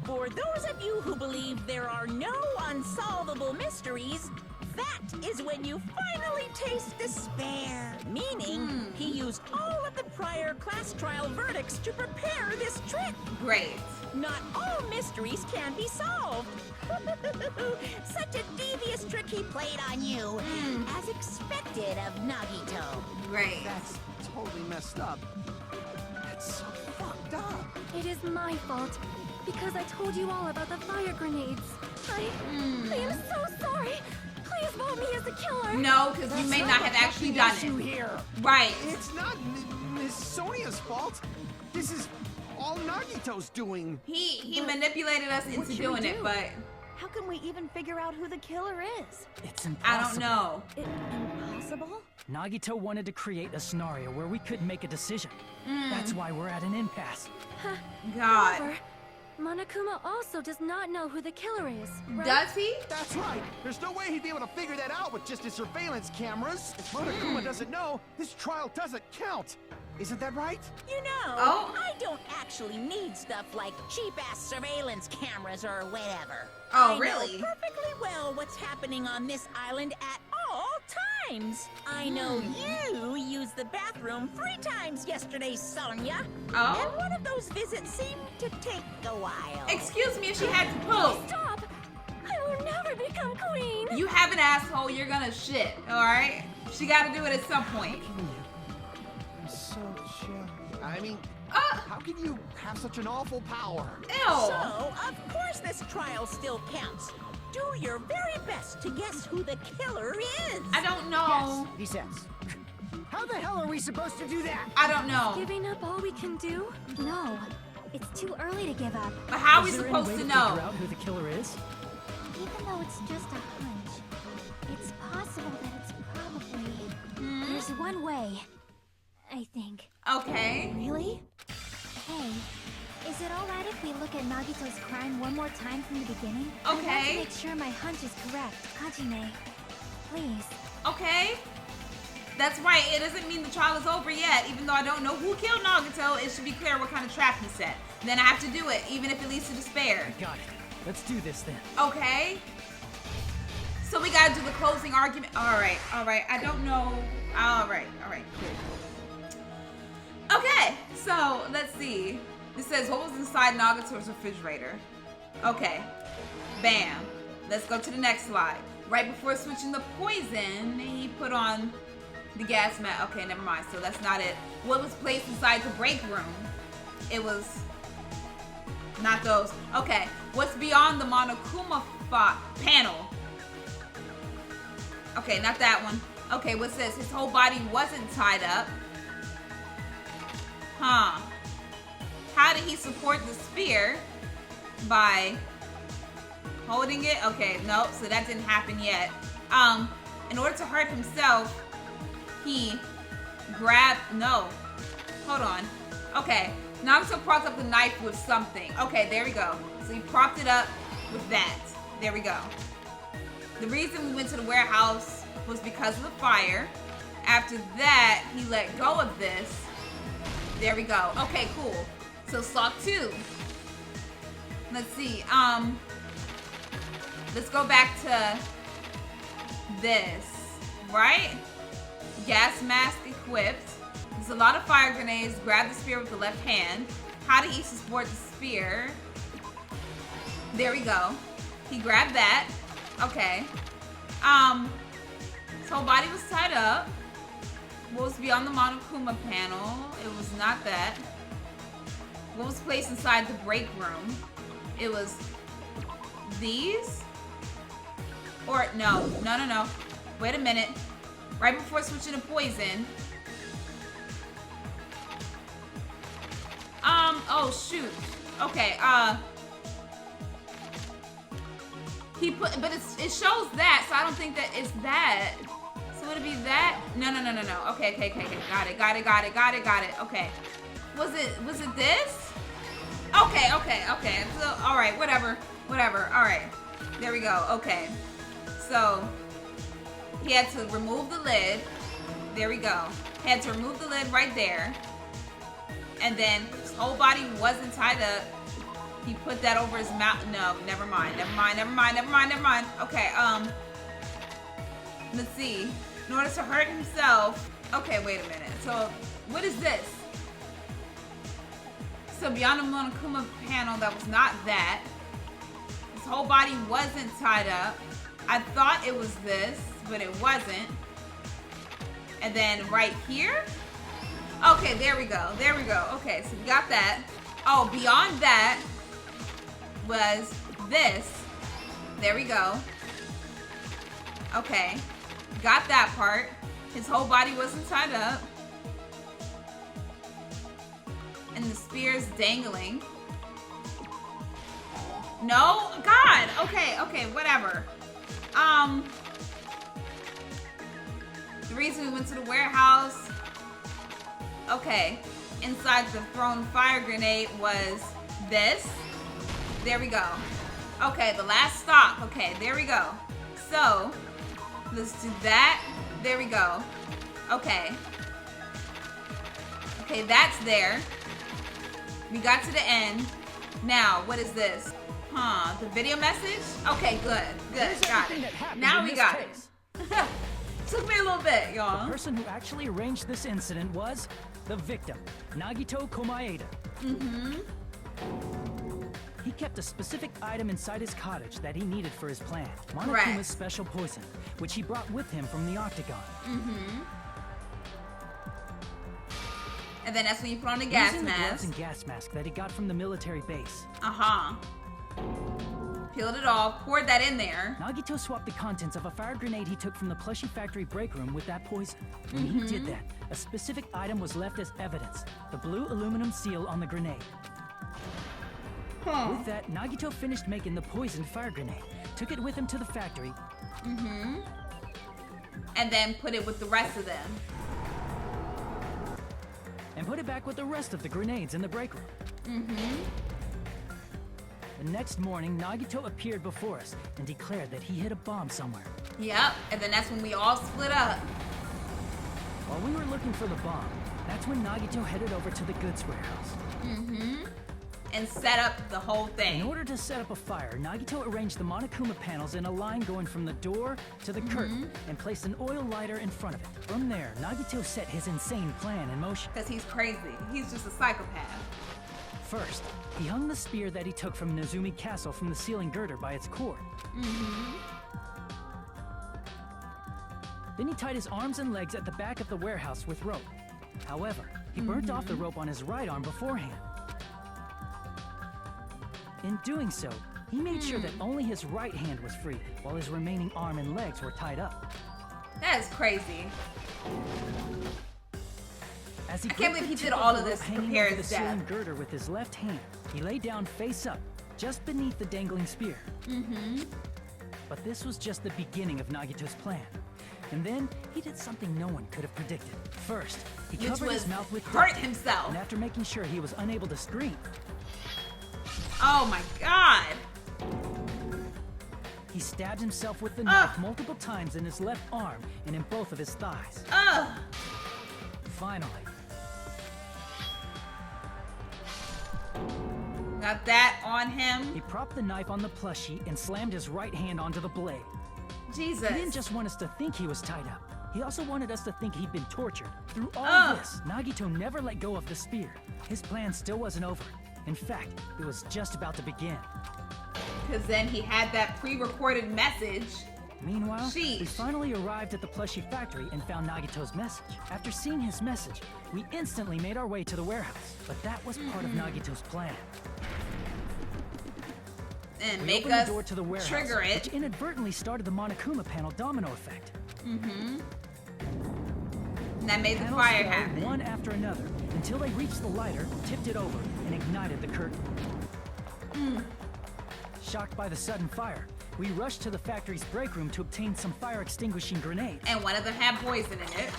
For those of you who believe there are no unsolvable mysteries, that is when you finally taste despair. Meaning, he used all of the prior class trial verdicts to prepare this trick. Great. Not all mysteries can be solved. Such a devious trick he played on you, as expected of Nagito. Great. That's totally messed up. That's so fucked up. It is my fault, because I told you all about the fire grenades. I am so sorry. Please vote me as the killer. No, because you may not have actually done issue it. here. Right. It's not Miss Sonia's fault. This is all Nagito's doing. He manipulated us into should we doing it, do? but How can we even figure out who the killer is? It's impossible. I don't know. Impossible? Nagito wanted to create a scenario where we couldn't make a decision. That's why we're at an impasse. God. However, Monokuma also does not know who the killer is, right? Does he? That's right. There's no way he'd be able to figure that out with just his surveillance cameras. If Monokuma doesn't know, this trial doesn't count. Isn't that right? You know, Oh. I don't actually need stuff like cheap-ass surveillance cameras or whatever. Oh, I really? know perfectly well what's happening on this island at all times. I know you used the bathroom 3 times yesterday, Sonia. Oh? And one of those visits seemed to take a while. Excuse me if she had to poop. Stop! I will never become queen! You have an asshole, you're gonna shit, alright? She gotta do it at some point. I'm so chill. I mean, Uh, how can you have such an awful power? ew. So, of course this trial still counts. Do your very best to guess who the killer is. I don't know. Yes, he says. How the hell are we supposed to do that? I don't know. Giving up all we can do? No, it's too early to give up. But how are we Is there any supposed way to figure know? out who the killer is? Even though it's just a hunch, it's possible that it's probably... There's one way. I think. Okay. Really? Hey, is it alright if we look at Nagito's crime one more time from the beginning? I want to Okay. make sure my hunch is correct. Hajime, please. Okay. That's right. It doesn't mean the trial is over yet. Even though I don't know who killed Nagito, it should be clear what kind of trap he set. Then I have to do it, even if it leads to despair. Got it. Let's do this then. Okay. So we gotta do the closing argument. Alright. I don't know. Alright, cool. Okay, so let's see. This says, what was inside Nagito's refrigerator? Okay. Bam. Let's go to the next slide. Right before switching the poison, he put on the gas mask. Okay, never mind. So that's not it. What was placed inside the break room? It was not those. Okay. What's beyond the Monokuma panel? Okay, not that one. Okay, what's this? His whole body wasn't tied up. Huh. How did he support the spear? By holding it? Okay, nope. So that didn't happen yet. In order to hurt himself, he grabbed... No. Hold on. Okay. Nagito propped up the knife with something. Okay, there we go. So he propped it up with that. There we go. The reason we went to the warehouse was because of the fire. After that, he let go of this. There we go. Okay, cool. So slot 2. Let's see. Let's go back to this. Right? Gas mask equipped. There's a lot of fire grenades. Grab the spear with the left hand. How did he support the spear? There we go. He grabbed that. Okay. His whole body was tied up. What was beyond the Monokuma panel? It was not that. What was placed inside the break room? It was these? Or no. Wait a minute. Right before switching to poison. Oh shoot. Okay, he put, but it shows that, so I don't think that it's that. So would it be that? No. Okay. Got it. Okay. Was it this? Okay. So, all right, whatever. All right. There we go. Okay. So he had to remove the lid. There we go. He had to remove the lid right there. And then his whole body wasn't tied up. He put that over his mouth. No, never mind. Okay, let's see. In order to hurt himself. Okay, wait a minute. So, what is this? So, beyond the Monokuma panel, that was not that. His whole body wasn't tied up. I thought it was this, but it wasn't. And then right here. Okay, there we go. Okay, so we got that. Oh, beyond that was this. There we go. Okay. Got that part. His whole body wasn't tied up. And the spear's dangling. No? God! Okay, whatever. The reason we went to the warehouse. Okay. Inside the thrown fire grenade was this. There we go. Okay, the last stop. Okay, there we go. So, let's do that. There we go. Okay. Okay, that's there. We got to the end. Now, what is this? The video message? Okay, good. Got it. Now we got it. Took me a little bit, y'all. The person who actually arranged this incident was the victim, Nagito Komaeda. He kept a specific item inside his cottage that he needed for his plan. Monokuma's special poison, which he brought with him from the Octagon. And then that's when you put on the gas Using the gloves mask. and gas mask that he got from the military base. Peeled it off, poured that in there. Nagito swapped the contents of a fire grenade he took from the plushie factory break room with that poison. When he did that, a specific item was left as evidence. The blue aluminum seal on the grenade. With that, Nagito finished making the poisoned fire grenade, took it with him to the factory, and then put it with the rest of them. and put it back with the rest of the grenades in the break room. The next morning, Nagito appeared before us and declared that he hid a bomb somewhere. Yep, and then that's when we all split up. While we were looking for the bomb, that's when Nagito headed over to the goods warehouse. And set up the whole thing. In order to set up a fire, Nagito arranged the Monokuma panels in a line going from the door to the curtain and placed an oil lighter in front of it. From there, Nagito set his insane plan in motion. Because he's crazy. He's just a psychopath. First, he hung the spear that he took from Nezumi Castle from the ceiling girder by its cord. Then he tied his arms and legs at the back of the warehouse with rope. However, he burnt off the rope on his right arm beforehand. In doing so, he made sure that only his right hand was free, while his remaining arm and legs were tied up. That is crazy. As he I can't believe he did all of this to prepare his death. Ceiling girder with his left hand, he lay down face up, just beneath the dangling spear. But this was just the beginning of Nagito's plan. And then he did something no one could have predicted. First, he covered his mouth with hurt duct tape, himself. and after making sure he was unable to scream, oh my god! he stabbed himself with the knife multiple times in his left arm and in both of his thighs. Finally, got that on him. he propped the knife on the plushie and slammed his right hand onto the blade. Jesus. He didn't just want us to think he was tied up. He also wanted us to think he'd been tortured. Through all of this, Nagito never let go of the spear. His plan still wasn't over. In fact, it was just about to begin. Because then he had that pre-recorded message. Meanwhile, we finally arrived at the plushie factory and found Nagito's message. After seeing his message, we instantly made our way to the warehouse. But that was part of Nagito's plan. And we make opened us the door to the warehouse, trigger it. which inadvertently started the Monokuma panel domino effect. And that made the Panels fire fell happen. one after another until they reached the lighter, tipped it over, and ignited the curtain. Shocked by the sudden fire, we rushed to the factory's break room to obtain some fire-extinguishing grenades. And one of them had poison in it.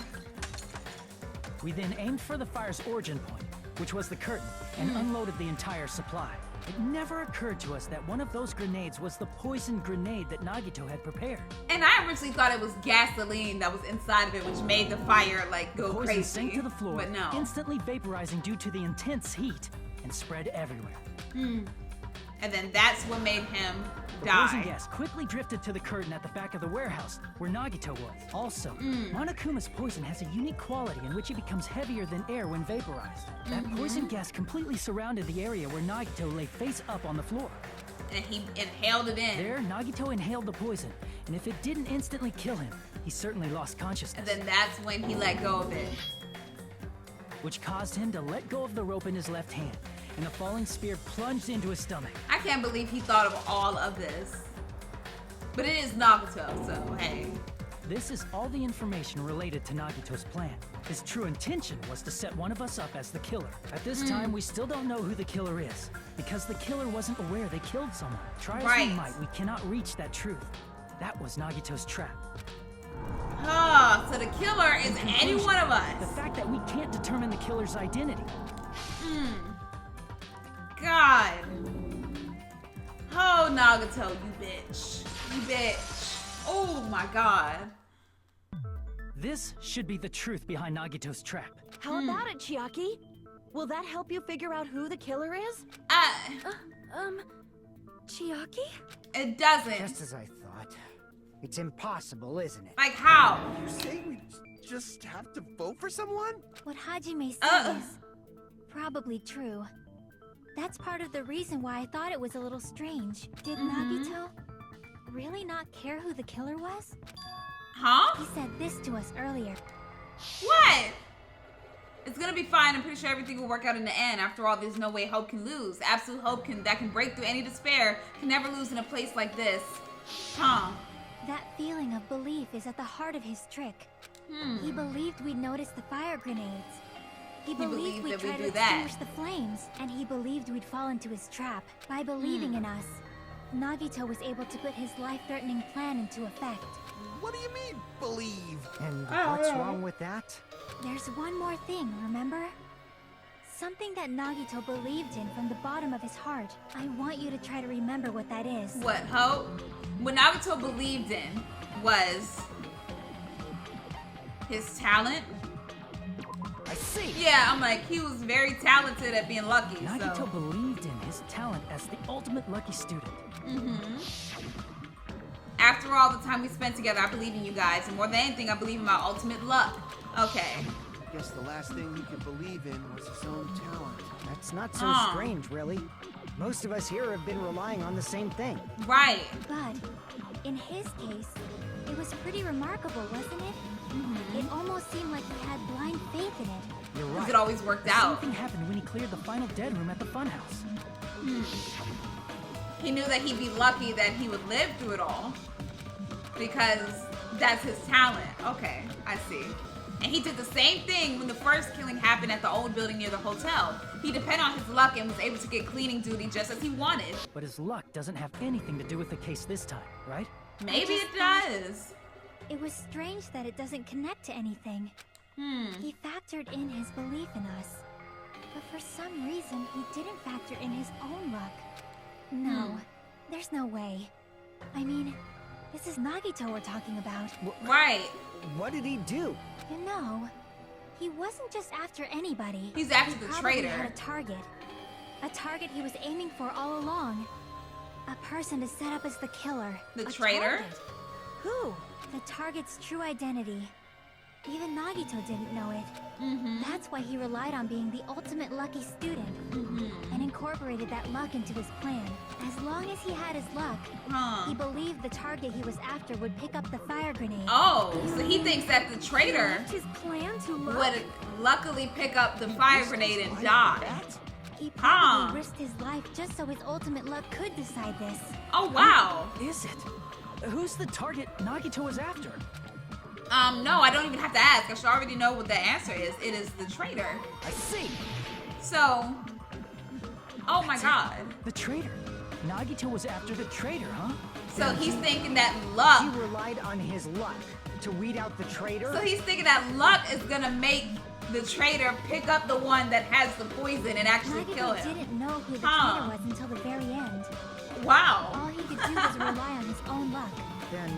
We then aimed for the fire's origin point, which was the curtain, and unloaded the entire supply. It never occurred to us that one of those grenades was the poison grenade that Nagito had prepared. And I originally thought it was gasoline that was inside of it, which made the fire like go The poison crazy. sank to the floor, but no. instantly vaporizing due to the intense heat, and spread everywhere. And then that's what made him The die. poison gas quickly drifted to the curtain at the back of the warehouse, where Nagito was. Also, Monokuma's poison has a unique quality in which it becomes heavier than air when vaporized. That poison gas completely surrounded the area where Nagito lay face up on the floor. And he inhaled it in. There, Nagito inhaled the poison, and if it didn't instantly kill him, he certainly lost consciousness. And then that's when he let go of it. Which caused him to let go of the rope in his left hand, and the falling spear plunged into his stomach. I can't believe he thought of all of this. But it is Nagito, so hey. This is all the information related to Nagito's plan. His true intention was to set one of us up as the killer. At this time, we still don't know who the killer is, because the killer wasn't aware they killed someone. Try as we might, we cannot reach that truth. That was Nagito's trap. So the killer is any one of us. The fact that we can't determine the killer's identity. God. Oh, Nagito, you bitch. You bitch. Oh my god. This should be the truth behind Nagito's trap. How about it, Chiaki? Will that help you figure out who the killer is? Chiaki? It doesn't. Just as I thought. It's impossible, isn't it? Like how? You say we just have to vote for someone? What Hajime said is probably true. That's part of the reason why I thought it was a little strange. Did Nagito really not care who the killer was? Huh? He said this to us earlier. What? It's gonna be fine. I'm pretty sure everything will work out in the end. After all, there's no way hope can lose. Absolute hope that can break through any despair can never lose in a place like this. Huh? That feeling of belief is at the heart of his trick. He believed we'd notice the fire grenades. He believed we'd try to extinguish the flames, and he believed we'd fall into his trap. By believing in us, Nagito was able to put his life-threatening plan into effect. What do you mean, believe? And what's wrong with that? There's one more thing, remember? It's something that Nagito believed in from the bottom of his heart. I want you to try to remember what that is. What, Hope? What Nagito believed in was his talent. I see. Yeah, I'm like, he was very talented at being lucky. Nagito so. believed in his talent as the ultimate lucky student. After all the time we spent together, I believe in you guys. And more than anything, I believe in my ultimate luck. Okay. Guess the last thing he could believe in was his own talent. That's not so strange, really. Most of us here have been relying on the same thing. Right. But in his case, it was pretty remarkable, wasn't it? It almost seemed like he had blind faith in it. You're right. Because it always worked The out. same thing happened when he cleared the final dead room at the funhouse. He knew that he'd be lucky that he would live through it all. Because that's his talent. Okay, I see. And he did the same thing when the first killing happened at the old building near the hotel. He depended on his luck and was able to get cleaning duty just as he wanted. But his luck doesn't have anything to do with the case this time, right? Maybe it does. It was strange that it doesn't connect to anything. He factored in his belief in us. But for some reason, he didn't factor in his own luck. No, there's no way. I mean, this is Nagito we're talking about. Right. What did he do? You know, he wasn't just after anybody. He's after the He traitor. had a target. A target he was aiming for all along. A person to set up as the killer. The traitor? Target. Who? The target's true identity. Even Nagito didn't know it. That's why he relied on being the ultimate lucky student. And incorporated that luck into his plan. As long as he had his luck, he believed the target he was after would pick up the fire grenade. Oh, so he thinks that the traitor His plan to would luckily pick up the fire grenade and die. He probably risked his life just so his ultimate luck could decide this. Oh, wow. Who is it? Who's the target Nagito was after? No, I don't even have to ask. I should already know what the answer is. It is the traitor. I see. So, oh my god. The traitor. Nagito was after the traitor, huh? So he's thinking that luck. He relied on his luck to weed out the traitor? So he's thinking that luck is gonna make the traitor pick up the one that has the poison and actually kill Nagito him. didn't know who the traitor was until the very end. Wow. All he could do was rely on his own luck. Then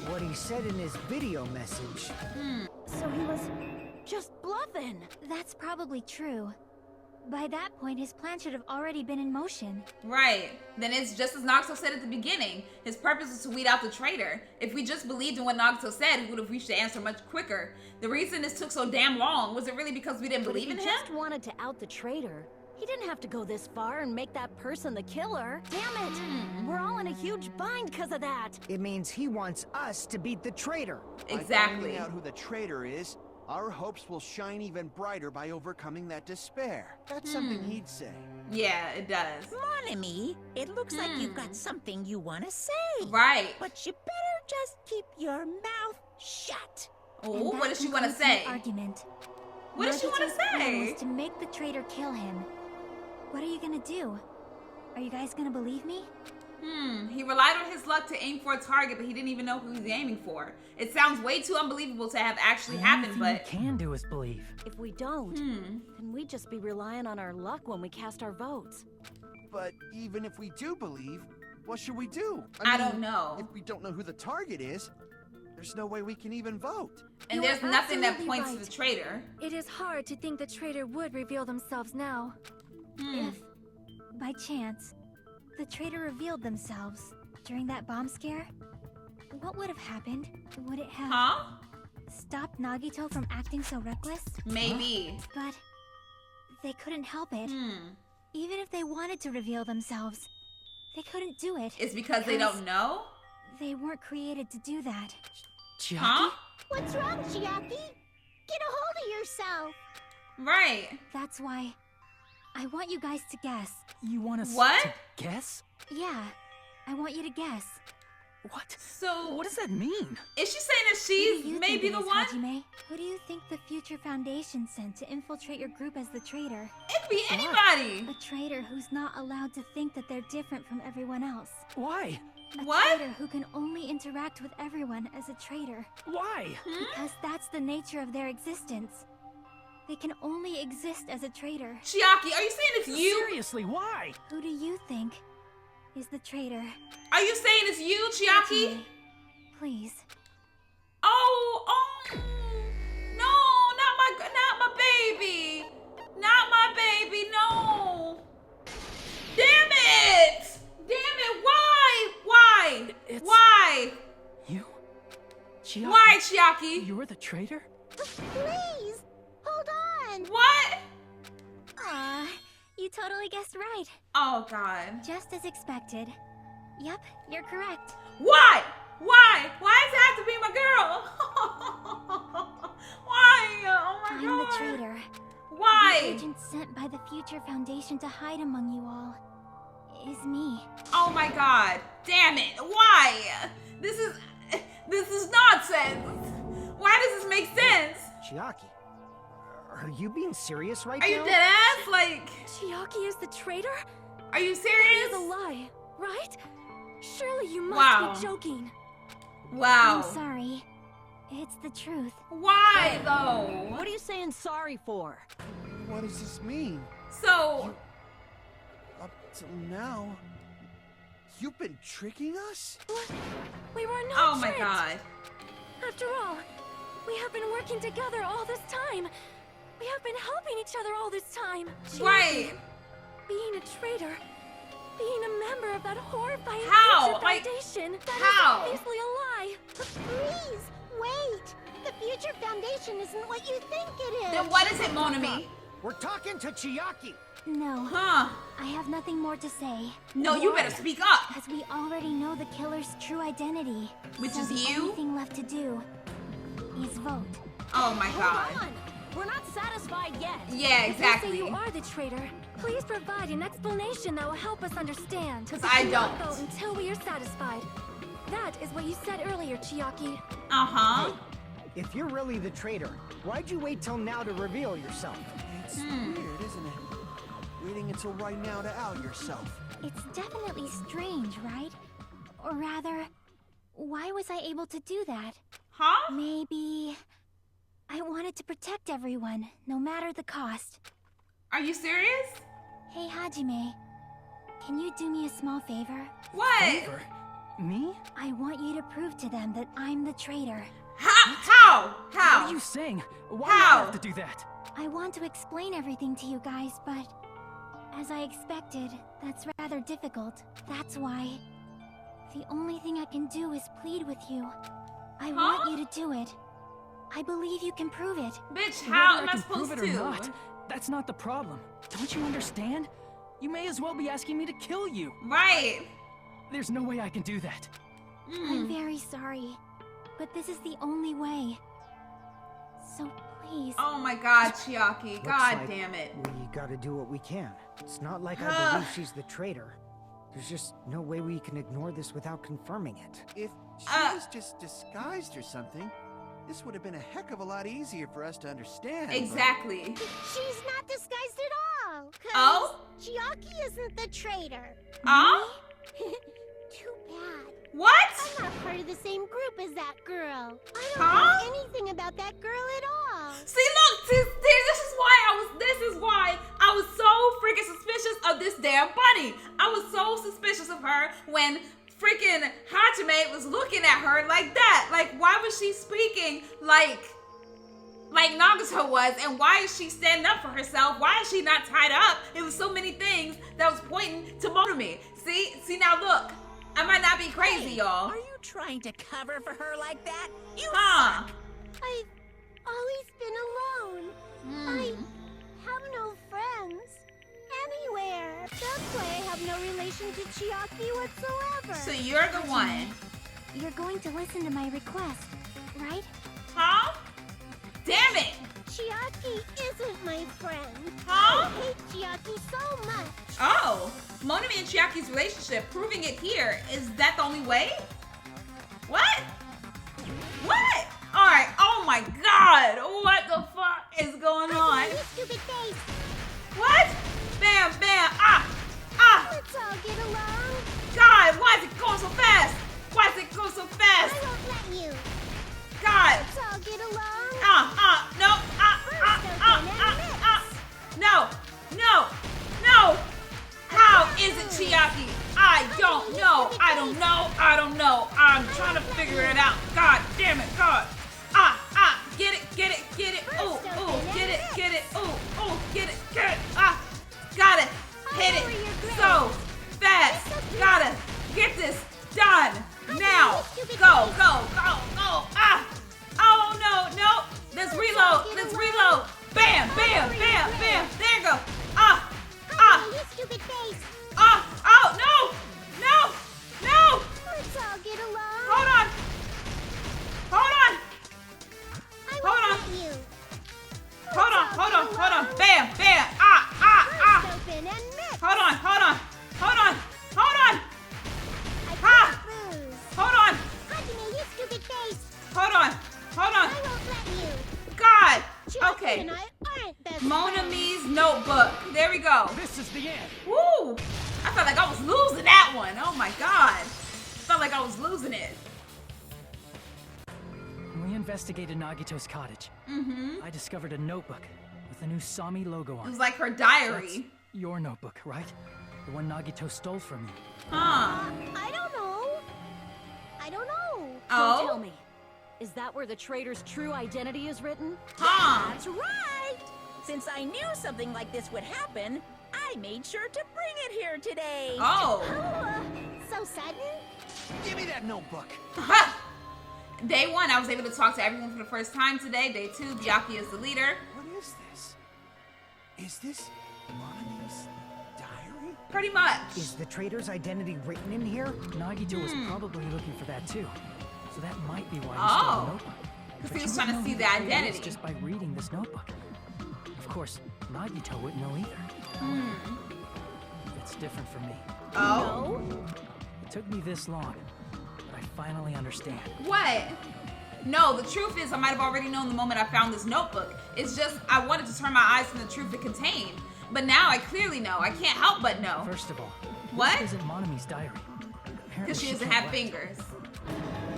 what he said in his video message. So he was just bluffing. That's probably true. By that point, his plan should have already been in motion. Right. Then it's just as Nagito said at the beginning. His purpose was to weed out the traitor. If we just believed in what Nagito said, we would have reached the answer much quicker. The reason this took so damn long, was it really because we didn't believe in If him? he just wanted to out the traitor, he didn't have to go this far and make that person the killer. Damn it! We're all in a huge bind because of that. It means he wants us to beat the traitor. By finding out who the traitor is, our hopes will shine even brighter by overcoming that despair. That's something he'd say. Yeah, it does. Mon ami, it looks like you've got something you want to say. Right. But you better just keep your mouth shut. Oh, what does she want to concludes the say? Argument. What does she want to Nagito's plan say? was to make the traitor kill him. What are you gonna do? Are you guys gonna believe me? He relied on his luck to aim for a target, but he didn't even know who he was aiming for. It sounds way too unbelievable to have actually happened, All but we can do is believe. If we don't, then we'd just be relying on our luck when we cast our votes. But even if we do believe, what should we do? I don't know. If we don't know who the target is, there's no way we can even vote. And You're there's nothing that absolutely points to right. the traitor. It is hard to think the traitor would reveal themselves now. If, by chance, the traitor revealed themselves during that bomb scare, what would have happened? Would it have stopped Nagito from acting so reckless? Maybe. But they couldn't help it. Even if they wanted to reveal themselves, they couldn't do it. It's because they don't know? They weren't created to do that. Chiaki? What's wrong, Chiaki? Get a hold of yourself. Right. That's why I want you guys to guess. You want us What? to guess? Yeah, I want you to guess. What? So What does that mean? is she saying that Who do she's you maybe think the it is, one? Hajime? Who do you think the future Foundation sent to infiltrate your group as the traitor? It could be anybody. A traitor who's not allowed to think that they're different from everyone else. Why? A What? traitor who can only interact with everyone as a traitor. Why? Because that's the nature of their existence. They can only exist as a traitor. Chiaki, are you saying it's you? Seriously, why? Who do you think is the traitor? Are you saying it's you, Chiaki? Please. Oh, no, not my baby. Not my baby, no. Damn it! Why? Why? You? Chiaki? Why, Chiaki? You were the traitor? Please, hold on. What? Aw, you totally guessed right. Oh, God. Just as expected. Yep, you're correct. Why? Why does it have to be my girl? Why? Oh, my I'm God. the traitor. Why? The agent sent by the Future Foundation to hide among you all is me. Oh my God! Damn it! Why? This is nonsense. Why does this make sense? Chiaki, are you being serious right Are now? you dead ass? Like, Chiaki is the traitor? are you That serious? is a lie, right? Surely you must Wow. be joking. Wow. I'm sorry. It's the truth. Why though? What are you saying sorry for? What does this mean? So, Up till now, you've been tricking us? What? We were not oh my tricked. God. After all, we have been working together all this time. We have been helping each other all this time. Right. Being a traitor, being a member of that horrifying How? Future Like, Foundation, that how? is obviously a lie. Please, wait. The Future Foundation isn't what you think it is. Then what is it, Monami? We're talking to Chiaki. No, Huh? I have nothing more to say. No, you better speak up. As we already know the killer's true identity. Which so is the you? only thing left to do is vote. Oh my God. Hold on. We're not satisfied yet. Yeah, If you exactly. say you are the traitor, please provide an explanation that will help us understand. 'Cause I Do not don't. vote until we are satisfied. That is what you said earlier, Chiaki. Uh-huh. If you're really the traitor, why'd you wait till now to reveal yourself? It's weird, isn't it? Waiting until right now to out yourself. It's definitely strange, right? Or rather, why was I able to do that? Huh? Maybe I wanted to protect everyone, no matter the cost. Are you serious? Hey, Hajime, can you do me a small favor? What? Favor? Me? I want you to prove to them that I'm the traitor. How? What How? are you saying? Why How? do I have to do that? I want to explain everything to you guys, but as I expected, that's rather difficult. That's why the only thing I can do is plead with you. I want you to do it. I believe you can prove it. Bitch, how Whether am I I can supposed prove it to? or not, that's not the problem. Don't you understand? You may as well be asking me to kill you. Right. There's no way I can do that. I'm very sorry, but this is the only way. So please. Oh my God, Chiaki. Looks God like damn it. We gotta do what we can. It's not like I believe she's the traitor. There's just no way we can ignore this without confirming it. If she was just disguised or something, this would have been a heck of a lot easier for us to understand. but- Exactly. She's not disguised at all. 'Cause Oh? Chiaki isn't the traitor. Oh? Too bad. What? I'm not part of the same group as that girl. I don't Huh? know anything about that girl at all. See, look, this is why I was so freaking suspicious of this damn bunny. I was so suspicious of her when freaking Hajime was looking at her like that. Like, why was she speaking like Nagito was, and why is she standing up for herself? Why is she not tied up? It was so many things that was pointing to Monami. See now look, I might not be crazy, y'all. Are you trying to cover for her like that? You Huh? suck. I've always been alone. I have no friends anywhere. That's why I have no relation to Chiaki whatsoever. So you're the one. You're going to listen to my request, right? Huh? Damn it! Chiaki isn't my friend. Huh? I hate Chiaki so much. Oh, Monami and Chiaki's relationship, proving it here, is that the only way? What? What? Alright, oh my god, what the fuck is going on? You stupid face. What? Bam, bam, ah! Let's all get along. God, why is it going so fast? Why is it going so I fast? won't let you. God! Let's all get along. No, trying to figure it out. God damn it, God. Get it. Ooh, get it. Ooh, get it. Got it. Hit it so fast. Gotta get this done now. Go. Oh no. Let's reload. Bam. There you go. You stupid face. Oh no. Let's all get along. Hold on. I won't let you. Hold on. Bam. Burst open and mix. Hold on. I lose. Hold on. Hajime, you stupid face. Hold on. I won't let you. God. Chiaki Okay. and I aren't best Mona friends. Me's notebook. There we go. This is the end. Woo. I felt like I was losing that one. Oh my God. Felt like I was losing it. When we investigated Nagito's cottage, I discovered a notebook with a new Sami logo It on was it. like her diary. That's your notebook, right? The one Nagito stole from you. Huh. I don't know. Don't tell me. Is that where the traitor's true identity is written? Huh. That's right! Since I knew something like this would happen, I made sure to bring it here today. Oh. So sudden? Give me that notebook. Day 1, I was able to talk to everyone for the first time today. Day 2, Byakuya is the leader. What is this? Is this Mona's diary? Pretty much. Is the traitor's identity written in here? Nagito was probably looking for that too. So that might be why he Oh. stole the notebook. Because But he was you trying to wouldn't see know the who traitor is identity. just by reading this notebook. Of course, Nagito wouldn't know either. It's different for me. Oh. It took me this long, but I finally understand. What? No, the truth is I might have already known the moment I found this notebook. It's just I wanted to turn my eyes from the truth it contained. But now I clearly know. I can't help but know. First of all, What? this isn't Monami's diary. Apparently Because she doesn't can't have write. fingers.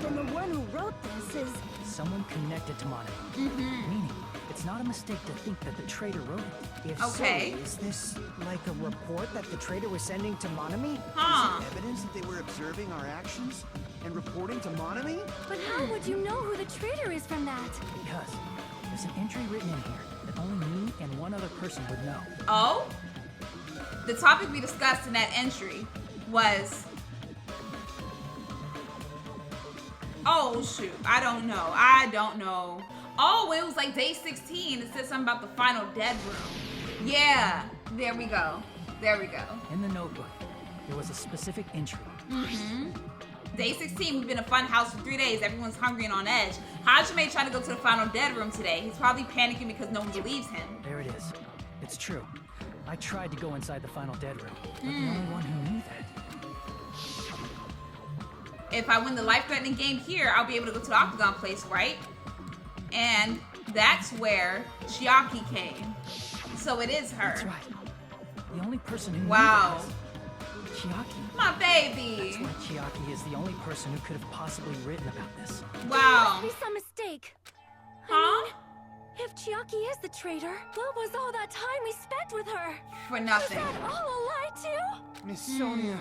Then the one who wrote this is... Someone connected to Monami. Meaning, it's not a mistake to think that the traitor wrote it. If Okay. so, is this like a report that the traitor was sending to Monami? Huh. Evidence that they were observing our actions and reporting to Monami? But how would you know who the traitor is from that? Because there's an entry written in here that only me and one other person would know. Oh? The topic we discussed in that entry was... Oh, shoot. I don't know. Oh, it was like day 16. It said something about the final dead room. Yeah. There we go. In the notebook, there was a specific entry. Day 16, we've been in a fun house for 3 days. Everyone's hungry and on edge. Hajime tried to go to the final dead room today. He's probably panicking because no one believes him. There it is. It's true. I tried to go inside the final dead room, but the only one who knew that. If I win the life-threatening game here, I'll be able to go to the Octagon place, right? And that's where Chiaki came. So it is her. That's right. The only person who Wow. knew that was Chiaki. My baby. That's why Chiaki is the only person who could have possibly written about this. Wow. There must be some mistake. Huh? If Chiaki is the traitor, what was all that time we spent with her? For nothing. Is that all a lie too? Miss Sonia.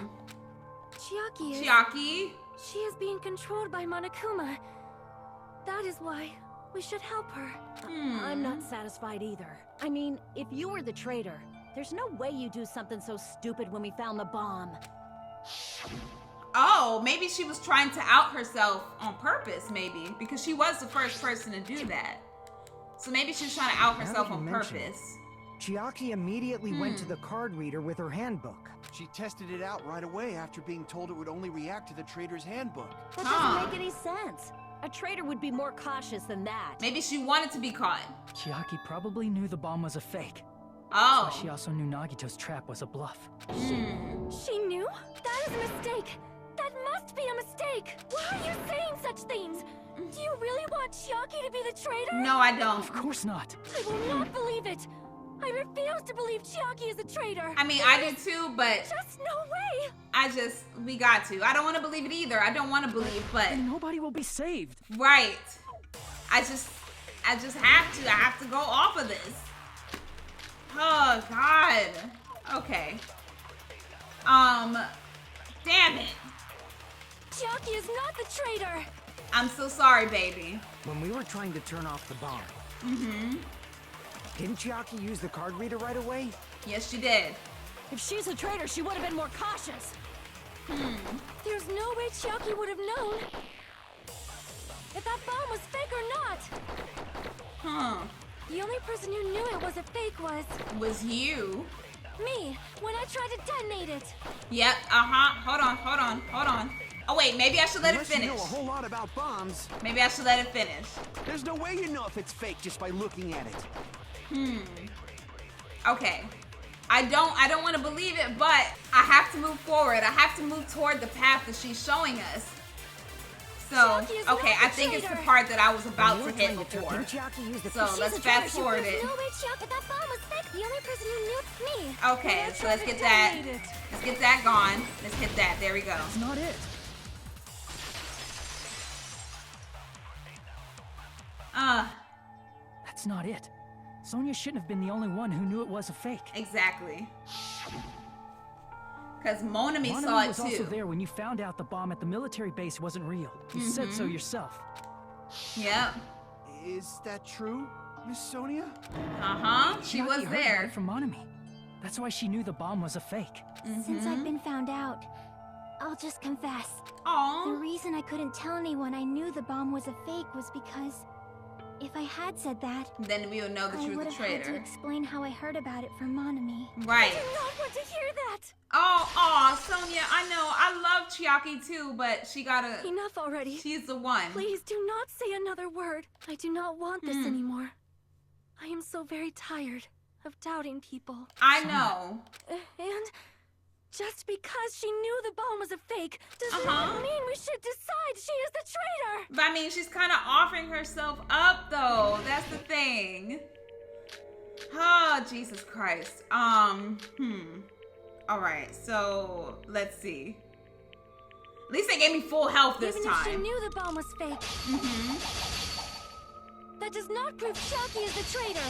Chiaki is... Chiaki? She is being controlled by Monokuma. That is why we should help her. I'm not satisfied either. I mean, if you were the traitor, there's no way you do something so stupid when we found the bomb. Oh, maybe she was trying to out herself on purpose, maybe. Because she was the first person to do that. So maybe she was trying to out herself Now that on you mention it, purpose. Chiaki immediately went to the card reader with her handbook. She tested it out right away after being told it would only react to the traitor's handbook. That Huh. doesn't make any sense. A traitor would be more cautious than that. Maybe she wanted to be caught. Chiaki probably knew the bomb was a fake. Oh. But she also knew Nagito's trap was a bluff. She knew? That is a mistake. That must be a mistake. Why are you saying such things? Do you really want Chiaki to be the traitor? No, I don't. Of course not. I will not believe it. I refuse to believe Chiaki is a traitor. I mean, I do too, but Just no way. we got to. I don't want to believe it either. I don't want to believe, but And nobody will be saved. right. I just have to. I have to go off of this. Oh God. Okay. Damn it. Chiaki is not the traitor! I'm so sorry, baby. When we were trying to turn off the bomb, didn't Chiaki use the card reader right away? Yes, she did. If she's a traitor, she would have been more cautious. There's no way Chiaki would have known if that bomb was fake or not. The only person who knew it was a fake was you. me, when I tried to detonate it. Yep, hold on. Oh wait, maybe I should let it Unless you finish. know a whole lot about bombs, Maybe I should let it finish. there's no way you know if it's fake just by looking at it. Okay. I don't want to believe it, but I have to move forward. I have to move toward the path that she's showing us. So, Chiaki is okay, not the I think it's the traitor. part that I was about When to we were hit trying to before. didn't Chiaki use the So let's fast forward There's it. no way Chiaki, that bomb was fake. The only person who knew it's me. Okay, When I so tried let's to get that. detonate it. Let's get that gone. Let's hit that. There we go. That's not it. That's not it. Sonia shouldn't have been the only one who knew it was a fake. Exactly. Because Monami saw Monami it was too. also there when you found out the bomb at the military base wasn't real. You said so yourself. Yep. Is that true, Miss Sonia? She Chiaki was heard about there. it from Monami. That's why she knew the bomb was a fake. Since I've been found out, I'll just confess. The Aww. reason I couldn't tell anyone I knew the bomb was a fake was because if I had said that, Then we would know that I you were would the have had to traitor. explain how I heard about it from Monami. Right. I do not want to hear that. Oh, Sonia, I know. I love Chiaki too, but she gotta. Enough already. She's the one. Please do not say another word. I do not want this anymore. I am so very tired of doubting people. I know. And just because she knew the bomb was a fake does Uh-huh. not mean we should decide she is the traitor. But I mean, she's kind of offering herself up, though. That's the thing. Oh, Jesus Christ. All right, so let's see. At least they gave me full health this Even if she time. knew the bomb was fake, that does not prove Chiaki is the traitor.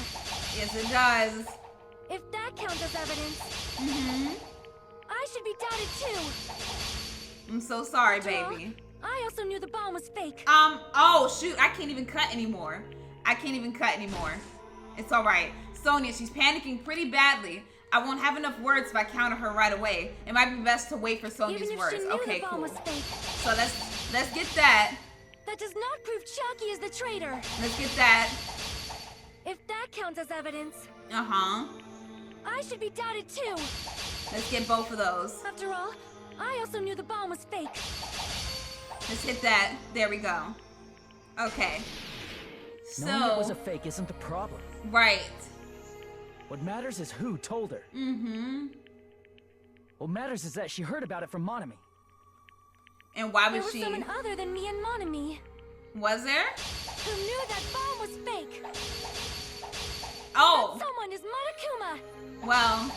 Yes, it does. If that counts as evidence, I should be doubted too. I'm so sorry, After all, baby. I also knew the bomb was fake. Oh, shoot. I can't even cut anymore. It's all right. Sonia, she's panicking pretty badly. I won't have enough words if I counter her right away. It might be best to wait for Sonia's Even if words. she knew Okay, the bomb cool. was fake, So let's get that. that does not prove Chiaki is the traitor. Let's get that. If that counts as evidence, I should be doubted too. Let's get both of those. After all, I also knew the bomb was fake. Let's hit that. There we go. Okay. Knowing it was So, a fake isn't the problem. right. What matters is who told her. What matters is that she heard about it from Monami. And why There was was she? someone other than me and Monami Was there? who knew that bomb was fake. Oh, Someone is Monokuma. well,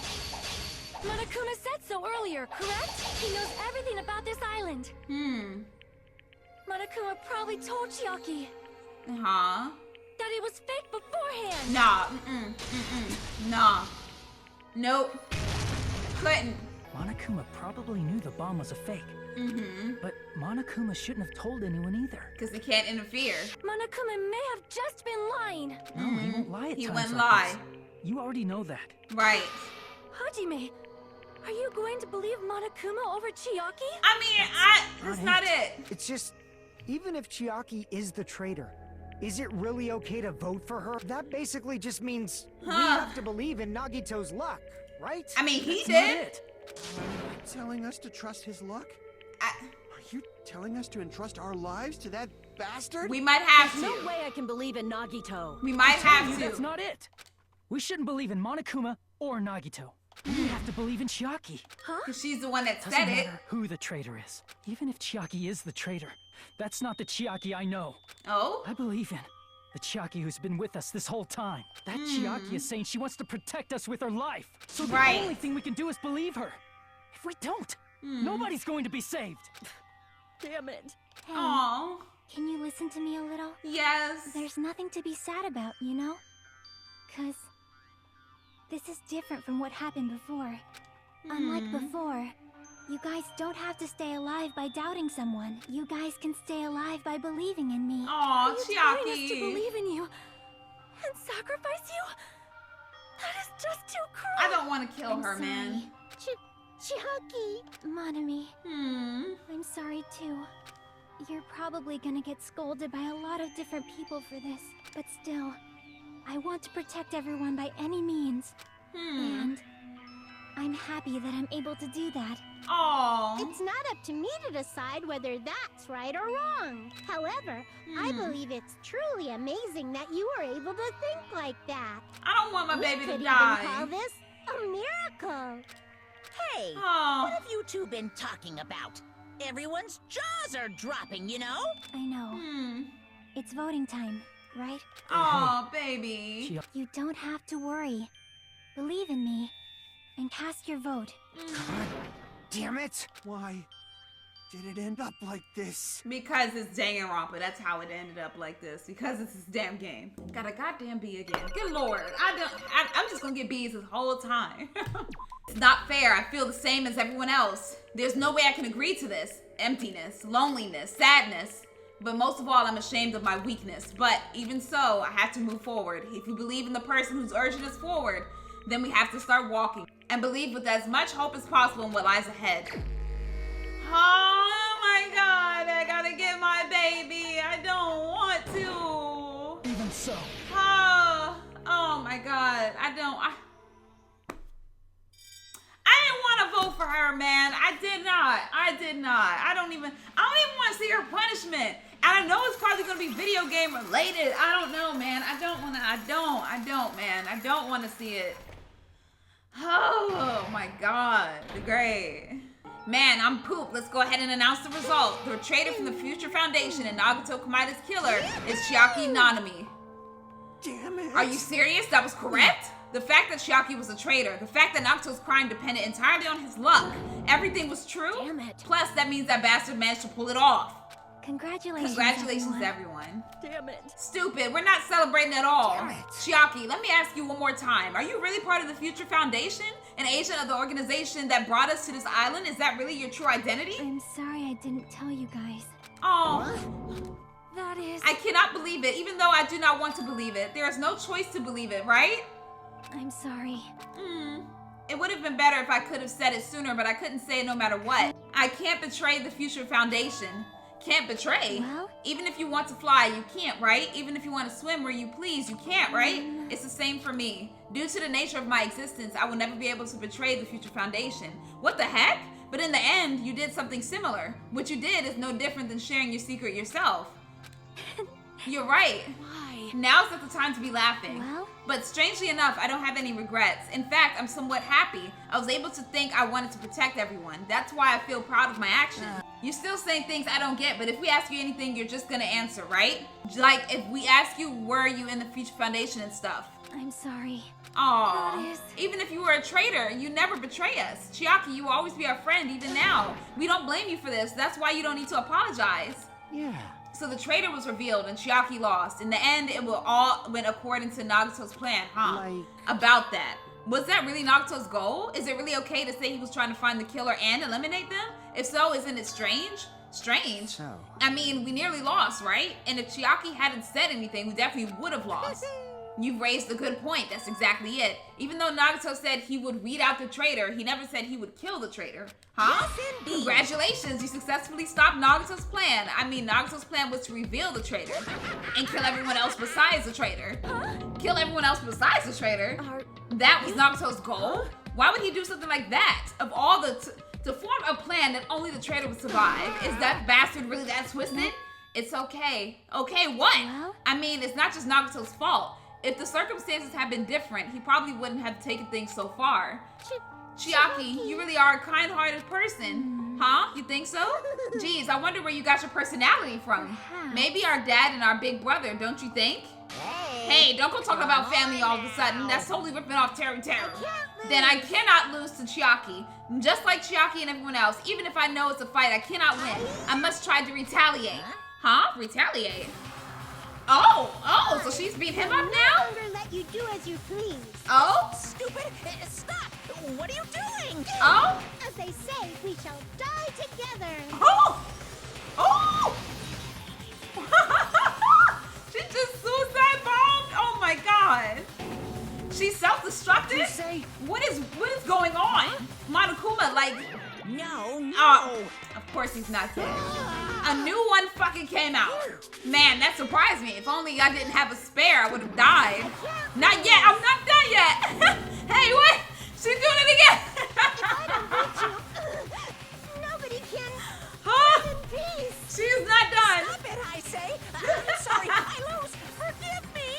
Monokuma said so earlier, correct? He knows everything about this island. Monokuma probably told Chiaki that it was fake beforehand. Nah, nah. Nope. Couldn't. Monokuma probably knew the bomb was a fake. But Monokuma shouldn't have told anyone either. Because he can't interfere. Monokuma may have just been lying. No, he won't lie at He times wouldn't like lie. this. You already know that. Right. Hajime, are you going to believe Monokuma over Chiaki? I mean, that's not it. It's just, even if Chiaki is the traitor, is it really okay to vote for her? That basically just means we have to believe in Nagito's luck, right? I mean, he That's not did. it. Are you telling us to trust his luck? Are you telling us to entrust our lives to that bastard? We might have There's to. no way I can believe in Nagito. We might Telling have you to. that's not it. We shouldn't believe in Monokuma or Nagito. We have to believe in Chiaki. Because she's the one that Doesn't said it. matter who the traitor is. Even if Chiaki is the traitor, that's not the Chiaki I know. Oh? I believe in the Chiaki who's been with us this whole time. That Chiaki is saying she wants to protect us with her life. So the Right. only thing we can do is believe her. If we don't, nobody's going to be saved. Damn it. Hey, Aw. can you listen to me a little? Yes. There's nothing to be sad about, you know? 'Cause this is different from what happened before. Unlike before, You guys don't have to stay alive by doubting someone. You guys can stay alive by believing in me. Aw, Are you telling us to Chiaki. believe in you and sacrifice you? That is just too cruel. I don't want to kill I'm her, sorry. man. Chiaki. Monami, Hmm. I'm sorry too. You're probably gonna get scolded by a lot of different people for this, but still, I want to protect everyone by any means. And I'm happy that I'm able to do that. Aw. It's not up to me to decide whether that's right or wrong. However, I believe it's truly amazing that you were able to think like that. I don't want my We baby could to even die. call this a miracle. Hey, Aw. what have you two been talking about? Everyone's jaws are dropping, you know? I know. It's voting time, right? Aw, baby. You don't have to worry. Believe in me and cast your vote. Damn it! Why did it end up like this? Because it's Danganronpa. That's how it ended up like this. Because it's this damn game. Got a goddamn bee again. Good lord. I'm just gonna get bees this whole time. It's not fair. I feel the same as everyone else. There's no way I can agree to this. Emptiness, loneliness, sadness. But most of all, I'm ashamed of my weakness. But even so, I have to move forward. If you believe in the person who's urging us forward, then we have to start walking. And believe with as much hope as possible in what lies ahead. Oh my god, I gotta get my baby. I don't want to. Even so. Oh my god. I didn't want to vote for her, man. I did not. I don't even want to see her punishment. And I know it's probably going to be video game related. I don't know, man. I don't, man. I don't want to see it. Oh my god. Great. Man, I'm pooped. Let's go ahead and announce the result. The traitor from the Future Foundation and Nagito Kamaida's killer is Chiaki Nanami. Damn it. Are you serious? That was correct? The fact that Chiaki was a traitor, the fact that Nagito's crime depended entirely on his luck, everything was true? Damn it. Plus, that means that bastard managed to pull it off. Congratulations, Congratulations, everyone. everyone. Damn it. Stupid, we're not celebrating at all. Damn it. Chiaki, let me ask you one more time. Are you really part of the Future Foundation? An agent of the organization that brought us to this island? Is that really your true identity? I'm sorry I didn't tell you guys. Oh. That is... I cannot believe it, even though I do not want to believe it. There is no choice to believe it, right? I'm sorry. It would have been better if I could have said it sooner, but I couldn't say it no matter what. I can't betray the Future Foundation. Can't betray. Well? Even if you want to fly, you can't, right? Even if you want to swim where you please, you can't, right? It's the same for me. Due to the nature of my existence, I will never be able to betray the Future Foundation. What the heck? But in the end, you did something similar. What you did is no different than sharing your secret yourself. You're right. Why? Now's not the time to be laughing. Well? But strangely enough, I don't have any regrets. In fact, I'm somewhat happy. I was able to think I wanted to protect everyone. That's why I feel proud of my actions. You're still saying things I don't get, but if we ask you anything, you're just gonna answer, right? Like, if we ask you, were you in the Future Foundation and stuff? I'm sorry. Aww. That is- Even if you were a traitor, you never betray us. Chiaki, you will always be our friend, even now. We don't blame you for this. That's why you don't need to apologize. Yeah. So the traitor was revealed and Chiaki lost. In the end, it will all went according to Nagito's plan, huh? Like- About that. Was that really Nagito's goal? Is it really okay to say he was trying to find the killer and eliminate them? If so, isn't it strange? Strange? So. I mean, we nearly lost, right? And if Chiaki hadn't said anything, we definitely would have lost. You've raised a good point. That's exactly it. Even though Nagito said he would weed out the traitor, he never said he would kill the traitor. Huh? Yes, indeed. Congratulations, you successfully stopped Nagito's plan. I mean, Nagito's plan was to reveal the traitor and kill everyone else besides the traitor. Kill everyone else besides the traitor? That was Nagito's goal? Why would he do something like that? Of all the... to form a plan that only the traitor would survive, is that bastard really that twisted? It's okay. Okay, what? Well? I mean, it's not just Nagito's fault. If the circumstances had been different, he probably wouldn't have taken things so far. Chiaki, you really are a kind-hearted person. Huh? You think so? Geez, I wonder where you got your personality from. Perhaps. Maybe our dad and our big brother, don't you think? Hey, don't go talking about family all of a sudden. That's totally ripping off Terry. Then I cannot lose to Chiaki. Just like Chiaki and everyone else, even if I know it's a fight, I cannot win. I must try to retaliate. Huh? Retaliate? Oh, so she's beat him up No now? longer let you do as you please. Oh? Stupid! Stop! What are you doing? Oh? As they say, we shall die together. Oh! Oh! She just suicide bombed? Oh my god. She's self-destructed? You say? What is going on? Monokuma, like, No. of course he's not dead. A new one fucking came out. Man, that surprised me. If only I didn't have a spare, I would have died. Not yet. I'm not done yet. Hey, what? She's doing it again. If I don't beat you, nobody can Huh? live in peace. She's not done. Stop it, I say. I'm sorry, Milos. Forgive me.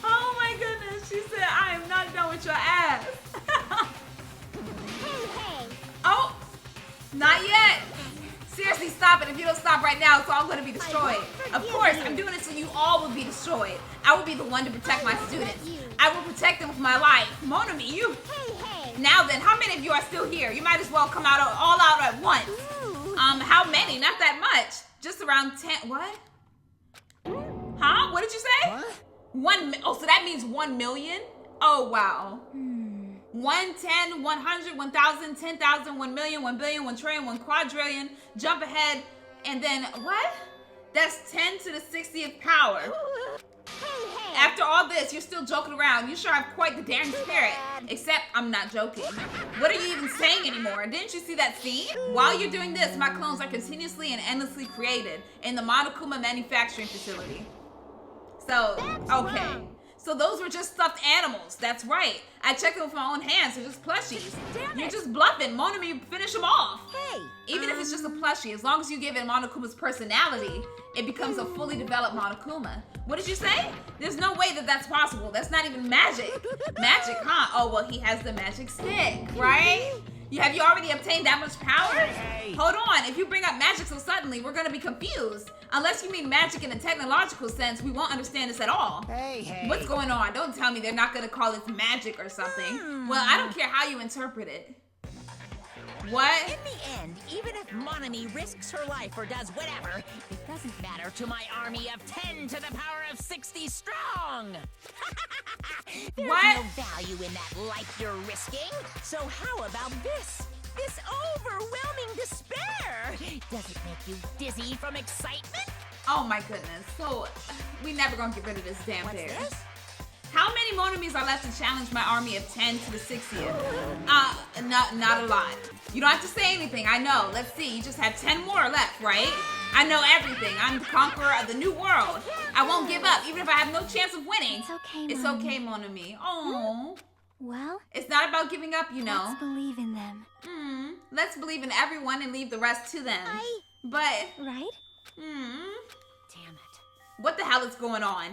Oh my goodness. She said, I am not done with your ass. Hey, Oh, not yet. Seriously, stop it. If you don't stop right now, it's all going to be destroyed. Of course, I'm doing it so you all will be destroyed. I will be the one to protect my students. I will protect them with my life. Monami, you. hey. Now then, how many of you are still here? You might as well come out all out at once. Ooh. How many? Not that much. Just around 10. What? Huh? What did you say? What? Oh, so that means 1 million? Oh, wow. 1, 10, 100, 1,000, 10,000, 1 million, 1 billion, 1 trillion, 1 quadrillion. Jump ahead. And then what? That's 10 to the 60th power. Hey. After all this, you're still joking around. You sure have quite the daring spirit. Except I'm not joking. What are you even saying anymore? Didn't you see that scene? While you're doing this, my clones are continuously and endlessly created in the Monokuma manufacturing facility. So, okay. wrong. So those were just stuffed animals. That's right. I checked them with my own hands. They're just plushies. You're just bluffing. Monami, finish them off. Hey. Even if it's just a plushie, as long as you give it Monokuma's personality, it becomes a fully developed Monokuma. What did you say? There's no way that that's possible. That's not even magic. Magic, huh? Oh, well, he has the magic stick, right? Have you already obtained that much power? Hey. Hold on. If you bring up magic so suddenly, we're going to be confused. Unless you mean magic in a technological sense, we won't understand this at all. Hey. What's going on? Don't tell me they're not going to call it magic or something. Well, I don't care how you interpret it. What? In the end, even if Monami risks her life or does whatever, it doesn't matter to my army of 10 to the power of 60 strong. There's What? no value in that life you're risking. So how about this? This overwhelming despair. Does it make you dizzy from excitement? Oh my goodness. So, we never gonna get rid of this damn What's bear. this? How many Monamis are left to challenge my army of 10 to the 60th? Not a lot. You don't have to say anything, I know. Let's see, you just have 10 more left, right? I know everything. I'm the conqueror of the new world. I won't give up, even if I have no chance of winning. It's okay, It's Mommy. okay, Monami. Oh, Well, it's not about giving up, you know. let's believe in them, Let's believe in everyone and leave the rest to them. But, right? Damn it. what the hell is going on?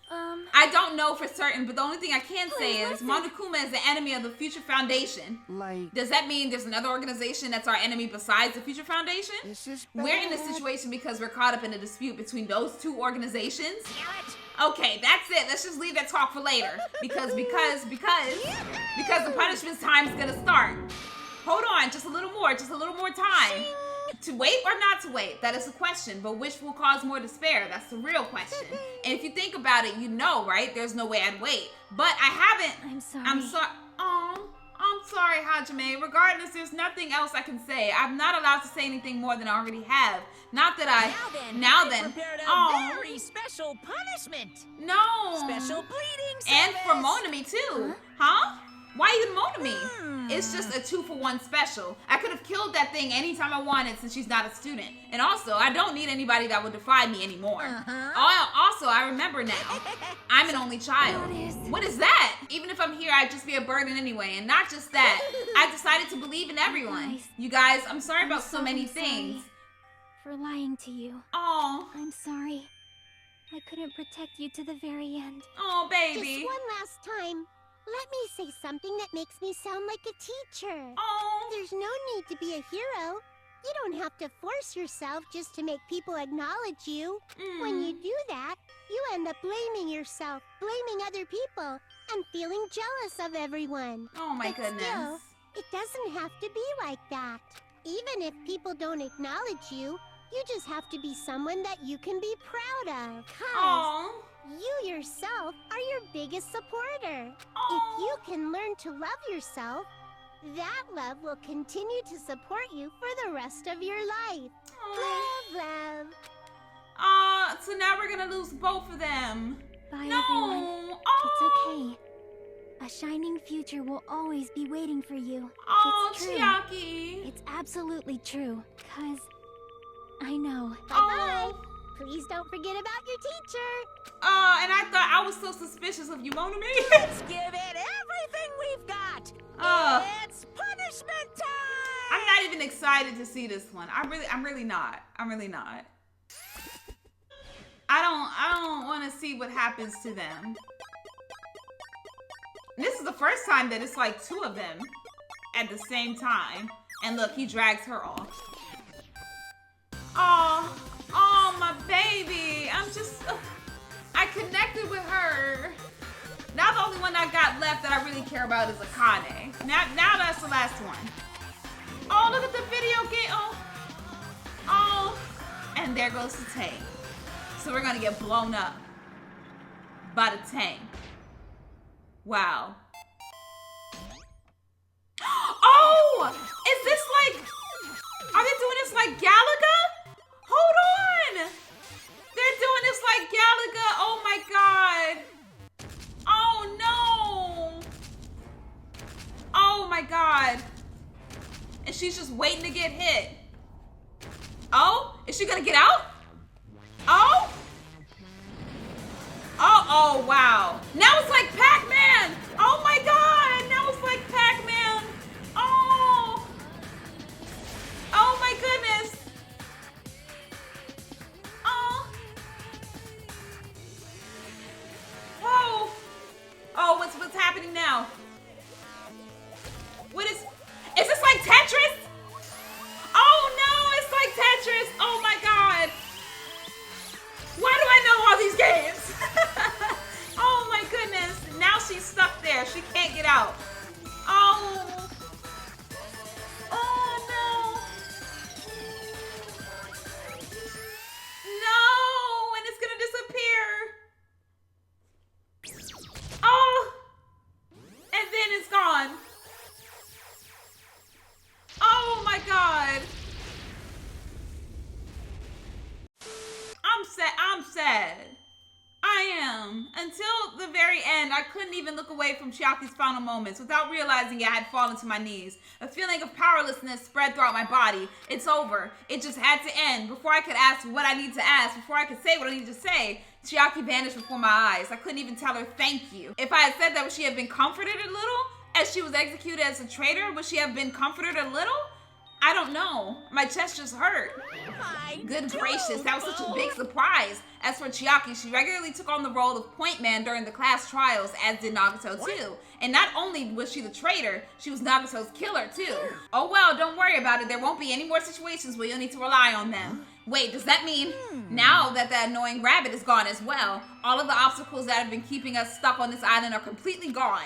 Um, I don't know for certain, but the only thing I can say Please is Monokuma is the enemy of the Future Foundation. Like, Does that mean there's another organization that's our enemy besides the Future Foundation? this is We're in this bad. situation because we're caught up in a dispute between those two organizations. Damn it. Okay, that's it. Let's just leave that talk for later. Because the punishment time's gonna start. Hold on, just a little more time. To wait or not to wait, that is a question, but which will cause more despair? That's the real question. And if you think about it, you know, right? There's no way I'd wait. But I haven't. I'm sorry. I'm sorry. Oh, I'm sorry, Hajime. Regardless, there's nothing else I can say. I'm not allowed to say anything more than I already have. Not that I. Now then, prepared a very special punishment. No. Special bleeding service. And for Monami too. Huh? Why even Monami? It's just a 2-for-1 special. I could have killed that thing anytime I wanted since she's not a student. And also, I don't need anybody that would defy me anymore. Also, I remember now. I'm an only child. What is that? Even if I'm here, I'd just be a burden anyway. And not just that. I decided to believe in everyone. You guys, I'm sorry about so many things. For lying to you. Oh. I'm sorry. I couldn't protect you to the very end. Oh, baby. Just one last time. Let me say something that makes me sound like a teacher. Oh. There's no need to be a hero. You don't have to force yourself just to make people acknowledge you. When you do that, you end up blaming yourself, blaming other people, and feeling jealous of everyone. Oh my But goodness. Still, it doesn't have to be like that. Even if people don't acknowledge you, You just have to be someone that you can be proud of. 'Cause Aww. you yourself are your biggest supporter. Aww. If you can learn to love yourself, that love will continue to support you for the rest of your life. Love, love. So now we're gonna lose both of them. Bye, No. everyone. It's okay. A shining future will always be waiting for you. Oh, It's true. Chiaki. It's absolutely true. 'Cause I know. Bye-bye. Please don't forget about your teacher. And I thought I was so suspicious of you, Monami. Let's give it everything we've got. It's punishment time. I'm not even excited to see this one. I'm really not. I don't want to see what happens to them. And this is the first time that it's like two of them at the same time. And look, he drags her off. Oh, my baby. I connected with her. Now the only one I got left that I really care about is Akane. Now that's the last one. Oh, look at the video game. Oh. And there goes the tank. So we're gonna get blown up by the tank. Wow. Oh! Is this like... Are they doing this like Galaga? Hold on! They're doing this like Galaga. Oh my god. Oh no. Oh my god. And she's just waiting to get hit. Oh? Is she gonna get out? Oh? Oh, wow. Now it's like Pac-Man. Oh my god. Now it's like Pac-Man. Oh. Oh my goodness. Oh. Whoa. Oh, what's happening now? What is this like Tetris? Oh no, it's like Tetris. Oh my god. Why do I know all these games? Oh my goodness. Now she's stuck there. She can't get out. Oh. Oh no. No, and it's gonna disappear. Oh. And then it's gone. Oh my god. I'm sad. I am. Until the very end, I couldn't even look away from Chiaki's final moments without realizing I had fallen to my knees. A feeling of powerlessness spread throughout my body. It's over. It just had to end. Before I could ask what I need to ask, before I could say what I need to say, Chiaki vanished before my eyes. I couldn't even tell her thank you. If I had said that, would she have been comforted a little? As she was executed as a traitor, would she have been comforted a little? I don't know. My chest just hurt. Good gracious, that was such a big surprise. As for Chiaki, she regularly took on the role of point man during the class trials, as did Nagito too. And not only was she the traitor, she was Nagito's killer too. Oh well, don't worry about it. There won't be any more situations where you'll need to rely on them. Wait, does that mean now that the annoying rabbit is gone as well, all of the obstacles that have been keeping us stuck on this island are completely gone?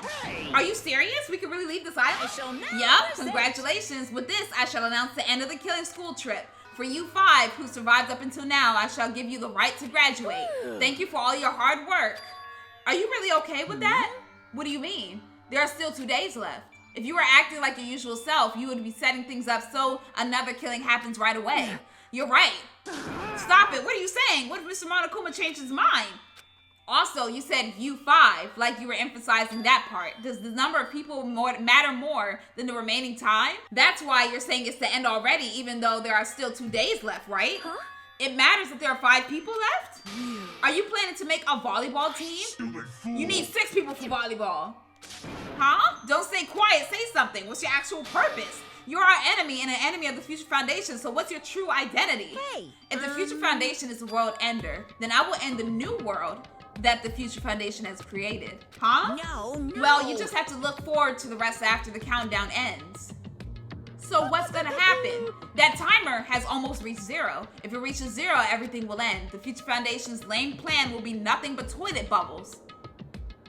Are you serious? We can really leave this island? Yup, congratulations. With this, I shall announce the end of the killing school trip. For you 5 who survived up until now, I shall give you the right to graduate. Thank you for all your hard work. Are you really okay with that? What do you mean? There are still 2 days left. If you were acting like your usual self, you would be setting things up so another killing happens right away. You're right. Stop it. What are you saying? What if Mr. Monokuma changed his mind? Also, you said you 5, like you were emphasizing that part. Does the number of people matter more than the remaining time? That's why you're saying it's the end already, even though there are still 2 days left, right? Huh? It matters that there are 5 people left? Are you planning to make a volleyball team? You need 6 people for volleyball. Huh? Don't stay quiet. Say something. What's your actual purpose? You're our enemy and an enemy of the Future Foundation, so what's your true identity? If the Future Foundation is the world ender, then I will end the new world that the Future Foundation has created. Huh? No. Well, you just have to look forward to the rest after the countdown ends. So what's gonna happen? That timer has almost reached 0. If it reaches 0, everything will end. The Future Foundation's lame plan will be nothing but toilet bubbles.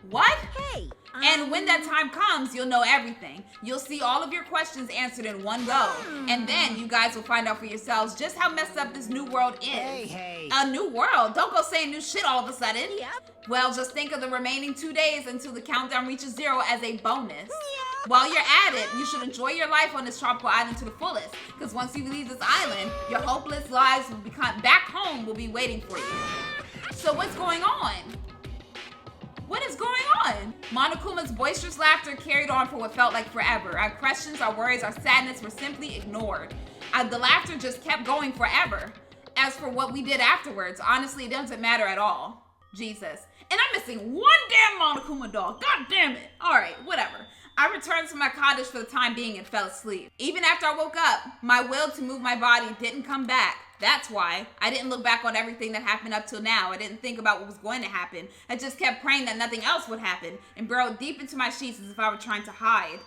What? Hey, And when that time comes, you'll know everything. You'll see all of your questions answered in one go. And then you guys will find out for yourselves just how messed up this new world is. Hey. A new world? Don't go saying new shit all of a sudden. Yep. Well, just think of the remaining 2 days until the countdown reaches 0 as a bonus. While you're at it, you should enjoy your life on this tropical island to the fullest. Because once you leave this island, your hopeless lives will become back home will be waiting for you. So what's going on? What is going on? Monokuma's boisterous laughter carried on for what felt like forever. Our questions, our worries, our sadness were simply ignored. The laughter just kept going forever. As for what we did afterwards, honestly, it doesn't matter at all. Jesus. And I'm missing one damn Monokuma doll. God damn it. All right, whatever. I returned to my cottage for the time being and fell asleep. Even after I woke up, my will to move my body didn't come back. That's why I didn't look back on everything that happened up till now. I didn't think about what was going to happen. I just kept praying that nothing else would happen and burrowed deep into my sheets as if I were trying to hide.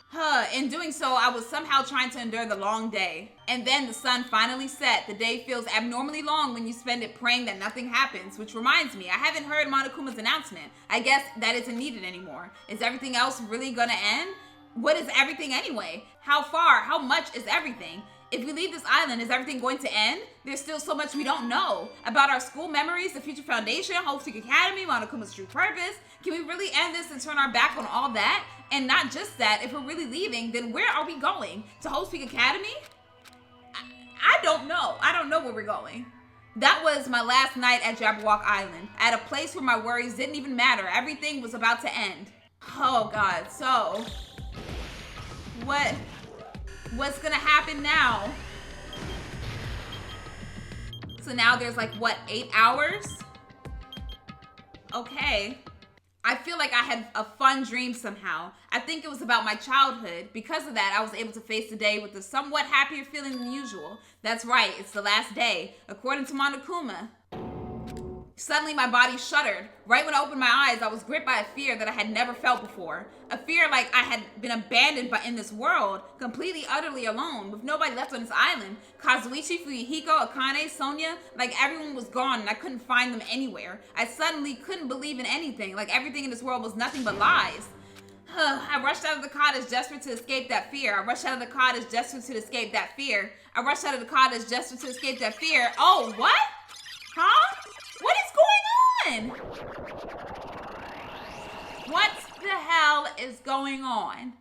In doing so, I was somehow trying to endure the long day. And then the sun finally set. The day feels abnormally long when you spend it praying that nothing happens, which reminds me, I haven't heard Monokuma's announcement. I guess that isn't needed anymore. Is everything else really gonna end? What is everything anyway? How far? How much is everything? If we leave this island, is everything going to end? There's still so much we don't know about our school memories, the Future Foundation, Hope Peak Academy, Monokuma's true purpose. Can we really end this and turn our back on all that? And not just that, if we're really leaving, then where are we going? To Hope Peak Academy? I don't know. I don't know where we're going. That was my last night at Jabberwock Island, at a place where my worries didn't even matter. Everything was about to end. Oh God, so what's gonna happen now? So now there's like, what, 8 hours? Okay. I feel like I had a fun dream somehow. I think it was about my childhood. Because of that, I was able to face the day with a somewhat happier feeling than usual. That's right, it's the last day. According to Monokuma. Suddenly my body shuddered. Right when I opened my eyes, I was gripped by a fear that I had never felt before. A fear like I had been abandoned in this world, completely, utterly alone, with nobody left on this island. Kazuichi, Fuyuhiko, Akane, Sonia, like everyone was gone and I couldn't find them anywhere. I suddenly couldn't believe in anything, like everything in this world was nothing but lies. I rushed out of the cottage desperate to escape that fear. I rushed out of the cottage desperate to escape that fear. I rushed out of the cottage desperate to escape that fear. Oh, what? Huh? What is going on? What the hell is going on?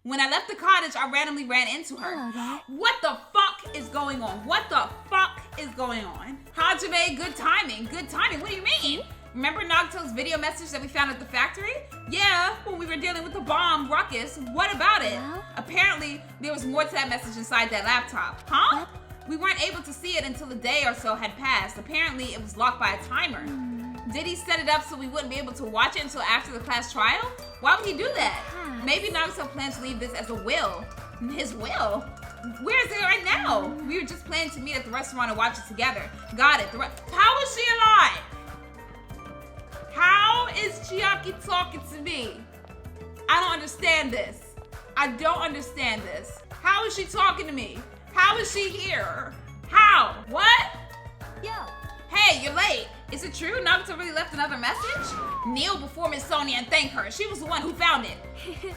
When I left the cottage, I randomly ran into her. What the fuck is going on? What the fuck is going on? Hajime, good timing. Good timing. What do you mean? Remember Nagito's video message that we found at the factory? Yeah, when we were dealing with the bomb ruckus. What about it? Apparently, there was more to that message inside that laptop. Huh? We weren't able to see it until a day or so had passed. Apparently, it was locked by a timer. Did he set it up so we wouldn't be able to watch it until after the class trial? Why would he do that? Maybe Nagito plans to leave this as a will. His will? Where is it right now? We were just planning to meet at the restaurant and watch it together. Got it. How is she alive? How is Chiaki talking to me? I don't understand this. I don't understand this. How is she talking to me? How is she here? How? What? Yo. Hey, you're late. Is it true Nagito really left another message? Kneel before Miss Sonia and thank her. She was the one who found it.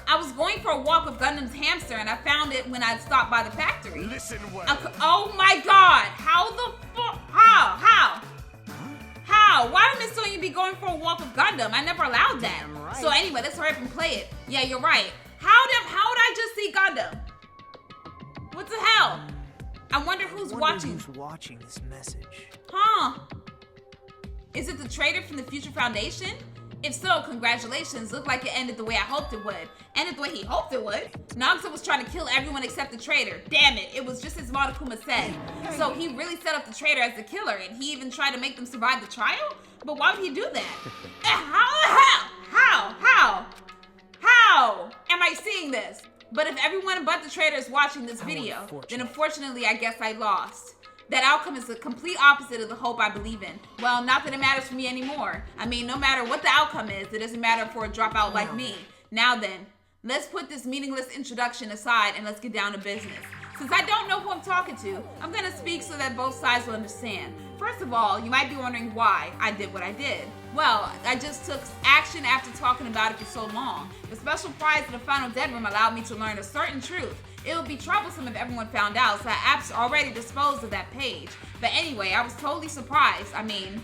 I was going for a walk with Gundam's hamster and I found it when I stopped by the factory. Listen well. Oh my God. How the fuck? How? Why would Miss Sonia be going for a walk with Gundam? I never allowed that. Right. So anyway, let's hurry up and play it. Yeah, you're right. How did I just see Gundam? What the hell? I wonder who's watching. Who's watching this message? Huh? Is it the traitor from the Future Foundation? If so, congratulations. Looked like it ended the way I hoped it would. Ended the way he hoped it would. Nagito was trying to kill everyone except the traitor. Damn it, it was just as Monokuma said. So he really set up the traitor as the killer and he even tried to make them survive the trial? But why would he do that? How am I seeing this? But if everyone but the traitor is watching this video, then unfortunately I guess I lost. That outcome is the complete opposite of the hope I believe in. Well, not that it matters for me anymore. I mean, no matter what the outcome is, it doesn't matter for a dropout like me. Now then, let's put this meaningless introduction aside and let's get down to business. Since I don't know who I'm talking to, I'm gonna speak so that both sides will understand. First of all, you might be wondering why I did what I did. Well, I just took action after talking about it for so long. The special prize in the final dead room allowed me to learn a certain truth. It would be troublesome if everyone found out, so I already disposed of that page. But anyway, I was totally surprised. I mean...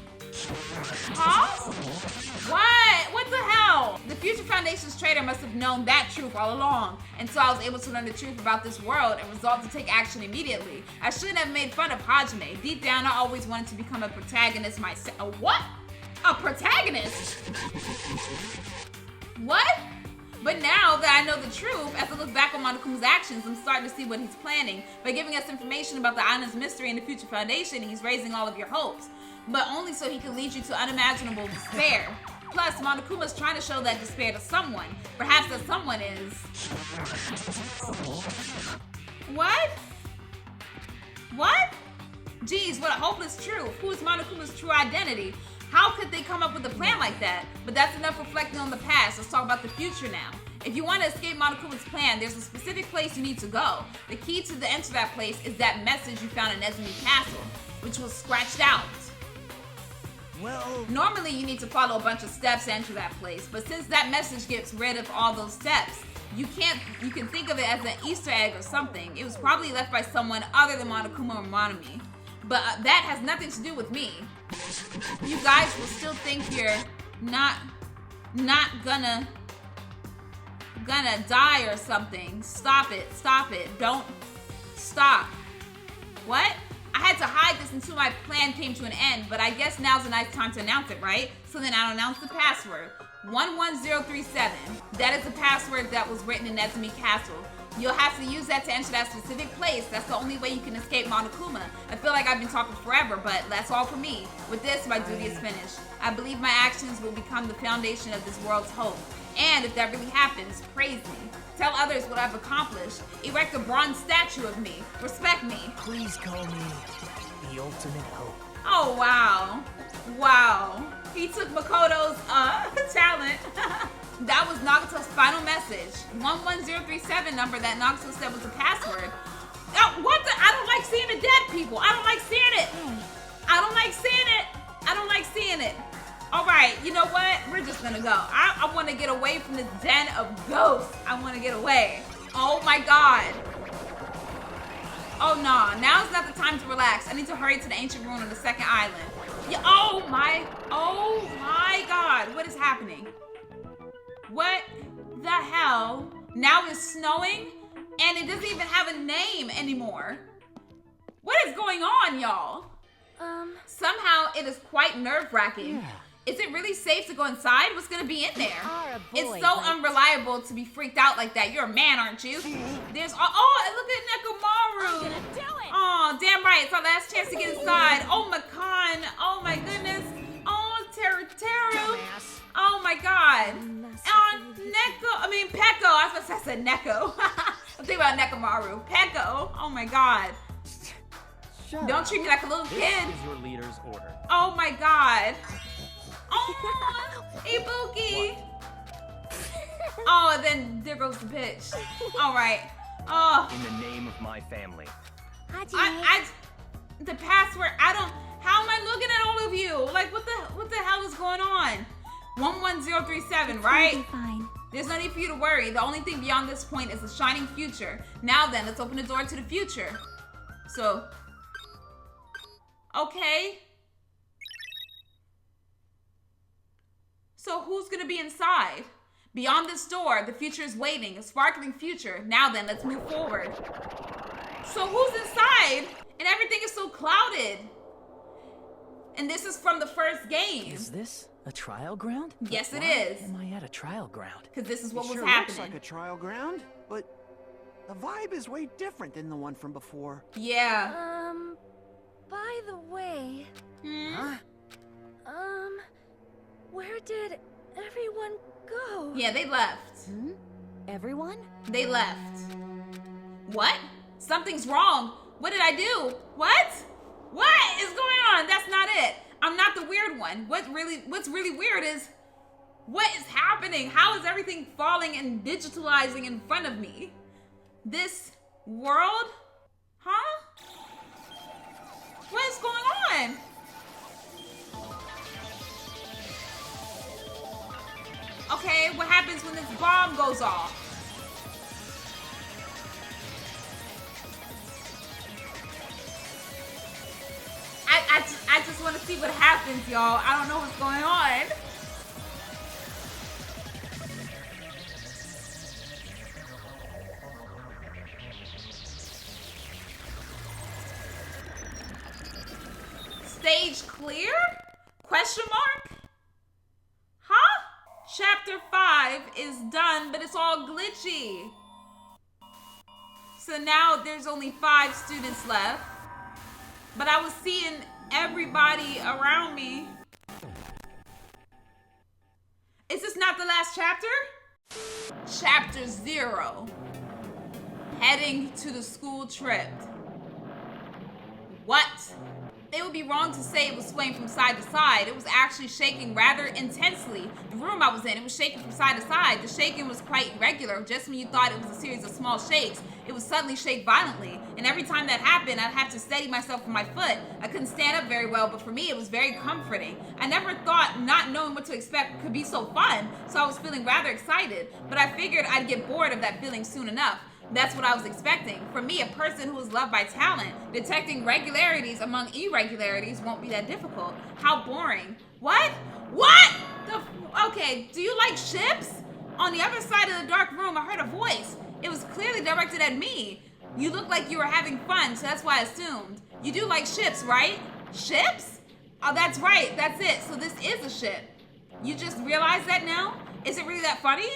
Huh? What the hell? The Future Foundation's traitor must have known that truth all along. And so I was able to learn the truth about this world and resolved to take action immediately. I shouldn't have made fun of Hajime. Deep down, I always wanted to become a protagonist myself. A what? A protagonist? What? But now that I know the truth, as I look back on Monokuma's actions, I'm starting to see what he's planning. By giving us information about the island's mystery and the Future Foundation, he's raising all of your hopes. But only so he can lead you to unimaginable despair. Plus, Monokuma's trying to show that despair to someone. Perhaps that someone is... What? What? Geez, what a hopeless truth. Who is Monokuma's true identity? How could they come up with a plan like that? But that's enough reflecting on the past. Let's talk about the future now. If you want to escape Monokuma's plan, there's a specific place you need to go. The key to enter that place is that message you found in Nezumi Castle, which was scratched out. Well... Normally, you need to follow a bunch of steps to enter that place, but since that message gets rid of all those steps, you can think of it as an Easter egg or something. It was probably left by someone other than Monokuma or Monomi. But that has nothing to do with me. You guys will still think you're not gonna die or something. Stop it. Don't stop. What? I had to hide this until my plan came to an end, but I guess now's a nice time to announce it, right? So then I'll announce the password. 11037. That is the password that was written in Nezumi Castle. You'll have to use that to enter that specific place. That's the only way you can escape Monokuma. I feel like I've been talking forever, but that's all for me. With this, my duty is finished. I believe my actions will become the foundation of this world's hope. And if that really happens, praise me. Tell others what I've accomplished. Erect a bronze statue of me. Respect me. Please call me the ultimate hope. Oh, wow. Wow. He took Makoto's talent. That was Nagito's final message. 11037 number that Nagito said was the password. Oh, what the? I don't like seeing the dead people. I don't like seeing it. I don't like seeing it. I don't like seeing it. All right, you know what? We're just gonna go. I want to get away from this den of ghosts. I want to get away. Oh my God. Oh no, now's not the time to relax. I need to hurry to the ancient ruin on the second island. Yeah, oh my God, what is happening? What the hell? Now it's snowing and it doesn't even have a name anymore. What is going on, y'all? Somehow it is quite nerve-wracking. Yeah. Is it really safe to go inside? What's gonna be in there? It's so unreliable to be freaked out like that. You're a man, aren't you? There's look at Nekomaru. I'm gonna do it. Oh, damn right. It's our last chance to get inside. Oh, Makan. Oh my goodness. Oh, Teru. Oh my God. Peko. I was supposed to say Neko. I'm thinking about Nekomaru. Peko. Oh my God. Don't treat me like a little kid. This is your leader's order. Oh my God. Oh, Ibuki. Oh, then there goes the bitch. All right. Oh. In the name of my family. The password. How am I looking at all of you? Like, what the hell is going on? 11037, right? Fine. There's no need for you to worry. The only thing beyond this point is a shining future. Now then, let's open the door to the future. So, okay. So who's gonna be inside? Beyond this door, the future is waiting, a sparkling future. Now then, let's move forward. So who's inside? And everything is so clouded. And this is from the first game. Is this a trial ground? Yes, it is. Why am I at a trial ground? Because this is what was sure happening. Looks like a trial ground, but the vibe is way different than the one from before. Yeah. By the way... Huh? Where did everyone go? Yeah, they left. Everyone? They left. What? Something's wrong. What did I do? What? What is going on? That's not it. I'm not the weird one. What's really weird is what is happening? How is everything falling and digitalizing in front of me? This world? Huh? What is going on? when this bomb goes off. I just want to see what happens, y'all. I don't know what's going on. Stage clear? Question mark? Huh? Chapter 5 is done, but it's all glitchy. So now there's only 5 students left. But I was seeing everybody around me. Is this not the last chapter? Chapter 0. Heading to the school trip. What? They would be wrong to say it was swaying from side to side. It was actually shaking rather intensely. The room I was in, it was shaking from side to side. The shaking was quite irregular. Just when you thought it was a series of small shakes, it would suddenly shake violently. And every time that happened, I'd have to steady myself from my foot. I couldn't stand up very well, but for me, it was very comforting. I never thought not knowing what to expect could be so fun, so I was feeling rather excited. But I figured I'd get bored of that feeling soon enough. That's what I was expecting. For me, a person who is loved by talent, detecting regularities among irregularities won't be that difficult. How boring. What? What? Okay, do you like ships? On the other side of the dark room, I heard a voice. It was clearly directed at me. You looked like you were having fun, so that's why I assumed. You do like ships, right? Ships? Oh, that's right. That's it. So this is a ship. You just realized that now? Is it really that funny?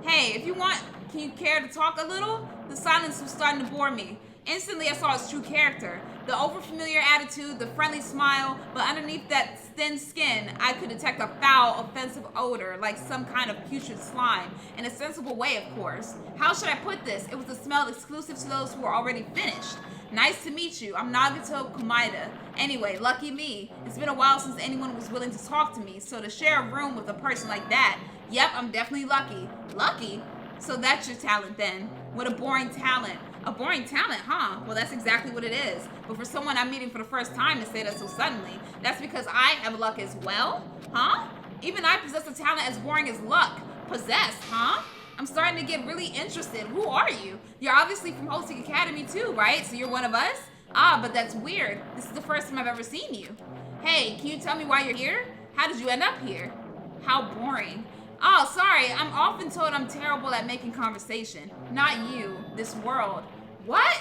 Hey, if you want, can you care to talk a little? The silence was starting to bore me. Instantly, I saw his true character. The overfamiliar attitude, the friendly smile, but underneath that thin skin, I could detect a foul, offensive odor, like some kind of putrid slime. In a sensible way, of course. How should I put this? It was a smell exclusive to those who were already finished. Nice to meet you. I'm Nagito Kumaida. Anyway, lucky me. It's been a while since anyone was willing to talk to me, so to share a room with a person like that, yep, I'm definitely lucky. Lucky? So that's your talent then. What a boring talent. A boring talent, huh? Well, that's exactly what it is. But for someone I'm meeting for the first time to say that so suddenly, that's because I have luck as well? Huh? Even I possess a talent as boring as luck. Possessed, huh? I'm starting to get really interested. Who are you? You're obviously from Hosting Academy too, right? So you're one of us? Ah, but that's weird. This is the first time I've ever seen you. Hey, can you tell me why you're here? How did you end up here? How boring. Oh, sorry, I'm often told I'm terrible at making conversation. Not you, this world. What?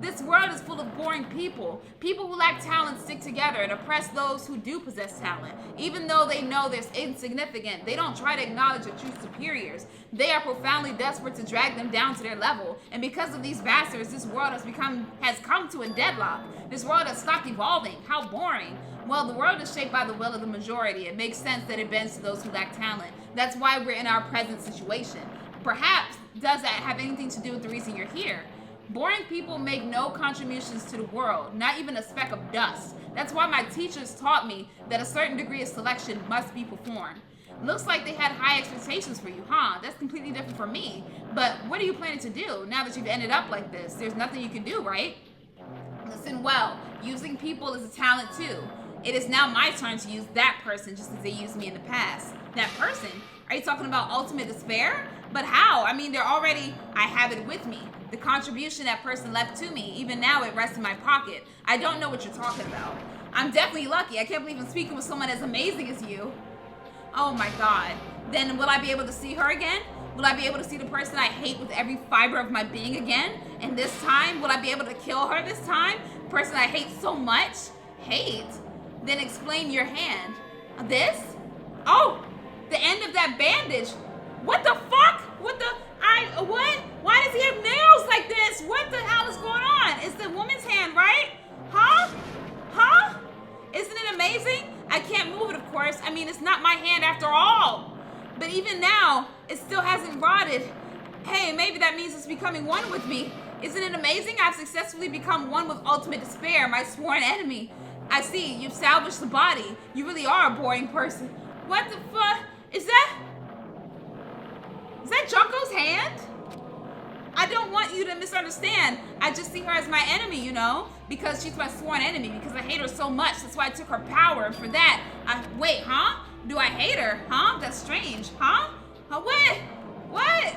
This world is full of boring people. People who lack talent stick together and oppress those who do possess talent. Even though they know they're insignificant, they don't try to acknowledge their true superiors. They are profoundly desperate to drag them down to their level. And because of these bastards, this world has come to a deadlock. This world has stopped evolving. How boring. Well, the world is shaped by the will of the majority. It makes sense that it bends to those who lack talent. That's why we're in our present situation. Perhaps, does that have anything to do with the reason you're here? Boring people make no contributions to the world, not even a speck of dust. That's why my teachers taught me that a certain degree of selection must be performed. Looks like they had high expectations for you, huh? That's completely different from me. But what are you planning to do now that you've ended up like this? There's nothing you can do, right? Listen well, using people is a talent too. It is now my turn to use that person just as they used me in the past. That person? Are you talking about ultimate despair? But how? I mean, I have it with me. The contribution that person left to me, even now it rests in my pocket. I don't know what you're talking about. I'm definitely lucky. I can't believe I'm speaking with someone as amazing as you. Oh my God. Then will I be able to see her again? Will I be able to see the person I hate with every fiber of my being again? And this time, will I be able to kill her this time? The person I hate so much? Hate? Then explain your hand. This? Oh, the end of that bandage. What the fuck? What? Why does he have nails like this? What the hell is going on? It's the woman's hand, right? Huh? Huh? Isn't it amazing? I can't move it, of course. I mean, it's not my hand after all. But even now, it still hasn't rotted. Hey, maybe that means it's becoming one with me. Isn't it amazing? I've successfully become one with ultimate despair, my sworn enemy. I see, you've salvaged the body. You really are a boring person. What the fuck? Is that Junko's hand? I don't want you to misunderstand. I just see her as my enemy, you know? Because she's my sworn enemy, because I hate her so much. That's why I took her power, and for that, wait, huh? Do I hate her? Huh? That's strange, huh? What? What?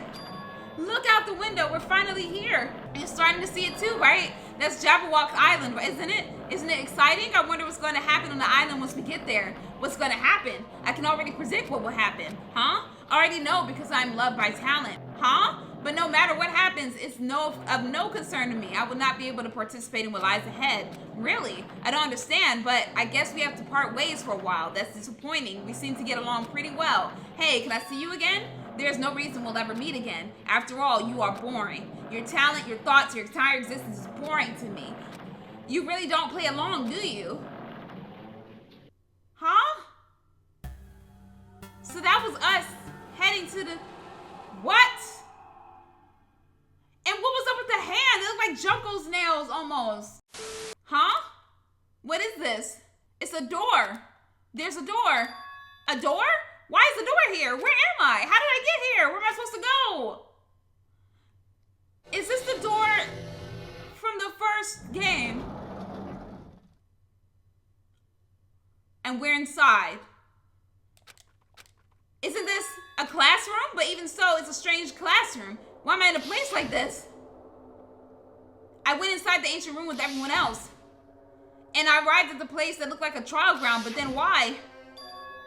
Look out the window. We're finally here. You're starting to see it too, right? That's Jabberwock Island, isn't it? Isn't it exciting? I wonder what's going to happen on the island once we get there. What's going to happen? I can already predict what will happen. Huh? I already know because I'm loved by talent. Huh? But no matter what happens, it's of no concern to me. I will not be able to participate in what lies ahead. Really? I don't understand, but I guess we have to part ways for a while. That's disappointing. We seem to get along pretty well. Hey, can I see you again? There's no reason we'll ever meet again. After all, you are boring. Your talent, your thoughts, your entire existence is boring to me. You really don't play along, do you? Huh? So that was us heading to the... What? And what was up with the hand? It looked like Junko's nails almost. Huh? What is this? It's a door. There's a door. A door? Why is the door here? Where am I? How did I get here? Where am I supposed to go? Is this the door from the first game? And we're inside. Isn't this a classroom? But even so, it's a strange classroom. Why am I in a place like this? I went inside the ancient room with everyone else. And I arrived at the place that looked like a trial ground, but then why?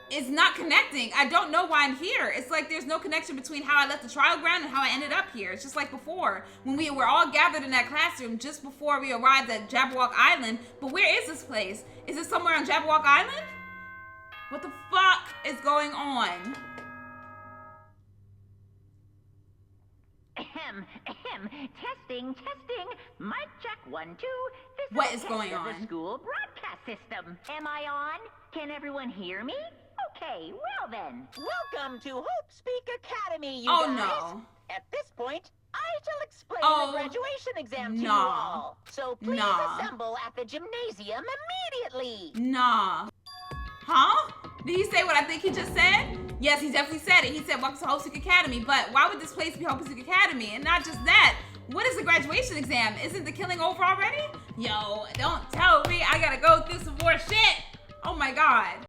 It's not connecting. I don't know why I'm here. It's like there's no connection between how I left the trial ground and how I ended up here. It's just like before, when we were all gathered in that classroom just before we arrived at Jabberwock Island. But where is this place? Is it somewhere on Jabberwock Island? What the fuck is going on? Testing. Mic check 1, 2. This What is test going of on? The school broadcast system. Am I on? Can everyone hear me? Okay, well then. Welcome to Hope Speak Academy, you guys. No. At this point, I shall explain Oh, the graduation exam to you no. all. So please Nah. assemble at the gymnasium immediately. Nah. Huh? Did he say what I think he just said? Yes, he definitely said it. He said, welcome to Hope Speak Academy. But why would this place be Hope Speak Academy? And not just that. What is the graduation exam? Isn't the killing over already? Yo, don't tell me I gotta go through some more shit. Oh my God.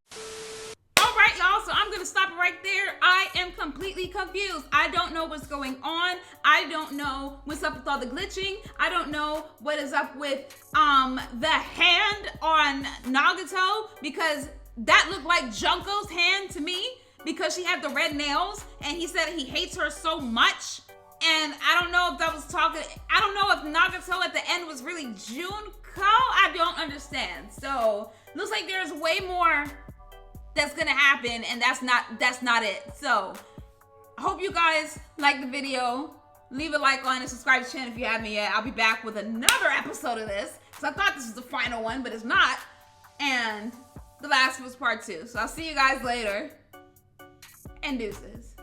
All right, y'all, so I'm gonna stop it right there. I am completely confused. I don't know what's going on. I don't know what's up with all the glitching. I don't know what is up with the hand on Nagito, because that looked like Junko's hand to me, because she had the red nails and he said he hates her so much. And I don't know if that was talking, I don't know if Nagito at the end was really Junko. I don't understand. So looks like there's way more that's gonna happen, and that's not it. So I hope you guys like the video. Leave a like on and subscribe to the channel if you haven't yet. I'll be back with another episode of this. So I thought this was the final one, but it's not. And the last was part 2. So I'll see you guys later. And deuces.